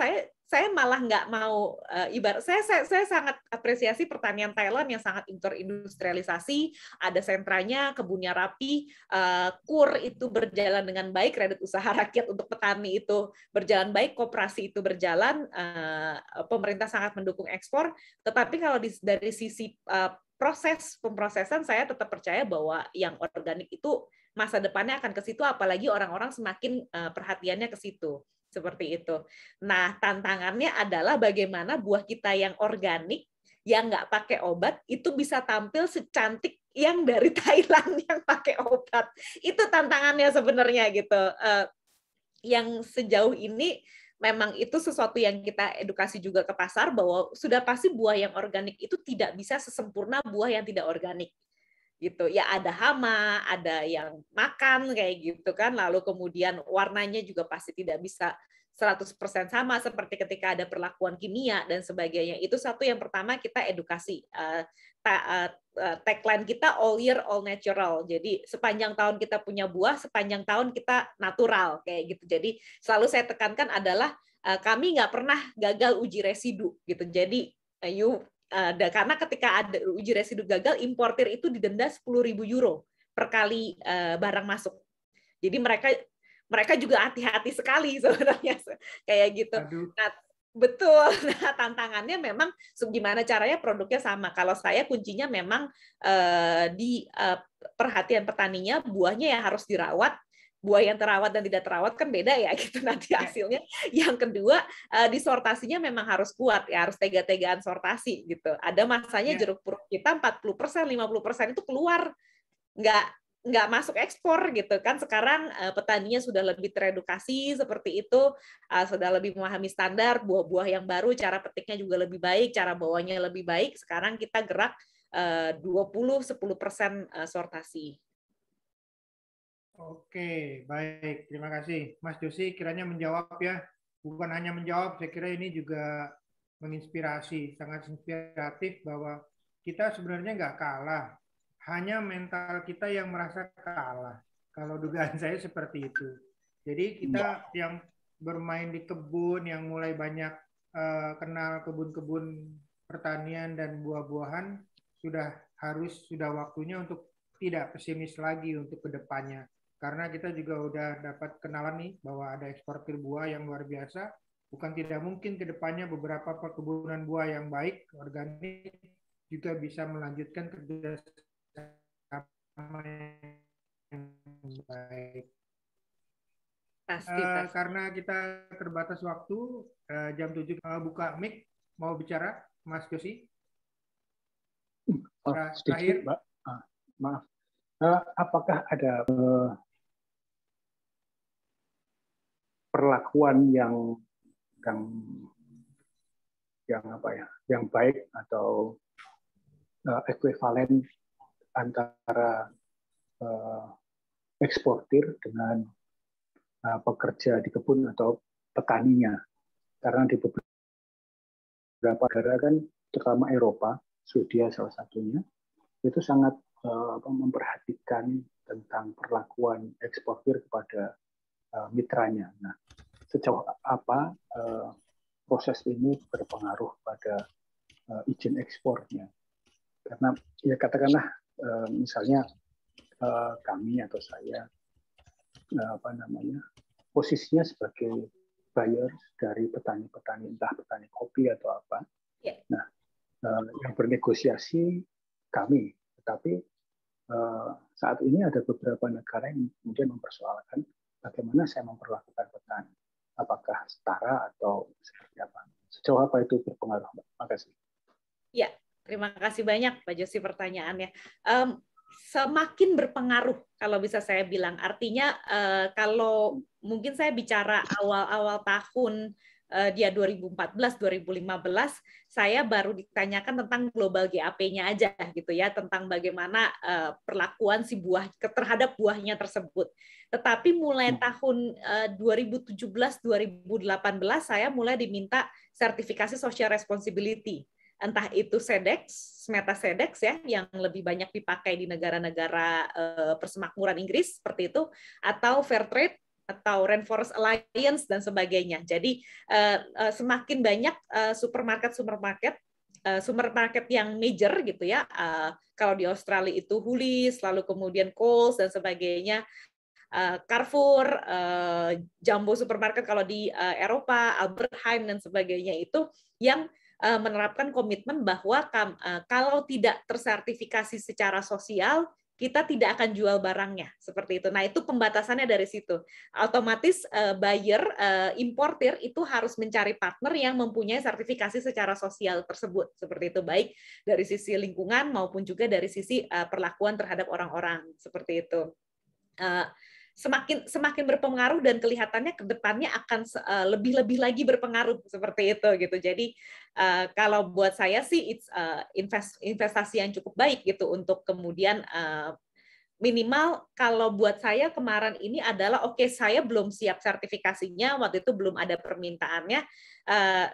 saya malah nggak mau ibarat saya sangat apresiasi pertanian Thailand yang sangat terindustrialisasi, ada sentranya, kebunnya rapi, KUR itu berjalan dengan baik, kredit usaha rakyat untuk petani itu berjalan baik, koperasi itu berjalan, pemerintah sangat mendukung ekspor. Tetapi kalau dari sisi proses pemrosesan, saya tetap percaya bahwa yang organik itu masa depannya akan ke situ, apalagi orang-orang semakin perhatiannya ke situ. Seperti itu. Nah, tantangannya adalah bagaimana buah kita yang organik, yang nggak pakai obat, itu bisa tampil secantik yang dari Thailand yang pakai obat. Itu tantangannya sebenarnya gitu. Yang sejauh ini memang itu sesuatu yang kita edukasi juga ke pasar, bahwa sudah pasti buah yang organik itu tidak bisa sesempurna buah yang tidak organik gitu ya. Ada hama, ada yang makan kayak gitu kan, lalu kemudian warnanya juga pasti tidak bisa 100% sama seperti ketika ada perlakuan kimia dan sebagainya. Itu satu yang pertama kita edukasi. Tagline kita all year all natural. Jadi sepanjang tahun kita punya buah, sepanjang tahun kita natural kayak gitu. Jadi selalu saya tekankan adalah kami nggak pernah gagal uji residu gitu. Jadi karena ketika ada uji residu gagal, importir itu didenda 10.000 euro per kali barang masuk. Jadi mereka juga hati-hati sekali sebenarnya kayak gitu. Nah, betul. Nah, tantangannya memang gimana caranya produknya sama. Kalau saya kuncinya memang di perhatian petaninya, buahnya yang harus dirawat. Buah yang terawat dan tidak terawat kan beda ya gitu nanti hasilnya. Yang kedua, disortasinya memang harus kuat ya, harus tega-tegaan sortasi gitu. Ada masanya jeruk purut kita 40%, 50% itu keluar, nggak masuk ekspor gitu kan. Sekarang petaninya sudah lebih teredukasi seperti itu, sudah lebih memahami standar buah-buah yang baru, cara petiknya juga lebih baik, cara bawanya lebih baik. Sekarang kita gerak 10% sortasi. Oke, baik. Terima kasih. Mas Josi kiranya menjawab ya. Bukan hanya menjawab, saya kira ini juga menginspirasi, sangat inspiratif bahwa kita sebenarnya nggak kalah. Hanya mental kita yang merasa kalah. Kalau dugaan saya seperti itu. Jadi kita yang bermain di kebun, yang mulai banyak kenal kebun-kebun pertanian dan buah-buahan, sudah waktunya untuk tidak pesimis lagi untuk kedepannya. Karena kita juga udah dapat kenalan nih bahwa ada eksportir buah yang luar biasa. Bukan tidak mungkin kedepannya beberapa perkebunan buah yang baik, organik, juga bisa melanjutkan kerja yang baik. Pasti. Karena kita terbatas waktu, jam 7 buka mic, mau bicara, Mas Josi? Sedikit, Mbak. Maaf. Apakah ada perlakuan yang baik atau ekuivalen antara eksportir dengan pekerja di kebun atau petaninya? Karena di beberapa negara kan, terutama Eropa, Swedia salah satunya, itu sangat memperhatikan tentang perlakuan eksportir kepada mitranya. Nah, sejauh apa proses ini berpengaruh pada izin ekspornya? Karena ya katakanlah misalnya kami atau saya posisinya sebagai buyer dari petani-petani, entah petani kopi atau apa. Yeah. Nah, yang bernegosiasi kami, tetapi saat ini ada beberapa negara yang kemudian mempersoalkan bagaimana saya memperlakukan petani, apakah setara atau seperti apa. Sejauh apa itu berpengaruh, Mbak? Terima kasih. Ya, terima kasih banyak Pak Josi pertanyaannya. Semakin berpengaruh kalau bisa saya bilang. Artinya kalau mungkin saya bicara awal-awal tahun dia 2014-2015, saya baru ditanyakan tentang global GAP-nya aja gitu ya, tentang bagaimana perlakuan si buah terhadap buahnya tersebut. Tetapi mulai tahun 2017-2018 saya mulai diminta sertifikasi social responsibility. Entah itu SEDEX, Meta SEDEX ya, yang lebih banyak dipakai di negara-negara persemakmuran Inggris seperti itu, atau Fairtrade atau Rainforest Alliance dan sebagainya. Jadi semakin banyak supermarket yang major gitu ya. Kalau di Australia itu Woolies, lalu kemudian Coles dan sebagainya, Carrefour, Jumbo supermarket kalau di Eropa, Albert Heijn dan sebagainya, itu yang menerapkan komitmen bahwa kalau tidak tersertifikasi secara sosial, kita tidak akan jual barangnya seperti itu. Nah, itu pembatasannya dari situ. Otomatis buyer, importir itu harus mencari partner yang mempunyai sertifikasi secara sosial tersebut seperti itu, baik dari sisi lingkungan maupun juga dari sisi perlakuan terhadap orang-orang seperti itu. Semakin berpengaruh dan kelihatannya ke depannya akan lebih-lebih lagi berpengaruh seperti itu gitu. Jadi kalau buat saya sih it's investasi yang cukup baik gitu untuk kemudian minimal kalau buat saya kemarin ini adalah oke, saya belum siap sertifikasinya, waktu itu belum ada permintaannya,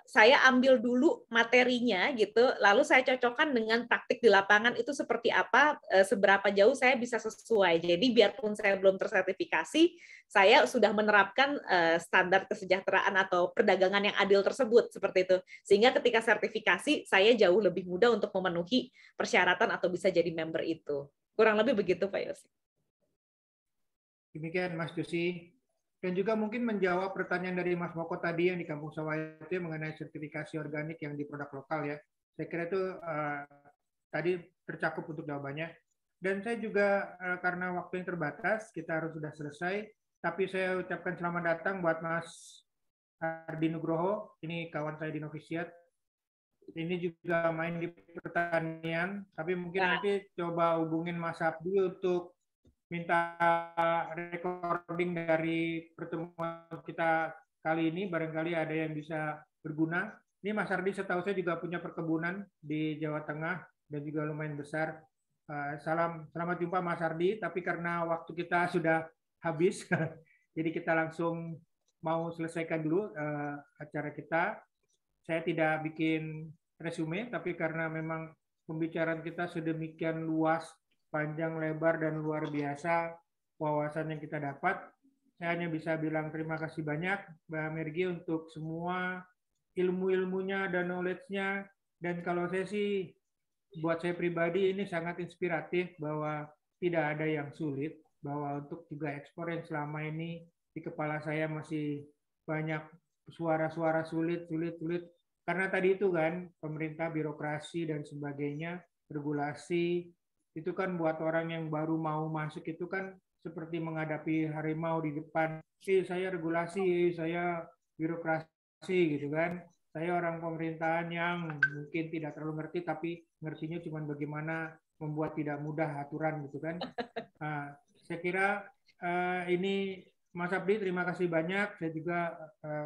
saya ambil dulu materinya gitu, lalu saya cocokkan dengan praktik di lapangan itu seperti apa, seberapa jauh saya bisa sesuai. Jadi biarpun saya belum tersertifikasi, saya sudah menerapkan standar kesejahteraan atau perdagangan yang adil tersebut seperti itu. Sehingga ketika sertifikasi saya jauh lebih mudah untuk memenuhi persyaratan atau bisa jadi member itu. Kurang lebih begitu, Pak Yosi. Demikian, Mas Josi. Dan juga mungkin menjawab pertanyaan dari Mas Moko tadi yang di Kampung Sawah itu mengenai sertifikasi organik yang di produk lokal ya. Saya kira itu tadi tercakup untuk jawabannya. Dan saya juga karena waktu yang terbatas, kita harus sudah selesai. Tapi saya ucapkan selamat datang buat Mas Ardi Nugroho. Ini kawan saya di Novisiat. Ini juga main di pertanian, tapi mungkin nanti coba hubungin Mas Abdi untuk minta recording dari pertemuan kita kali ini, barangkali ada yang bisa berguna. Ini Mas Ardi setahu saya juga punya perkebunan di Jawa Tengah dan juga lumayan besar. Selamat jumpa Mas Ardi, tapi karena waktu kita sudah habis, jadi kita langsung mau selesaikan dulu acara kita. Saya tidak bikin resume, tapi karena memang pembicaraan kita sedemikian luas, panjang, lebar, dan luar biasa wawasan yang kita dapat, saya hanya bisa bilang terima kasih banyak Mbak Mergi untuk semua ilmu-ilmunya dan knowledge-nya. Dan kalau saya sih, buat saya pribadi ini sangat inspiratif bahwa tidak ada yang sulit, bahwa untuk juga ekspor yang selama ini di kepala saya masih banyak suara-suara sulit. Karena tadi itu kan, pemerintah, birokrasi, dan sebagainya, regulasi, itu kan buat orang yang baru mau masuk itu kan seperti menghadapi harimau di depan. Saya regulasi, saya birokrasi gitu kan. Saya orang pemerintahan yang mungkin tidak terlalu ngerti, tapi ngertinya cuma bagaimana membuat tidak mudah aturan gitu kan. Nah, saya kira ini Mas Abdi, terima kasih banyak. Saya juga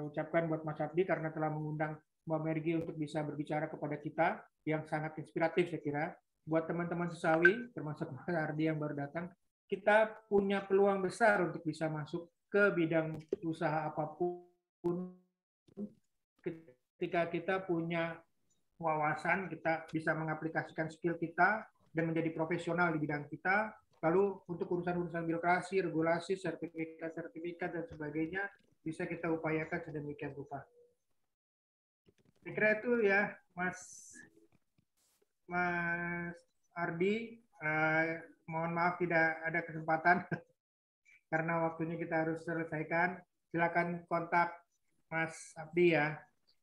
ucapkan buat Mas Abdi karena telah mengundang Mbak Mergi untuk bisa berbicara kepada kita yang sangat inspiratif saya kira. Buat teman-teman Sesawi, termasuk Mas Ardi yang baru datang, kita punya peluang besar untuk bisa masuk ke bidang usaha apapun ketika kita punya wawasan, kita bisa mengaplikasikan skill kita dan menjadi profesional di bidang kita. Lalu untuk urusan-urusan birokrasi, regulasi, sertifikat, dan sebagainya, bisa kita upayakan sedemikian rupa. Saya kira itu ya, Mas Ardi. Mohon maaf tidak ada kesempatan karena waktunya kita harus selesaikan. Silakan kontak Mas Abdi ya.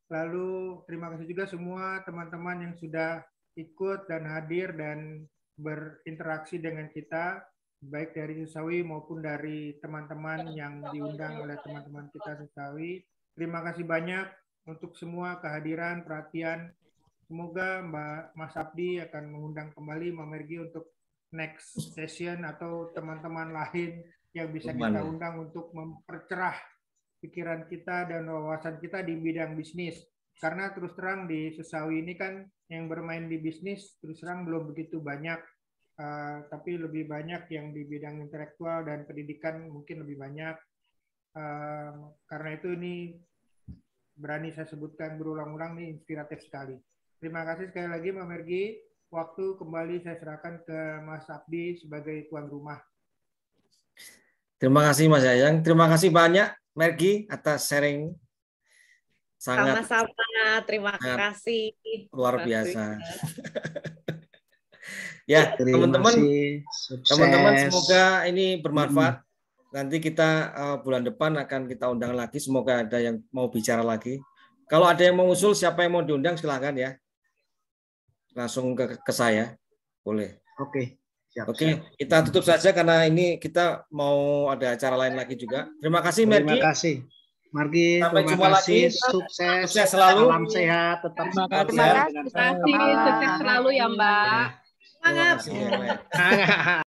Lalu terima kasih juga semua teman-teman yang sudah ikut dan hadir dan berinteraksi dengan kita, baik dari Sesawi maupun dari teman-teman yang diundang oleh teman-teman kita Sesawi. Terima kasih banyak untuk semua kehadiran, perhatian. Semoga Mas Abdi akan mengundang kembali Mbak Mergi untuk next session atau teman-teman lain yang bisa kita undang untuk mempercerah pikiran kita dan wawasan kita di bidang bisnis. Karena terus terang di Sesawi ini kan yang bermain di bisnis terus terang belum begitu banyak, tapi lebih banyak yang di bidang intelektual dan pendidikan mungkin lebih banyak. Karena itu ini berani saya sebutkan berulang-ulang nih inspiratif sekali. Terima kasih sekali lagi Mbak Mergi. Waktu kembali saya serahkan ke Mas Abdi sebagai tuan rumah. Terima kasih Mas Yayang. Terima kasih banyak Mergi atas sharing. Sangat sama-sama. Terima kasih. Luar biasa. Ya, teman-teman semoga ini bermanfaat. Nanti kita bulan depan akan kita undang lagi. Semoga ada yang mau bicara lagi. Kalau ada yang mau usul, siapa yang mau diundang silahkan ya. Langsung ke saya. Boleh. Oke. Siap, Oke, siap. kita tutup saja karena ini kita mau ada acara lain lagi juga. Terima kasih, Terima Mergi. kasih. Margi, Sampai terima jumpa kasih. lagi. Sukses. Sukses selalu. Salam sehat. Tetap Terima sehat kasih. ya. Terima kasih, sukses selalu ya Mbak. Terima kasih. Ya, baik.